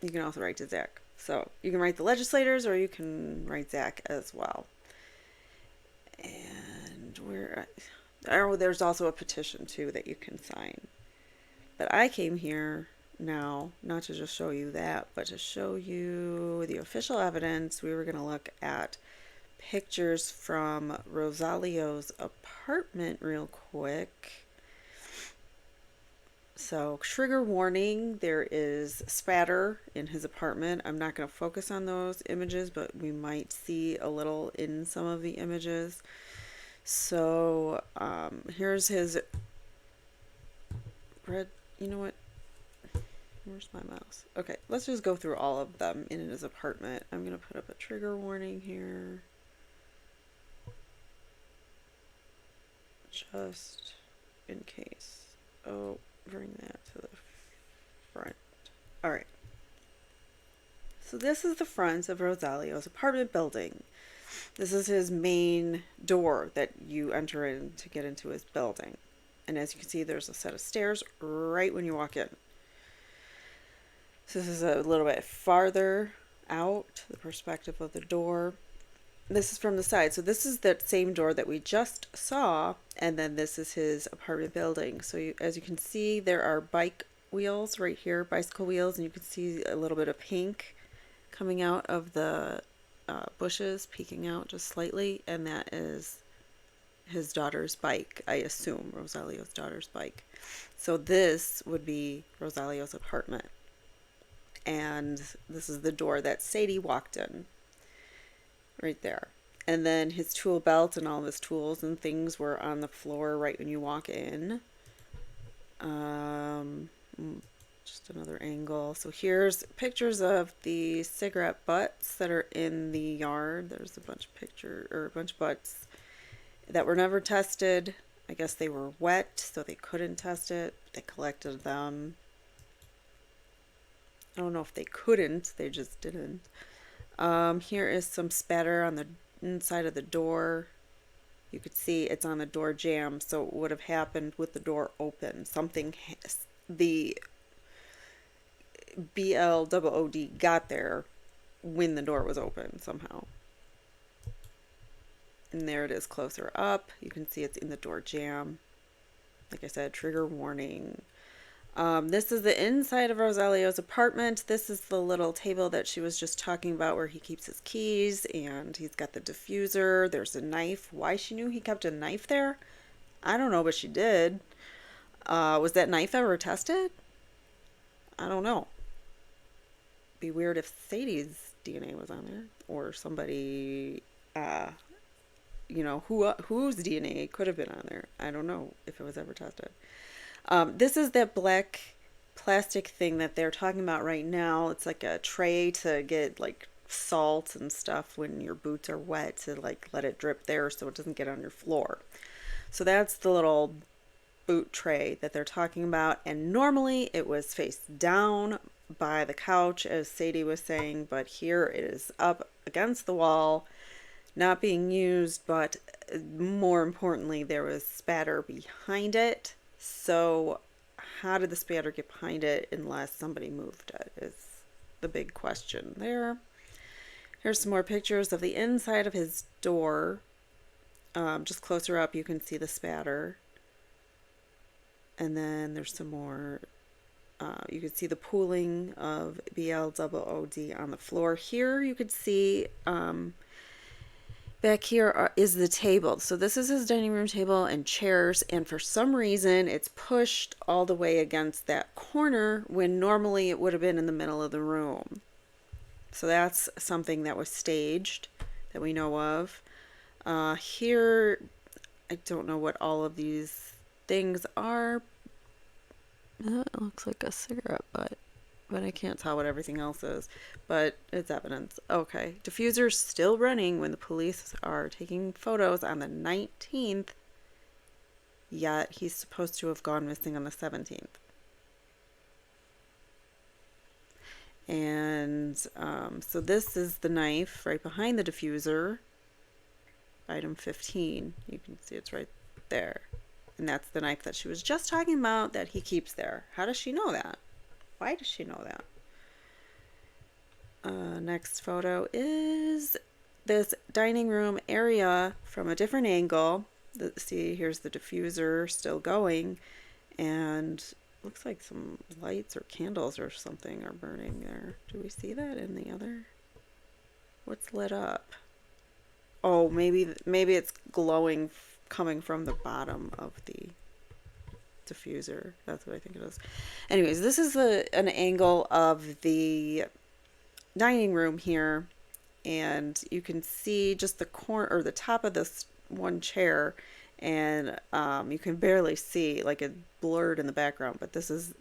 you can also write to Zach. So you can write the legislators or you can write Zach as well. And there's also a petition too that you can sign. But I came here now not to just show you that, but to show you the official evidence. We were going to look at pictures from Rosalio's apartment real quick. So, trigger warning, there is spatter in his apartment. I'm not going to focus on those images, but we might see a little in some of the images. So, here's his red, you know what? Where's my mouse? Okay, let's just go through all of them in his apartment. I'm going to put up a trigger warning here. Just in case. Oh, bring that to the front. All right. So this is the front of Rosalio's apartment building. This is his main door that you enter in to get into his building. And as you can see, there's a set of stairs right when you walk in. So this is a little bit farther out, the perspective of the door. This is from the side. So this is that same door that we just saw. And then this is his apartment building. So as you can see, there are bike wheels right here, bicycle wheels. And you can see a little bit of pink coming out of the bushes, peeking out just slightly. And that is his daughter's bike, I assume, Rosalio's daughter's bike. So this would be Rosalio's apartment. And this is the door that Sadie walked in. Right there. And then his tool belt and all of his tools and things were on the floor right when you walk in. Just another angle. So here's pictures of the cigarette butts that are in the yard. There's a bunch of butts that were never tested. I guess they were wet, so they couldn't test it. They collected them. I don't know if they couldn't, they just didn't. Here is some spatter on the inside of the door. You could see it's on the door jamb, so it would have happened with the door open. The BLOOD got there when the door was open somehow. And there it is closer up. You can see it's in the door jamb. Like I said, trigger warning. This is the inside of Rosalio's apartment. This is the little table that she was just talking about where he keeps his keys, and he's got the diffuser. There's a knife. Why she knew he kept a knife there? I don't know, but she did. Was that knife ever tested? I don't know. Be weird if Sadie's DNA was on there, or somebody, whose DNA could have been on there. I don't know if it was ever tested. This is that black plastic thing that they're talking about right now. It's like a tray to get like salt and stuff when your boots are wet, to like let it drip there so it doesn't get on your floor. So that's the little boot tray that they're talking about. And normally it was face down by the couch, as Sadie was saying, but here it is up against the wall, not being used, but more importantly, there was spatter behind it. So how did the spatter get behind it unless somebody moved it, is the big question there. Here's some more pictures of the inside of his door. Just closer up, you can see the spatter. And then there's some more. You can see the pooling of BLOOD on the floor. Here you could see back here is the table. So this is his dining room table and chairs, and for some reason it's pushed all the way against that corner when normally it would have been in the middle of the room. So that's something that was staged that we know of. Here, I don't know what all of these things are. It looks like a cigarette butt, but I can't tell what everything else is, but it's evidence. Okay, diffuser's still running when the police are taking photos on the 19th, yet he's supposed to have gone missing on the 17th. And so this is the knife right behind the diffuser, item 15. You can see it's right there. And that's the knife that she was just talking about that he keeps there. How does she know that? Why does she know that? Next photo is this dining room area from a different angle. See, here's the diffuser still going, and looks like some lights or candles or something are burning there. Do we see that in the other? What's lit up? Oh, maybe it's glowing coming from the bottom of the diffuser. That's what I think it is. Anyways, this is an angle of the dining room here, and you can see just the corner or the top of this one chair, and you can barely see, like, it blurred in the background, but this is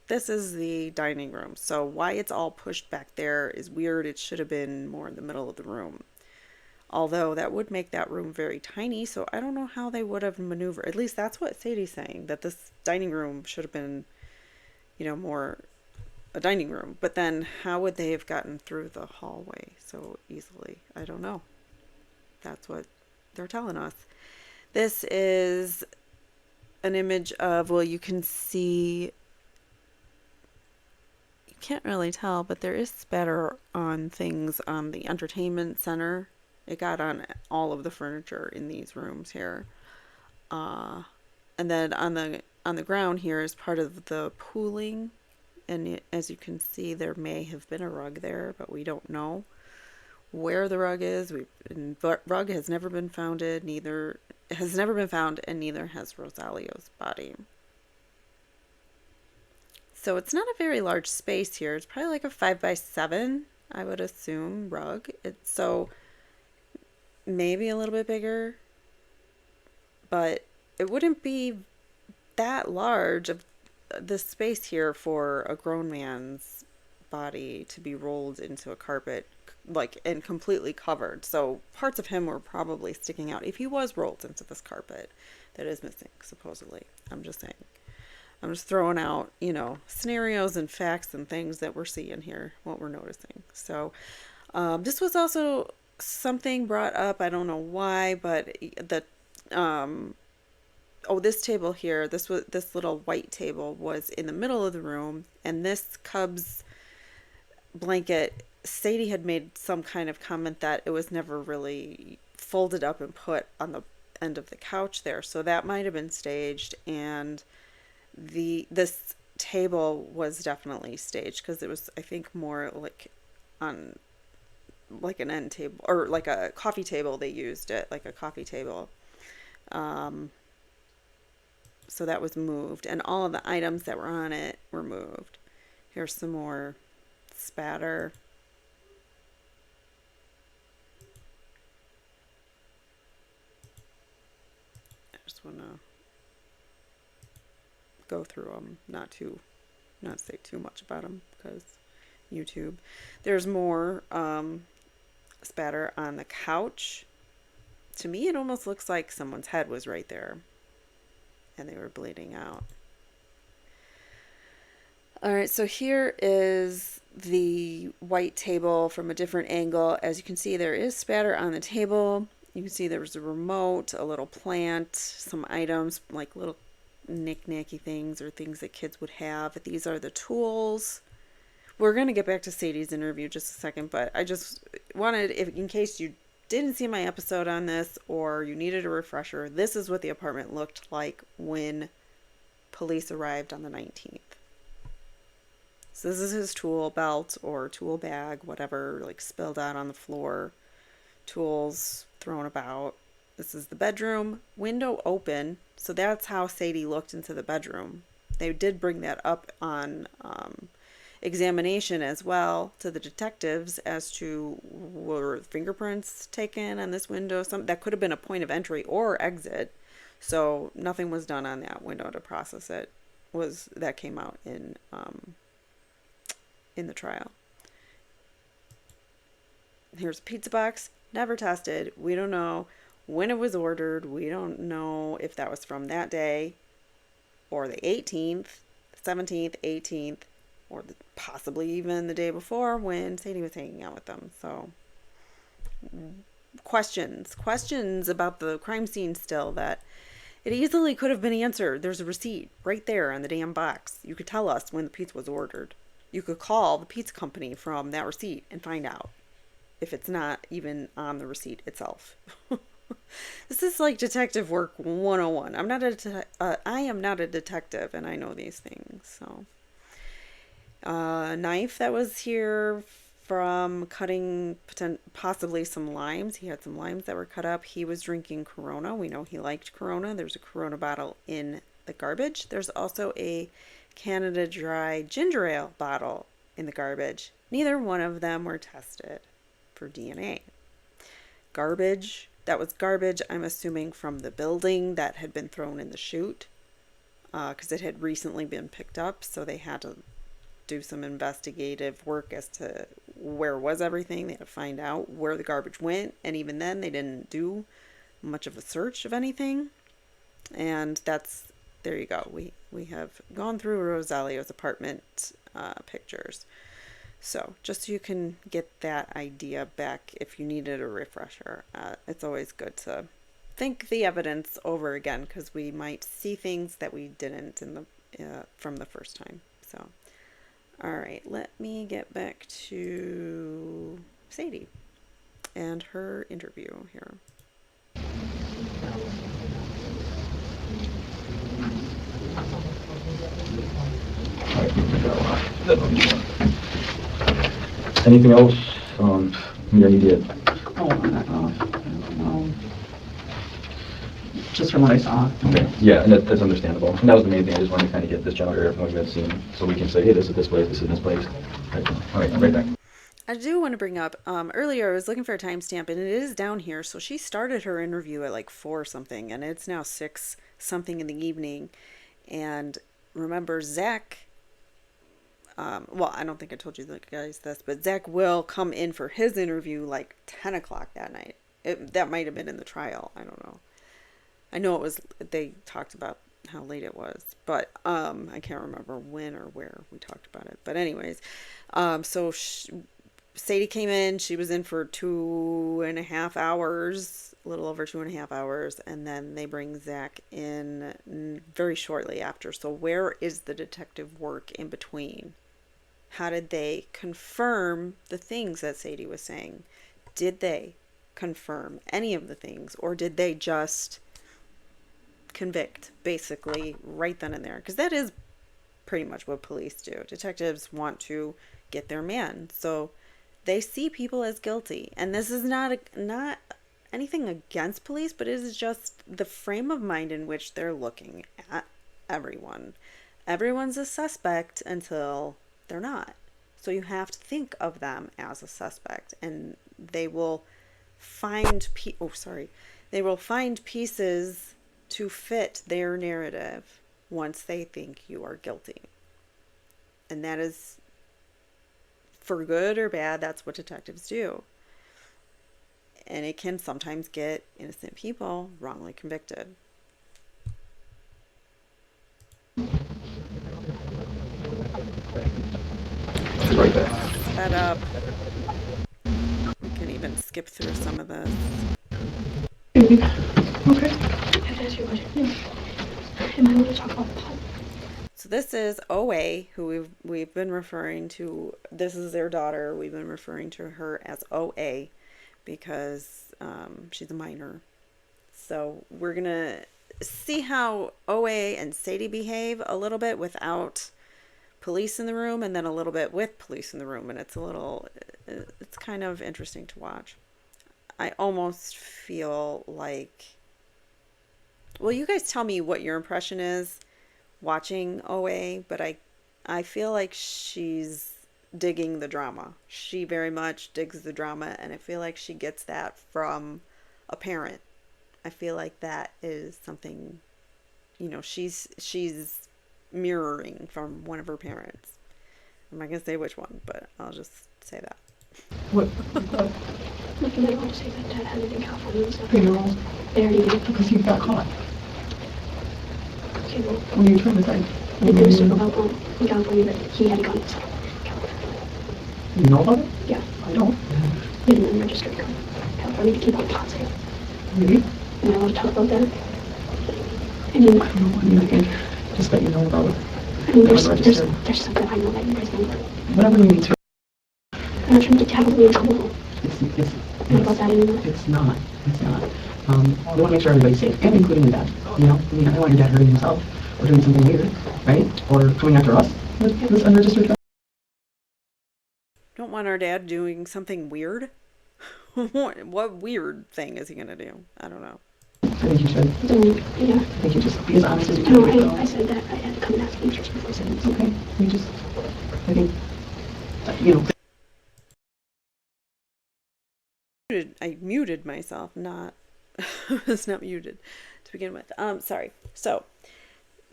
the dining room. So why it's all pushed back there is weird. It should have been more in the middle of the room. Although that would make that room very tiny, so I don't know how they would have maneuvered. At least that's what Sadie's saying, that this dining room should have been, more a dining room. But then how would they have gotten through the hallway so easily? I don't know. That's what they're telling us. This is an image of, well, you can see, you can't really tell, but there is spatter on things on the entertainment center. It got on all of the furniture in these rooms here. And then on the ground here is part of the pooling. And as you can see, there may have been a rug there, but we don't know where the rug is. Rug has never been found, and neither has Rosalio's body. So it's not a very large space here. It's probably like a 5x7, I would assume, rug. So maybe a little bit bigger, but it wouldn't be that large this space here for a grown man's body to be rolled into a carpet, like, and completely covered. So parts of him were probably sticking out if he was rolled into this carpet that is missing, supposedly. I'm just saying. I'm just throwing out, scenarios and facts and things that we're seeing here, what we're noticing. So this was also something brought up. I don't know why, but this table here, this little white table was in the middle of the room, and this Cubs blanket, Sadie had made some kind of comment that it was never really folded up and put on the end of the couch there. So that might have been staged, and this table was definitely staged because it was, I think, more like on like an end table or like a coffee table. They used it like a coffee table. So that was moved, and all of the items that were on it were moved. Here's some more spatter. I just want to go through them, not say too much about them because YouTube. There's more spatter on the couch. To me, it almost looks like someone's head was right there and they were bleeding out. All right, so here is the white table from a different angle. As you can see, there is spatter on the table. You can see there was a remote, a little plant, some items like little knick-knacky things or things that kids would have. These are the tools. We're going to get back to Sadie's interview just a second, but I just wanted, in case you didn't see my episode on this or you needed a refresher, this is what the apartment looked like when police arrived on the 19th. So this is his tool belt or tool bag, whatever, like spilled out on the floor, tools thrown about. This is the bedroom, window open. So that's how Sadie looked into the bedroom. They did bring that up on examination as well to the detectives as to were fingerprints taken on this window. That could have been a point of entry or exit. So nothing was done on that window to process it. That came out in the trial. Here's a pizza box, never tested. We don't know when it was ordered. We don't know if that was from that day or the 18th, 17th, 18th, or possibly even the day before when Sadie was hanging out with them. So questions about the crime scene still that it easily could have been answered. There's a receipt right there on the damn box. You could tell us when the pizza was ordered. You could call the pizza company from that receipt and find out if it's not even on the receipt itself. This is like detective work 101. I am not a detective, and I know these things. So, knife that was here from cutting possibly some limes. He had some limes that were cut up. He was drinking Corona. We know he liked Corona. There's a Corona bottle in the garbage. There's also a Canada Dry ginger ale bottle in the garbage. Neither one of them were tested for DNA. Garbage. That was garbage, I'm assuming, from the building that had been thrown in the chute because it had recently been picked up. So they had to do some investigative work as to where was everything. They had to find out where the garbage went. And even then, they didn't do much of a search of anything. And there you go. We have gone through Rosalio's apartment pictures. So just so you can get that idea back if you needed a refresher. It's always good to think the evidence over again because we might see things that we didn't from the first time. So, all right, let me get back to Sadie and her interview here. Anything else? You need to Oh, I'm not off. Just from what I saw. Okay. Yeah, and that's understandable. And that was the main thing. I just wanted to kind of get this general area of what we've seen so we can say, hey, this is this place, this is this place. Right. All right, I'm right back. I do want to bring up, earlier I was looking for a timestamp and it is down here. So she started her interview at like 4 something and it's now 6 something in the evening. And remember Zach, well, I don't think I told you guys this, but Zach will come in for his interview like 10 o'clock that night. That might have been in the trial. I don't know. I know it was, they talked about how late it was, but I can't remember when or where we talked about it. But anyways, so Sadie came in. She was in for 2.5 hours, a little over 2.5 hours, and then they bring Zach in very shortly after. So where is the detective work in between? How did they confirm the things that Sadie was saying? Did they confirm any of the things, or did they just convict basically right then and there? Because that is pretty much what police do. Detectives want to get their man, so they see people as guilty. And this is not anything against police, but it is just the frame of mind in which they're looking at everyone. Everyone's a suspect until they're not. So you have to think of them as a suspect, and they will find they will find pieces to fit their narrative once they think you are guilty. And that is, for good or bad, that's what detectives do. And it can sometimes get innocent people wrongly convicted. Right there. Sped up. We can even skip through some of this. Okay. I have to ask you a question. Am I allowed to talk about the pot? So this is OA, who we've been referring to. This is their daughter. We've been referring to her as OA because she's a minor. So we're gonna see how OA and Sadie behave a little bit without police in the room, and then a little bit with police in the room, and it's kind of interesting to watch. I almost feel like, well, you guys tell me what your impression is watching OA, but I feel like she's digging the drama. She very much digs the drama, and I feel like she gets that from a parent. I feel like that is something, she's mirroring from one of her parents. I'm not gonna say which one, but I'll just say that. What? Look, you're not allowed to say that Dad had it in California and stuff. Okay, girl, They already did. because you got caught. Okay, well, What are you trying to say? there was stuff about in California that he had a gun inside California. You know about it? Yeah, I don't. he had an unregistered gun. California to keep on pot sale. Really? Am I allowed to talk about that? I mean, I don't know. I mean, I think just that you know about it. there's Unregistered. something I know that you guys don't know. Whatever you need to. I'm not trying to have me in trouble. It's What about that anymore? It's not. It's not. We want to make sure everybody's safe, and including your dad. I mean, I don't want your dad hurting himself or doing something weird, right? Or coming after us with this unregistered gun. Don't want our dad doing something weird? What weird thing is he gonna do? I don't know. I think you should. Yeah. I think you just be as honest as you can. No, with yourself. I said that I had to come and ask you just before I said it. It's okay. I think, I muted myself, not it's not muted to begin with. Sorry. So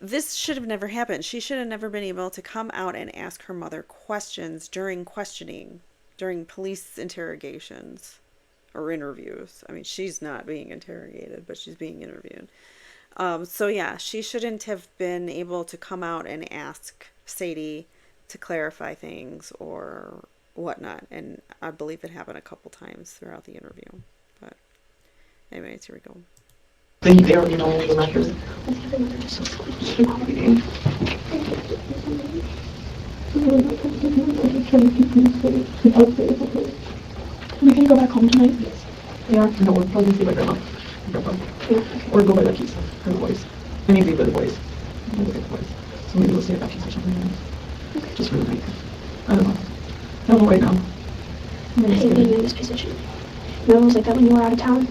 this should have never happened. She should have never been able to come out and ask her mother questions during questioning, during police interrogations or interviews. I mean, she's not being interrogated, but she's being interviewed. So yeah, she shouldn't have been able to come out and ask Sadie to clarify things or whatnot. And I believe it happened a couple times throughout the interview. But anyways, here we go. they already know the records. Let's have another just so sweet. We can go back home tonight. Yeah, no, we're probably gonna see my grandma. Or go by the keys for the boys. I need to be with the boys. I need to get the boys. So maybe we'll stay at Becky's or something. Just for the night. I don't know. I don't know right now. I hate being in this position. You know, it was like that when you were out of town.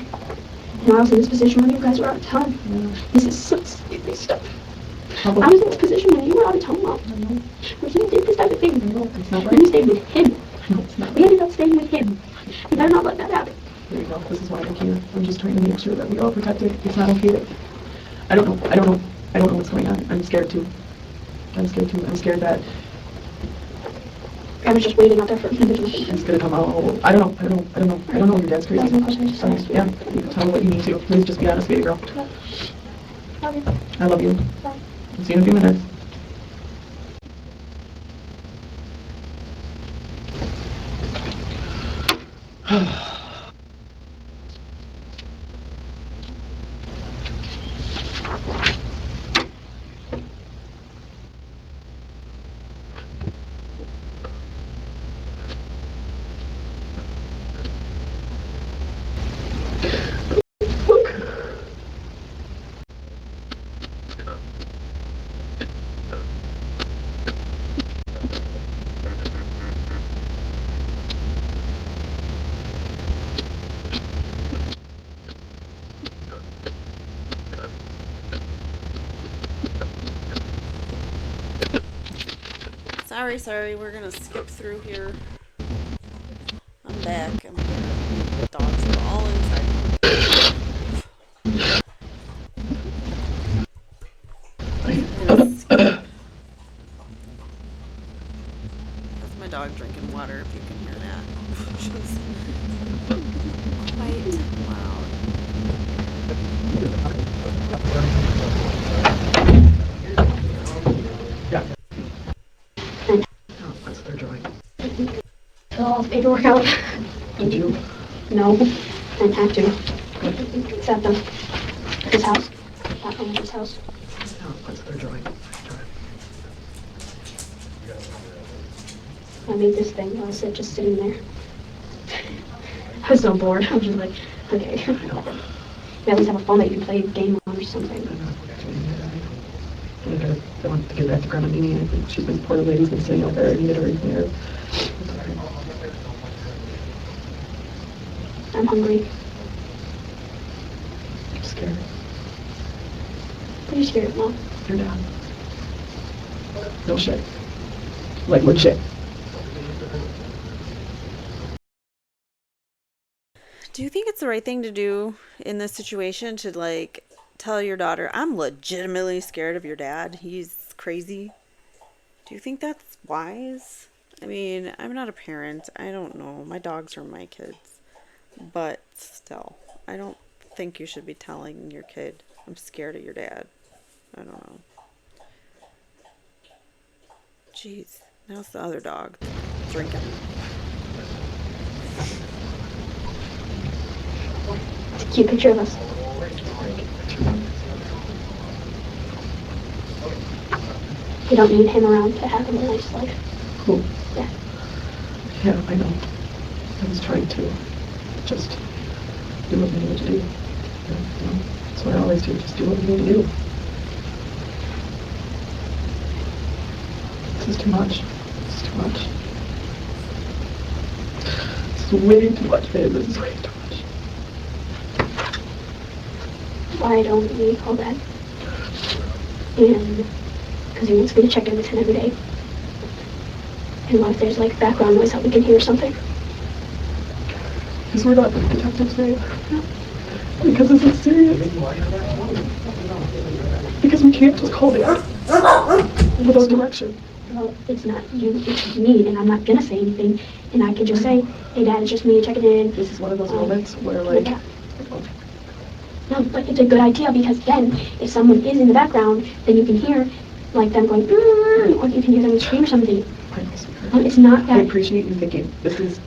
And I was in this position when you guys were out of town. Yeah. This is so stupid stuff. How I about, was in this position when you were out of town, Mom. When he did this type of thing. no, it's not When right. you stayed with him. No, it's not We right. ended up staying with him. You better not let that happen. There you go. This is why I'm here. I'm just trying to make sure that we all protected. It's not okay that I don't know what's going on. I'm scared too. I'm scared too. I'm scared that I was just waiting out there for him to do it. it's gonna come out. I don't know. Your dad's crazy. That's the question I just asked. Yeah, you can tell me what you need to. Please just be honest, baby girl. Love you. I love you. Bye. I'll see you in a few minutes. Sorry, we're gonna skip through here. I'm back. I'm here. The dogs are all inside. I'm gonna skip. That's my dog drinking water, if you can hear that. She's quite loud. Oh, that's what they're drawing. Fill all the paperwork out. Did you? No, I didn't have to. It's at his house. Not from his house. No, that's what they're drawing. I made this thing while I was just sitting there. I was so bored. I was just like, okay. We at least have a phone that you can play a game on or something. I want to get back to Grandma Nini. I think she's been, poor lady's been sitting out there. I needed her in here. I'm hungry. I'm scared. What are you scared of, Mom? Your dad. No shit. Like legit. Do you think it's the right thing to do in this situation to, like, tell your daughter, I'm legitimately scared of your dad? He's crazy. Do you think that's wise? I mean, I'm not a parent. I don't know. My dogs are my kids. But still, I don't think you should be telling your kid, I'm scared of your dad. I don't know. Jeez. Now it's the other dog drinking. It's a cute picture of us. You don't need him around to have a nice life. Cool. Yeah. Yeah, I know. I was trying to just do what we needed to do. That's what I always do. Just do what we need to do. This is too much. This is too much. This is way too much, babe. This is way too much. Why don't we call Dad? And because he wants me to check in with him every day. And what if there's like background noise that we can hear or something? Because we're not detectives, babe. Because this is serious. Because we can't just call Dad without direction. Well, it's not you, it's me, and I'm not gonna say anything. And I could just say, hey Dad, it's just me checking in. This is one of those moments where, like, Yeah. No, but it's a good idea because then, if someone is in the background, then you can hear, like, them going, or you can hear them scream or something. I know, sweetheart. It's not I that. appreciate you thinking this is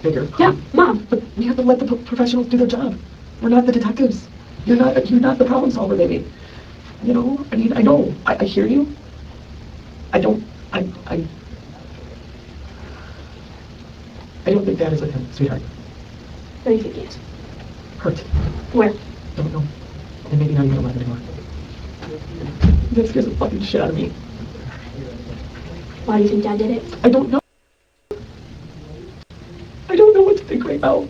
bigger. Yeah, Mom. But we have to let the professionals do their job. We're not the detectives. You're not the problem solver, baby. You know, I mean, I know. I hear you. I don't think that is with him, sweetheart. What do you think he is? Hurt. Where? Don't know. And maybe not even alive anymore. That scares the fucking shit out of me. Why do you think Dad did it? I don't know. I don't know what to think right now.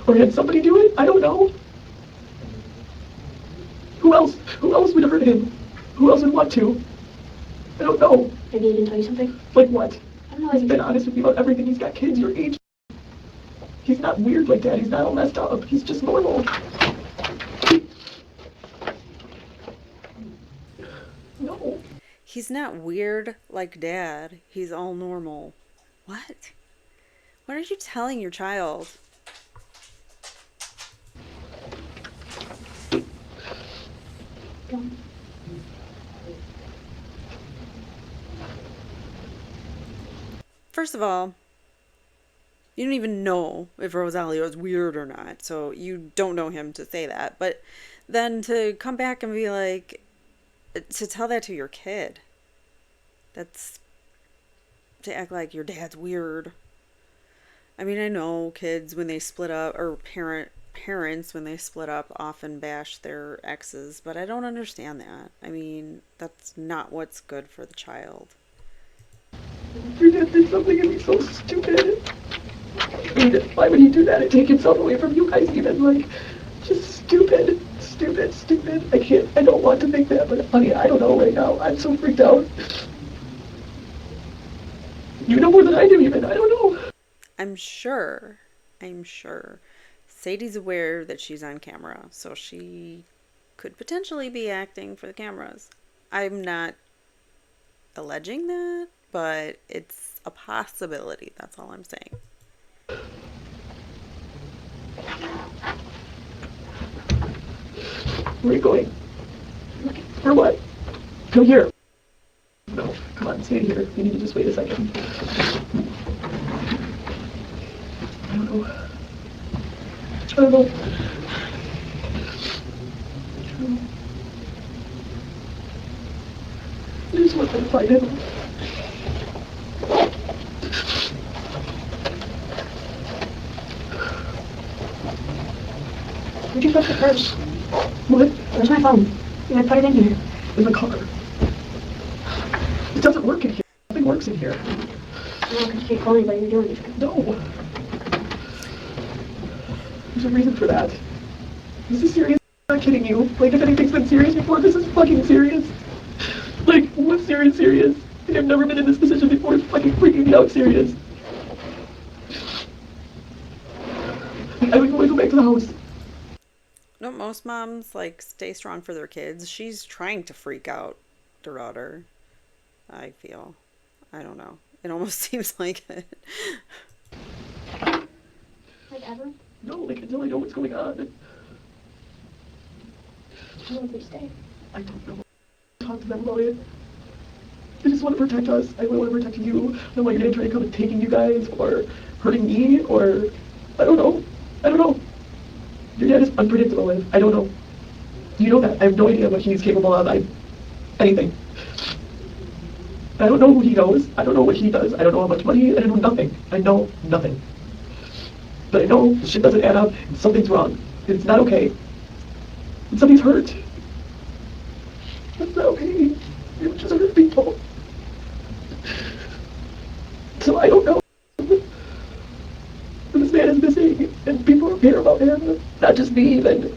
Or had somebody do it? I don't know. Who else? Who else would hurt him? Who else would want to? I don't know. Maybe he didn't tell you something? Like what? I don't know. He's been honest with me about everything. He's got kids your age. He's not weird like that. He's not all messed up. He's just normal. He's not weird like Dad. He's all normal. What? What are you telling your child? Go. First of all, you don't even know if Rosalio is weird or not, so you don't know him to say that. But then to come back and be like, to tell that to your kid, that's to act like your dad's weird. I mean, I know kids when they split up, or parents when they split up often bash their exes, but I don't understand that. I mean, that's not what's good for the child. Your dad did something and he's so stupid. I mean, why would he do that and take himself away from you guys even? Like, just stupid, stupid, stupid. I don't want to think that, but honey, I don't know right now. I'm so freaked out. You know more than I do even. I don't know. I'm sure. Sadie's aware that she's on camera, so she could potentially be acting for the cameras. I'm not alleging that, but it's a possibility. That's all I'm saying. Where are you going? For what? Come here. No, come on, stay here. You need to just wait a second. I don't know. I don't know. I just want to find him. Where'd you put the purse? What? Where's my phone? You gotta put it in here. In the car. It doesn't work in here. Nothing works in here. No, because you can't call anybody. You're doing anything. No. There's a reason for that. This is serious. I'm not kidding you. Like, if anything's been serious before, this is fucking serious. Like, what's serious, serious? Like, I've never been in this position before. It's fucking freaking me out serious. I would go back to the house. No, most moms like stay strong for their kids. She's trying to freak out her daughter. I feel. I don't know. It almost seems like it. Like ever? No, like, until I know what's going on. How long do we stay? I don't know. Talk to them about it. They just want to protect us. I want to protect you. I don't want your dad trying to come and taking you guys or hurting me or I don't know. I don't know. Your dad is unpredictable. I don't know. You know that. I have no idea what he's capable of. Anything. I don't know who he knows. I don't know what he does. I don't know how much money. I don't know nothing. I know nothing. But I know the shit doesn't add up and something's wrong. It's not okay. And somebody's hurt. That's not okay. You're just hurt people. So I don't know. This man is missing, and people care about him. Not just me, even.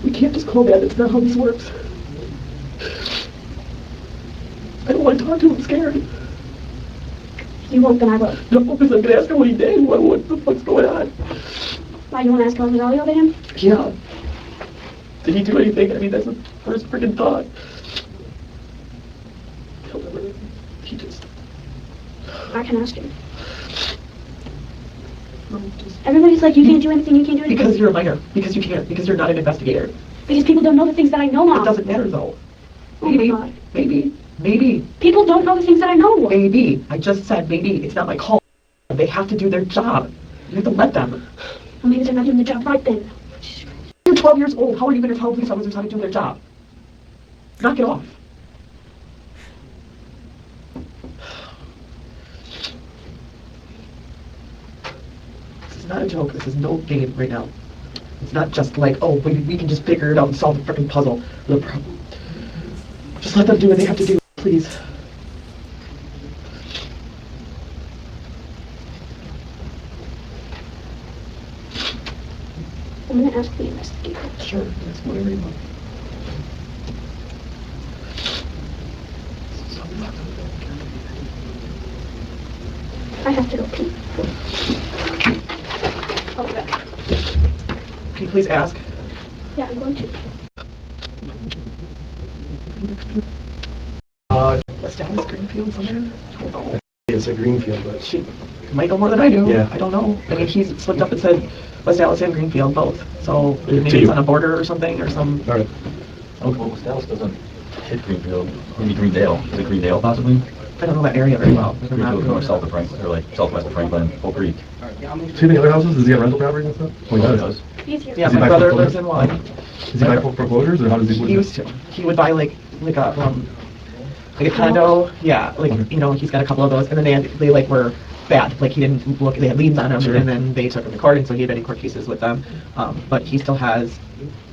We can't just call Dad. That's not how this works. I don't want to talk to him. I'm scared. You won't, then I will. No, because I'm going to ask him what he did. What the fuck's going on? Why, you want to ask about Rosalio to him? Yeah. Did he do anything? I mean, that's the first freaking thought. He'll never. He just. I can ask him. No, just. Everybody's like, you can't do anything, you can't do anything. Because you're a minor. Because you can't. Because you're not an investigator. Because people don't know the things that I know, Mom. It doesn't matter, though. Oh my Maybe. God. Maybe. Maybe. People don't know the things that I know. Maybe. I just said maybe. It's not my call. They have to do their job. You have to let them. Well, maybe they're not doing the job right then. You're 12 years old. How are you going to tell police officers how to do their job? Knock it off. This is not a joke. This is no game right now. It's not just like, oh, we can just figure it out and solve the freaking puzzle. Just let them do what they have to do, please. I'm going to ask the investigator. Sure, that's whatever you want. I have to go pee. Can you please ask? Yeah, I'm going to. West Dallas Greenfield somewhere? I don't know. It's a Greenfield, but She might know more than I do. Yeah. I don't know. I mean, he's slipped up and said West Dallas and Greenfield both. So To maybe you. it's on a border or something or some. all right. Oh, well, West Dallas doesn't hit Greenfield. Maybe Greendale. Is it Greendale possibly? I don't know that area very well. I'm not Greenfield north, south of Franklin, or like southwest of Franklin, Oak Creek. See the other houses? Does he have rental properties and stuff? Oh, he does. He's here. Yeah, Is he my by brother foreclosure? lives in one. Is he by foreclosures, or how does he? He used to. He would buy like a condo. Yeah, like you know, he's got a couple of those, and then they like were bad. Like he didn't look. They had liens on him, Sure. and then they took him to court, and so he had been in court cases with them. But he still has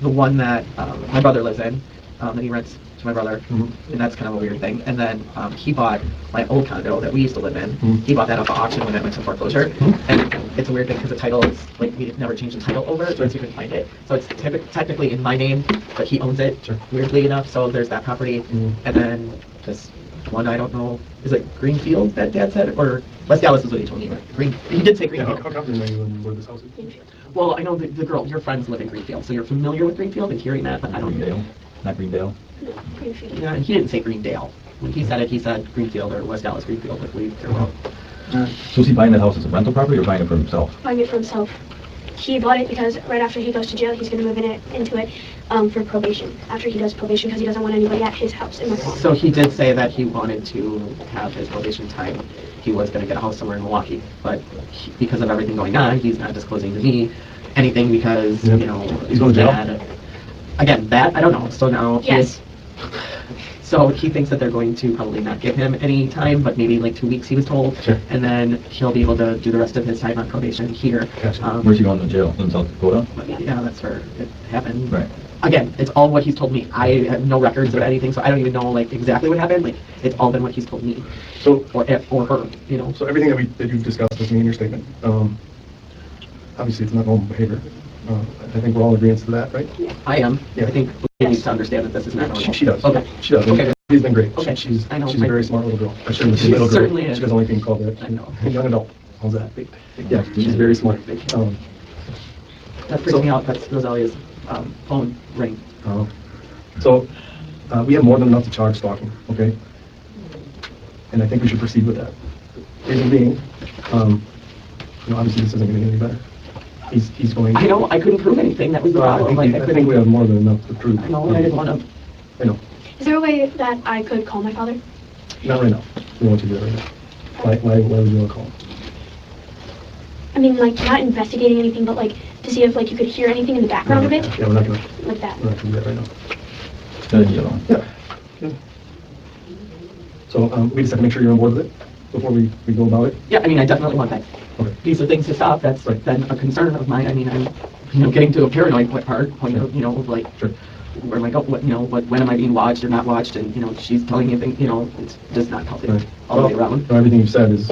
the one that my brother lives in, that he rents to my brother, Mhm. and that's kind of a weird thing. And then he bought my old condo that we used to live in. Mhm. He bought that off of auction when it went to foreclosure, Mhm. and it's a weird thing because the title is like we never changed the title over, so you can find it. So it's technically in my name, but he owns it. Sure. Weirdly enough, so there's that property, Mhm. and then just one I don't know. Is it Greenfield that Dad said, or West Dallas is what he told me? Green. He did say Yeah, how Greenfield. confident are you in where this house is? Greenfield. Well, I know the girl, your friends live in Greenfield, so you're familiar with Greenfield and hearing that, but I don't. Greendale, not Greendale. No, Greenfield. Yeah, he didn't say Greendale. When he said it, he said Greenfield or West Dallas Greenfield, if we care about. So is he buying that house as a rental property or buying it for himself? Buying it for himself. He bought it because right after he goes to jail, he's going to move into it for probation. After he does probation, because he doesn't want anybody at his house in the fall. So he did say that he wanted to have his probation time. He was going to get a house somewhere in Milwaukee, but because of everything going on, he's not disclosing to me anything because, Yeah. you know, He's going to jail? mad. Again, that, I don't know. So now Yes. so he thinks that they're going to probably not give him any time, but maybe like 2 weeks, he was told. Sure. And then he'll be able to do the rest of his time on probation here. Gotcha. Where's he going to jail? In South Dakota? But yeah, that's where it happened. Right. Again, it's all what he's told me. I have no records of anything, so I don't even know like exactly what happened. Like it's all been what he's told me, So, or her, you know. so everything that you've discussed with me in your statement, obviously it's not normal behavior. I think we're all in agreement to that, right? I am. Yeah. I think he needs to understand that this is not normal. She does. Okay. She does. Okay. She's been great. Okay. She's I know. she's a very smart little girl. I shouldn't She say little girl. certainly is. She doesn't like being called that. I know. A young adult. How's that? Yeah, she's very smart. That freaks me out. That's Rosalia's phone ring. Uh, So, we have more than enough to charge stalking, okay? And I think we should proceed with that. Reason being, obviously this isn't gonna get any better. He's going. I know. I couldn't prove anything. That was the I problem. think, Like, I think we have more than enough to prove. I know. And I didn't want to. I know. Is there a way that I could call my father? Not right now. We want you to do that right now. Why would you want to call him? I mean, like, not investigating anything, but like to see if like you could hear anything in the background of it, Yeah, we're not gonna, like that. we're not gonna do that right now. Good idea, though. Yeah. So, we just have to make sure you're on board with it before we go about it. Yeah. I mean, I definitely want that. Okay. These are things to stop. That's Right. been a concern of mine. I mean, I'm, getting to a paranoid point of, of like, Sure. where am I going? When am I being watched or not watched? And she's telling me things. It's just not healthy Right. all the way around. No, everything you've said is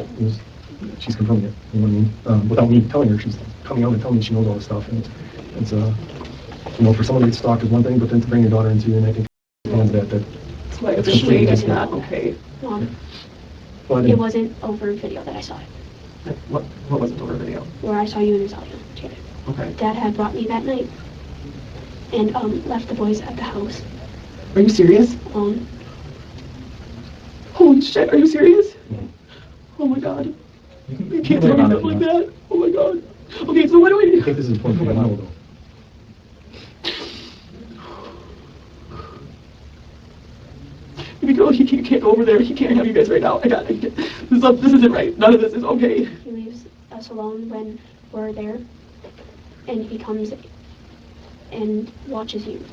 she's confirming it. You know what I mean? Without me telling her, she's coming out and telling me she knows all this stuff. And it's for someone to get stalked is one thing, but then to bring your daughter into it, and I think that That's why It's it's completely it's different. not okay. Mom, well, I it didn't- wasn't over video that I saw it, What was it over video? where I saw you and Rosalio together. Okay. Dad had brought me that night and left the boys at the house. Are you serious? Holy shit! Are you serious? Mhm. Oh my god! You can, You can't tell me stuff like that. Oh my god. Okay, so what do I we? think this is important for you to know, though. Baby girl, he can't go over there. He can't have you guys right now. This isn't right. None of this is okay. He leaves us alone when we're there, and he comes and watches you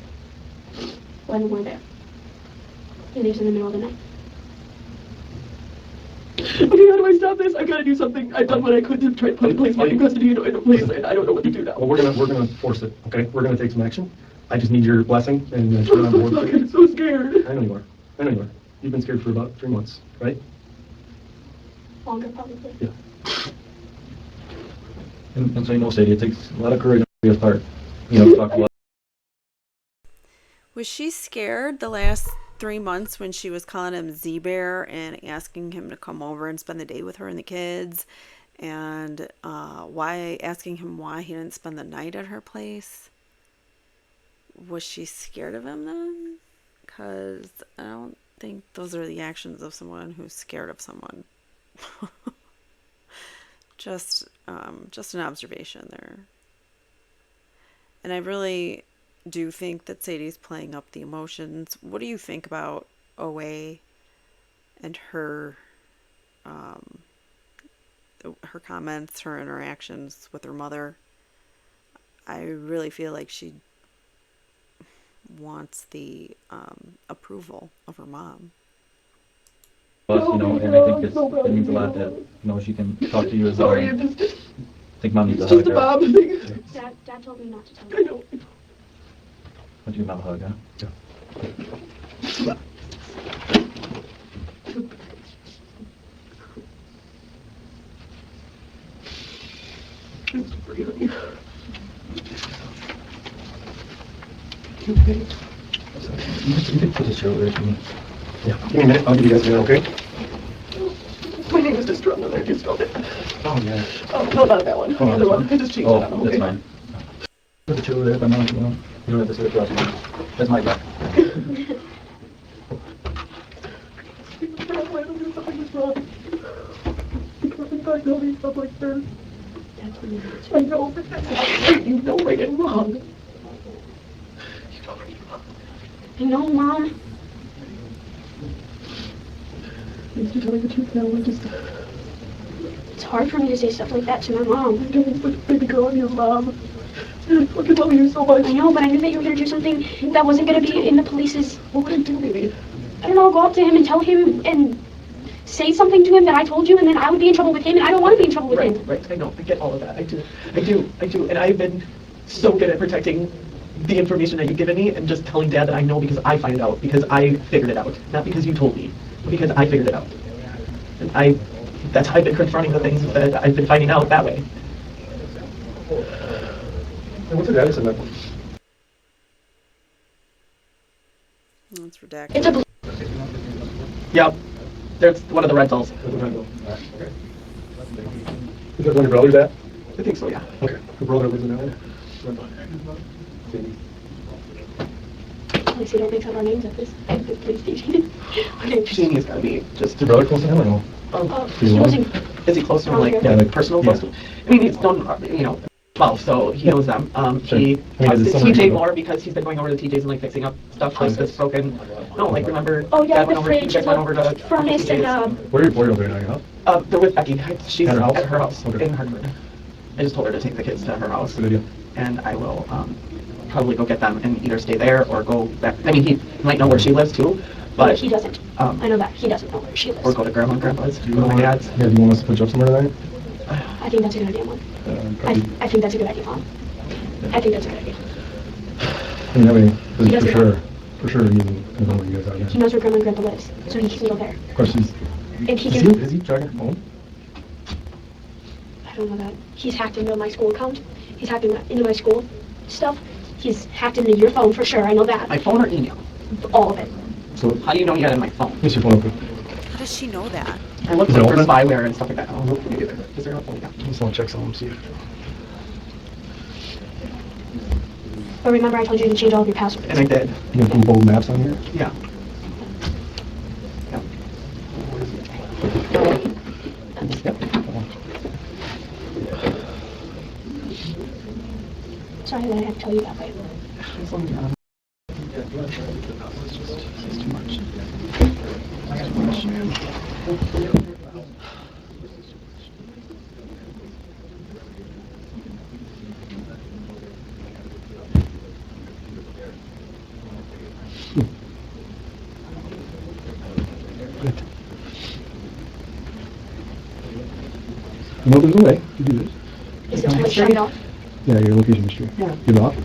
when we're there. He leaves in the middle of the night. Okay, how do I stop this? I gotta do something. I've done what I could to try to put in place my custody in a place, and I don't know what to do now. Well, we're gonna force it, okay? We're gonna take some action. I just need your blessing and you're on board. Fuck, I'm so scared. I know you are. I know you are. You've been scared for about 3 months, right? Longer, probably. Yeah. and so you know, Sadie, it takes a lot of courage on your part. To talk about. Was she scared the last 3 months when she was calling him Z-Bear and asking him to come over and spend the day with her and the kids? And asking him why he didn't spend the night at her place? was she scared of him then? Because I don't think those are the actions of someone who's scared of someone. Just an observation there. And I really do think that Sadie's playing up the emotions. What do you think about OA and her comments, her interactions with her mother? I really feel like she wants the approval of her mom. Us, and I think it means a lot that, she can talk to you as well. I think Mom needs a hug. Dad told me not to tell you. I'll give Mom a hug, huh? Yeah. You can put this over to me. Yeah. Give me a minute. I'll give you guys a minute, okay? My name is just wrong on there. You spelled it. Oh, yeah. Oh, no, not that one. The other one. I just changed it. Oh, that's fine. Put the chair over there if I'm not, you don't have to sit across me. That's my back. I know, but that's right. You know right and wrong. You know right and wrong. I know, Mom. You're telling the truth now. I'm just... It's hard for me to say stuff like that to my mom. I know, but baby girl, I'm your mom. I fucking love you so much. I know, but I knew that you were going to do something that wasn't going to be in the police's... What would I do, baby? I don't know, go up to him and tell him and say something to him that I told you, and then I would be in trouble with him, and I don't want to be in trouble with him. Right, I know. I get all of that. I do. And I've been so good at protecting the information that you've given me and just telling Dad that I know because I find it out, because I figured it out. Not because you told me, but because I figured it out. And that's how I've been confronting the things that I've been finding out that way. What's the dad said that? That's redacted. It's a blue. Yep. There's one of the rentals. Okay. Is that one of your brother's at? I think so, yeah. Okay. Her brother lives in LA? Please, you don't mix up our names at this police station. Okay. Jamie's gotta be just... Is your brother close to him or no? He wasn't... Is he close to him, like, Yeah, like, personal yeah. close to him? I mean, he's done, 12, so he knows them. Sure. He I mean, talks is to it somewhere TJ in the- more because he's been going over to TJ's and, like, fixing up stuff like that's broken. No, like, remember? Oh, yeah, Dad went the over, you fridge, guys went over to the furnace, TJ's. and, Where are your boys right now? Your house? They're with Becky. She's At her house? at her house Okay. in Hartford. I just told her to take the kids to her house. Good idea. And I will probably go get them and either stay there or go back. I mean, he might know where she lives too, but but he doesn't. I know that. He doesn't know where she lives. or go to Grandma and Grandpa's, Do you go to my want- dad's. Yeah, do you want us to put you up somewhere tonight? I think that's a good idea, Mom. Probably. I think that's a good idea, Mom. I think that's a good idea. I mean, He for doesn't sure, he doesn't know where you guys are He yet. knows where Grandma and Grandpa lives, so he can go there. Of course, he's... And he Is can... he tracking your phone? I don't know that. He's hacked into my school account. He's hacked into my school stuff. He's hacked into your phone for sure. I know that. My phone or email? All of it. So, How do you know you got it in my phone? what's your phone open? How does she know that? I looked Is it for open? spyware and stuff like that. I don't know if you do. Is there open? Yeah. Just want to check something, see if... But remember, I told you to change all of your passwords. And I did. You can put bold maps on here? Yeah. Sorry that I have to tell you that way. It's too much. No, there's no way. You do this. Is it time to shut it off? Yeah, your location history. Yeah. Give it off.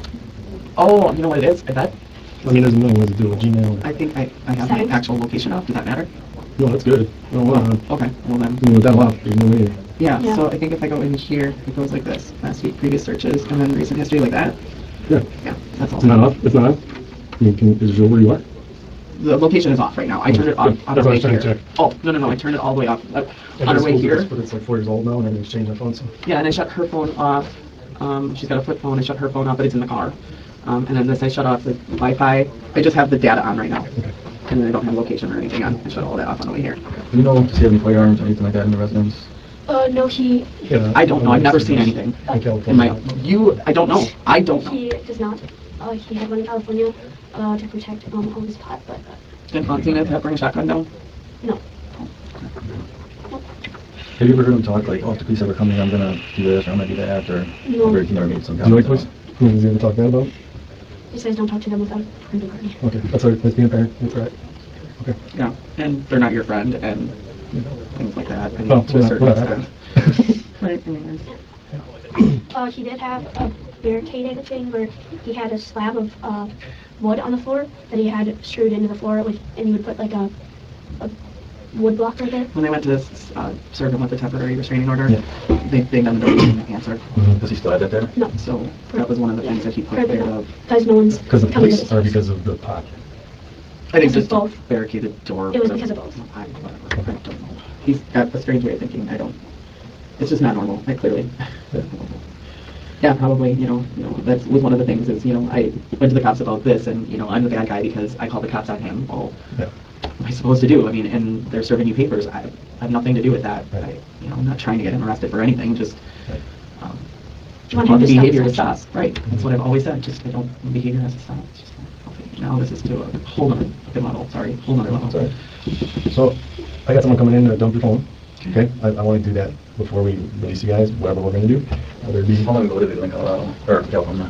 Oh, you know what it is? I bet. I mean, it doesn't know what to do with Gmail. I think I have my actual location up. Does that matter? No, that's good. No, Okay. Well then. with that off, there's no way. Yeah, Yeah. so I think if I go in here, it goes like this. Last week, previous searches, and then recent history like that. Yeah. Yeah, that's all. It's not off? It's not on? I mean, is it show where you are? The location is off right now. I turned it off Good. on That's our what I way was trying to here. check. Oh, no, I turned it all the way off. On Yeah, our this way school here. does, but it's like 4 years old now, and everything's changed on phone, so. Yeah, and I shut her phone off. She's got a flip phone. I shut her phone off, but it's in the car. And then this, I shut off the Wi-Fi. I just have the data on right now. Okay. And then I don't have location or anything on. I shut all that off on the way here. Do you know if he has any firearms or anything like that in the residence? No, he Yeah, I don't know. I've never seen anything. In In my, California. I don't know. I don't know. he does not. He had one in California to protect all his pot, but Did Fontina bring a shotgun down? no. Have you ever heard him talk like, oh, if the police ever come in, I'm gonna do this or I'm gonna do that, or No. or he never made some Do you know comments? who was he ever talk bad about? He says don't talk to them without a friend party. Okay, that's all right. That's being a parent. That's right. Okay. Yeah. And they're not your friend and things like that. And Well, to a we're certain not extent. Right. Anyways. He did have a barricaded thing where he had a slab of wood on the floor that he had screwed into the floor with, and he would put like a wood block right there. When they went to serve him with a temporary restraining order, Yeah. they banged on the door and didn't answer. Does he still have that there? No, So that was one of the things that he put there. because no one's Because of the coming to police his or house. because of the pot? I think Because of just both. barricaded door. It was whatever. because of both. I don't know. He's got a strange way of thinking. I don't. It's just not normal. Clearly. Yeah, probably. That was one of the things. Is I went to the cops about this, and I'm the bad guy because I called the cops on him. Well, Yeah. what am I supposed to do? I mean, and they're serving you papers. I have nothing to do with that. Right. I'm not trying to get him arrested for anything. Just Right. um, You want want him the to stop behavior to his stop. actions. Right. That's what I've always said. Just the behavior has to stop. It's just not healthy. Now this is to a whole other level. Sorry, whole other level. Sorry. So, I got someone coming in to dump your phone. Okay, I want to do that before we release you guys, whatever we're going to do. Whether it be, How long ago did they live in Colorado? Or California?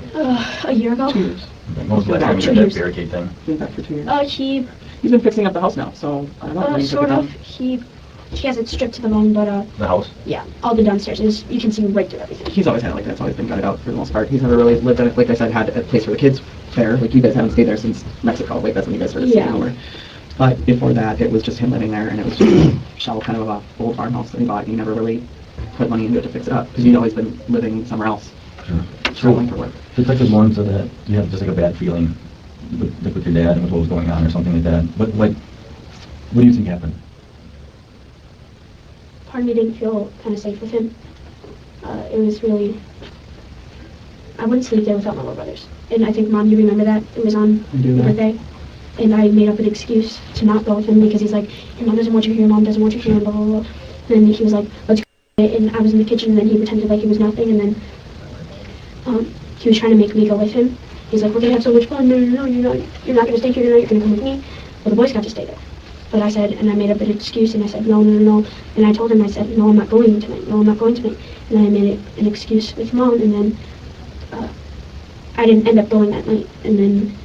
A year ago. 2 years. When was the last time you 2 did that years. barricade thing? Been back for 2 years. He He's been fixing up the house now, so I don't know. when he took it sort down. of. He has it stripped to the bone, but The house? yeah, all the downstairs is you can see right through everything. He's always had it like that. It's always been gutted out for the most part. He's never really lived in it. Like I said, had a place for the kids there. Like you guys haven't stayed there since Mexico. Like that's when you guys started staying Yeah. over. But before that, it was just him living there, and it was just a shell kind of a old farmhouse that he bought. And he never really put money into it to fix it up because he'd always been living somewhere else, Sure. traveling for work. Detective Warren said that you have just like a bad feeling with your dad and with what was going on or something like that. What do you think happened? Part of me didn't feel kind of safe with him. It was really. I wouldn't sleep there without my little brothers. And I think, Mom, you remember that? It was on I do your now. birthday. And I made up an excuse to not go with him because he's like, your mom doesn't want you here, mom doesn't want you here, and blah, blah, blah. And then he was like, let's go. And I was in the kitchen, and then he pretended like he was nothing, and then he was trying to make me go with him. He's like, we're going to have so much fun. No, you're not going to stay here tonight, you're going to come with me. Well, the boys got to stay there. But I said, and I made up an excuse, and I said, no. And I told him, I said, no, I'm not going tonight. No, I'm not going tonight. And then I made it an excuse with Mom, and then I didn't end up going that night. And then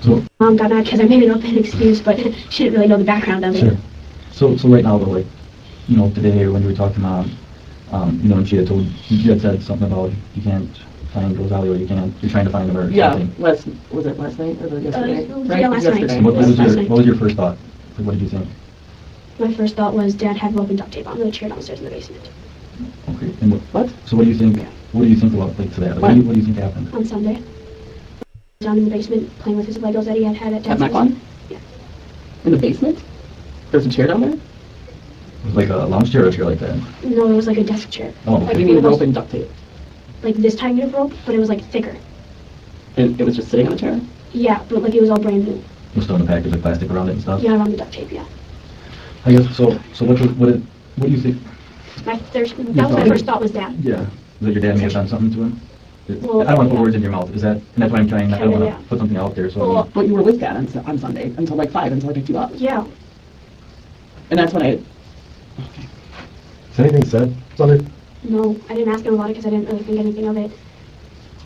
So, Mom got mad because I made it up an excuse, but she didn't really know the background of it. sure. So right now though, like, today or when you were talking to Mom, and she had told, you had said something about you can't find Rosalio, you're trying to find him or Yeah, something. was it last night or the yesterday? yeah, Right? last night. Yesterday. And what was Last your, night. what was your first thought? Like, what did you think? My first thought was Dad had rope and duct tape on the chair downstairs in the basement Okay, and What? so what do you think about, like, to that? Like, When? what do you think happened? on Sunday. Down in the basement playing with his Legos that he had at At Dad's Mac house. One? Yeah. In the basement? There's a chair down there? It was like a lounge chair or a chair like that? No, it was like a desk chair. Oh, What Like do you one mean of those- rope and duct tape? Like this type of rope, but it was like thicker. And it was just sitting on a chair? Yeah, but like it was all brand new. It was still in the package, like plastic around it and stuff? Yeah, around the duct tape, yeah. I guess, so what do you think? That was my first thought was Dad. Yeah. That your dad may have done something to him? Well, I don't want to put yeah. words in your mouth, is that, and that's why I'm trying, I don't want Yeah. to put something out there, so. Well, But you were with Dad on Sunday until like 5 until I picked you up. Yeah. And that's when I. is anything said? Sunday? No, I didn't ask him about it because I didn't really think anything of it.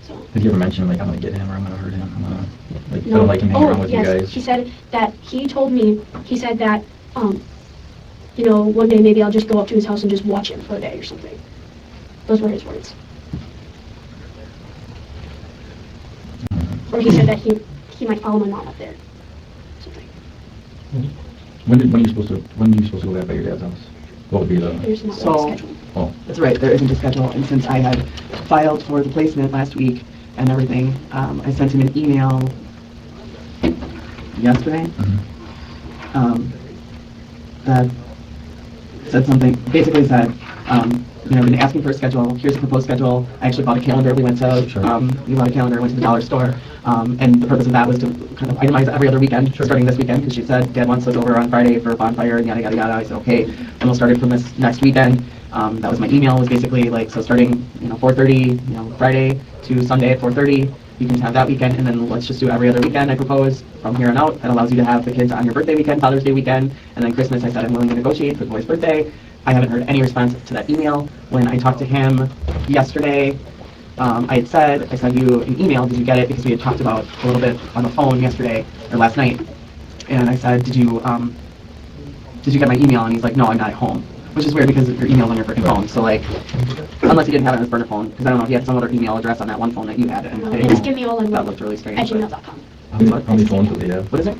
So. Did you ever mention, like, I'm gonna get him, or I'm gonna hurt him, I'm gonna, like, I No. don't like him hanging around with you yes. guys? He said that he told me, he said that, one day maybe I'll just go up to his house and just watch him for a day or something. Those were his words. Or he said that he might follow my mom up there. Something. When are you supposed to go back by your dad's house? What would be the, There's not So- really a schedule. oh, That's right, there isn't a schedule. And since I had filed for the placement last week and everything, I sent him an email yesterday that said something, basically said, been asking for a schedule. Here's a proposed schedule. I actually bought a calendar. We went to, we bought a calendar, went to the dollar store. And the purpose of that was to kind of itemize every other weekend, starting this weekend, because she said, Dad wants us over on Friday for a bonfire, and yada, yada, yada. I said, okay. And we'll start it from this next weekend. That was my email, was basically like, so starting, 4:30, Friday to Sunday at 4:30. You can have that weekend, and then let's just do every other weekend, I propose, from here on out. That allows you to have the kids on your birthday weekend, Father's Day weekend, and then Christmas, I said I'm willing to negotiate for the boy's birthday. I haven't heard any response to that email. When I talked to him yesterday, I sent you an email, did you get it? Because we had talked about a little bit on the phone yesterday, or last night, and I said, did you get my email? And he's like, no, I'm not at home. Which is weird because your email's on your freaking phone. So like, unless he didn't have it on his burner phone, because I don't know if he had some other email address on that one phone that you had. And I didn't It's know. give me all I That love looked really strange. at but- gmail.com. How many phones do they have? What is it?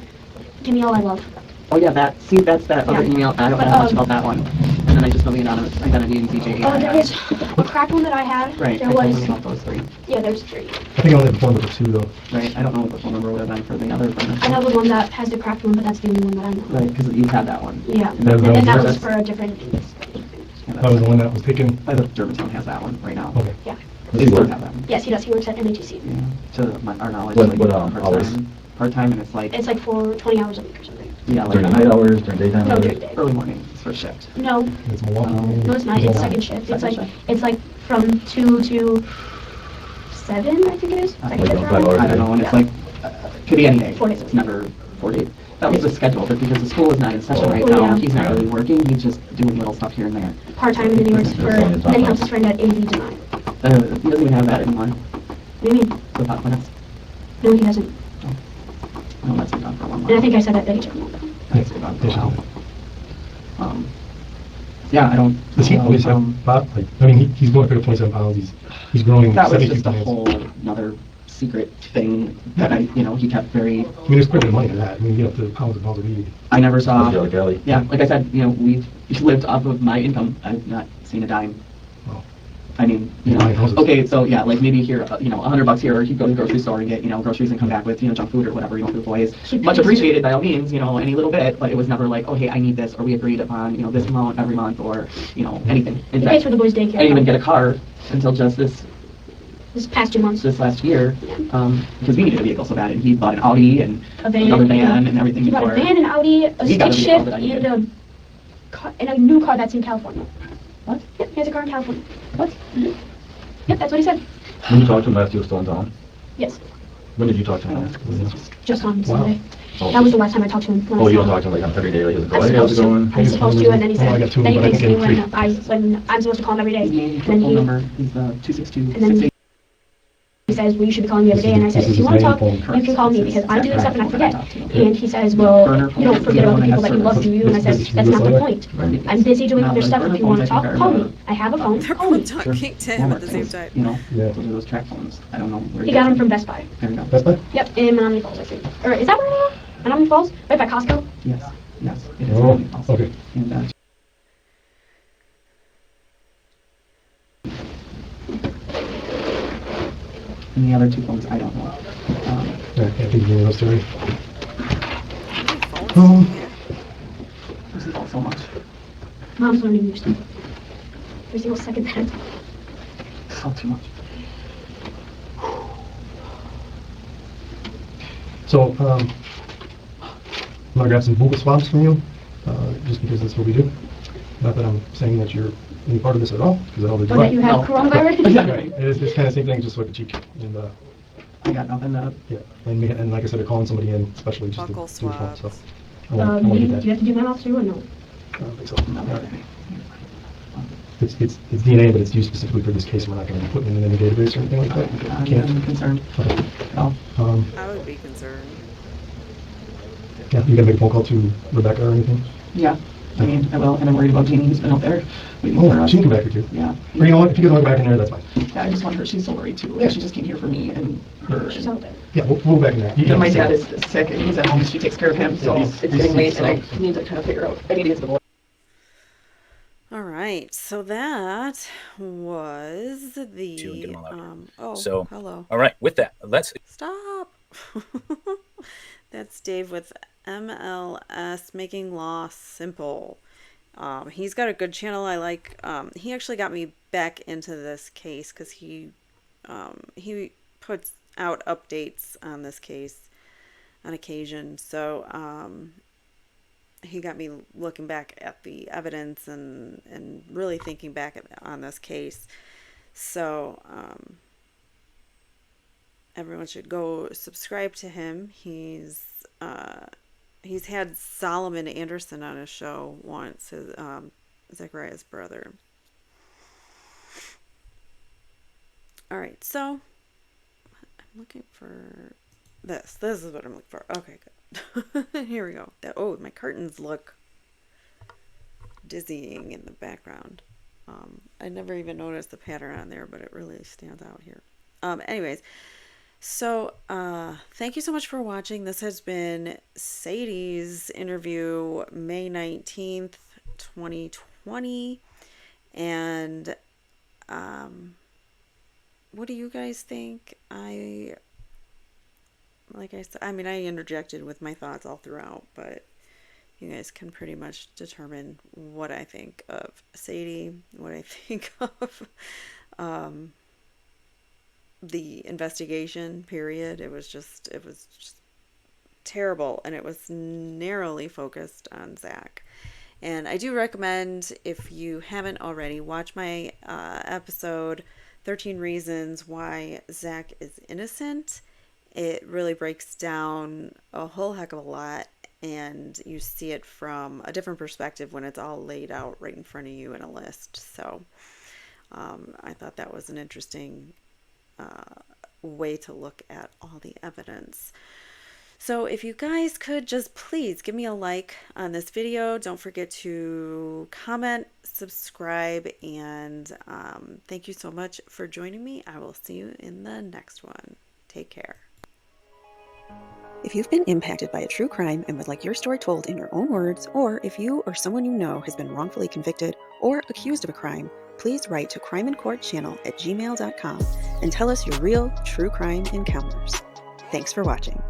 Give me all I love. Oh yeah, that's that other Yeah. email. I don't know But, much about that one. And then I just know the anonymous identity and CJ. There was a cracked one that I had. Right. There I told was, him about those three. yeah, there's 3. I think I only have the phone number 2 though. Right. I don't know what the phone number would have been for the other one. I know the one that has the cracked one, but that's the only one that I know. Right, because you had that one. Yeah, And That- and that was that's- for a different, yeah, That was the one that was taken. The Germantown has that one right now. Okay. yeah. They still have that one. Yes, he does. He works at NHC. Yeah. To our knowledge, What- like, what, hours? Part-time, and it's like, It's like for 20 hours a week or something. yeah, like During night hours, during daytime No, hours? during day. early morning, it's first shift. No, It's Milwaukee. no, it's not. It's second shift. It's like from 2 to 7, I think it is. Second Like shift 5 around. hours. I don't know, and it's Yeah. like, could be any day. 4 days a It's week. never 4 days. That was the schedule, but because the school is not in session right Oh, now, yeah. he's not really working, he's just doing little stuff here and there. Part-time, and then he works for, then he helps his friend at AV Design. He doesn't even have that anymore, What do you mean? the pot plants. No, he doesn't. No, that's been done for a long And I while. think I said that he took him over. That's been done for a while. Yeah, I don't. Does he always have pot? Like, I mean, he's going to pick up 27 pounds. He's growing That was 72 just a pounds. whole another secret thing that he kept very, I mean, there's quite a bit of money in that. I mean, you get up to pounds and pounds of weed. I never saw. Like Alley. Yeah, like I said, we've lived off of my income. I've not seen a dime. Wow. I mean, Yeah, houses. okay, so yeah, like maybe here, $100 here, or he'd go to the grocery store and get, groceries and come back with, junk food or whatever, for the boys. Much appreciated by all means, any little bit, but it was never like, oh, hey, I need this, or we agreed upon, this amount every month, or, anything. In He fact, pays for the boys' I daycare. didn't even get a car until just this past 2 months. last year, because we needed a vehicle so bad, and he bought an Audi and A van. another van and everything He bought a before. van, an Audi, a He got a stick vehicle shift, that I and needed. and a new car that's in California. What? Yep, he has a car in California. What? Yep, that's what he said. When you talked to him last, he was still in town? Yes, When did you talk to him last? just on Wow. Sunday. Oh. That was the last time I talked to him. when I Oh, you saw don't him. talk to him like every day, like, he's like, I'm oh, hey, how's it supposed going? to. I'm supposed to, and then he Oh, I said, got 2, then he but I texts can me get when I'm supposed to call him every day. He gave me And the then phone he, number, he's the 262 and then he says, well, you should be calling me every day. And I said, This if is you want his to main talk, phone. you can call me because I'm doing stuff and I forget. Yeah. And he says, well, you don't forget about the people that you love, do you? And I said, that's not the point. Right. I'm busy doing No, other like stuff. If you want to talk, call me. I have a phone, They're call me. both talking to him at the same time. Yeah. Those are those track phones. I don't know where He gets got them from Best Buy. There we go. Best Buy? Yep, in Menominee Falls, I think. Or is that where they are? Menominee Falls? Right by Costco? Yes, yes. It is Oh, really awesome. okay. And, and the other 2 phones, I don't know. Yeah, I can't think of any of those 3. How many phones do you have? This is all so much. Mom's learning new stuff. Every single second that It's all too much. So, I'm gonna grab some Google swabs from you, just because that's what we do. Not that I'm saying that you're any part of this at all, because I already or that you have No. coronavirus. Yeah. Right, it's kind of the same thing, just like a cheek. And, I got nothing to. yeah, and like I said, they're calling somebody in, especially just to Buckle do a phone, so. swabs. I want to Do get you that. have to do my mouth too or no? I don't think so. No, No. okay. It's DNA, but it's used specifically for this case. We're not going to be putting it in any database or anything like that. I'm Can't. concerned. Okay. No. I would be concerned. Yeah, you gonna make a phone call to Rebecca or anything? Yeah, I mean, I will, and I'm worried about Jeannie, who's been out there waiting for Oh, us. she can come back here too. Yeah. Or you know what, if you can go back in there, that's fine. Yeah, I just want her, she's so worried too. Like, she just came here for me and her. She's out there. Yeah, we'll go back in there. You And my can- dad is sick and he's at home, she takes care of him, so Yeah, it's he's getting late sick, and so- I need to kind of figure out, I need to get to the boy. All right, so that was the To get 'em allowed. oh, So- hello. All right, with that, let's Stop. That's Dave with MLS Making Law Simple. He's got a good channel. I like. He actually got me back into this case because he puts out updates on this case on occasion. So he got me looking back at the evidence and really thinking back on this case. So everyone should go subscribe to him. He's had Solomon Anderson on his show once, his, Zachariah's brother. All right, so I'm looking for this. This is what I'm looking for. Okay, good. Here we go. Oh, my curtains look dizzying in the background. I never even noticed the pattern on there, but it really stands out here. Anyways, so thank you so much for watching. This has been Sadie's interview, May 19th, 2020. And what do you guys think? Like I said, I mean, I interjected with my thoughts all throughout, but you guys can pretty much determine what I think of Sadie, what I think of the investigation, period. It was just terrible, and it was narrowly focused on Zach. And I do recommend, if you haven't already, watch my episode 13 Reasons Why Zach is Innocent. It really breaks down a whole heck of a lot, and you see it from a different perspective when it's all laid out right in front of you in a list. So I thought that was an interesting way to look at all the evidence. So if you guys could just please give me a like on this video. Don't forget to comment, subscribe, and thank you so much for joining me. I will see you in the next one. Take care. If you've been impacted by a true crime and would like your story told in your own words, or if you or someone you know has been wrongfully convicted or accused of a crime, please write to crimeincourtchannel@gmail.com and tell us your real true crime encounters. Thanks for watching.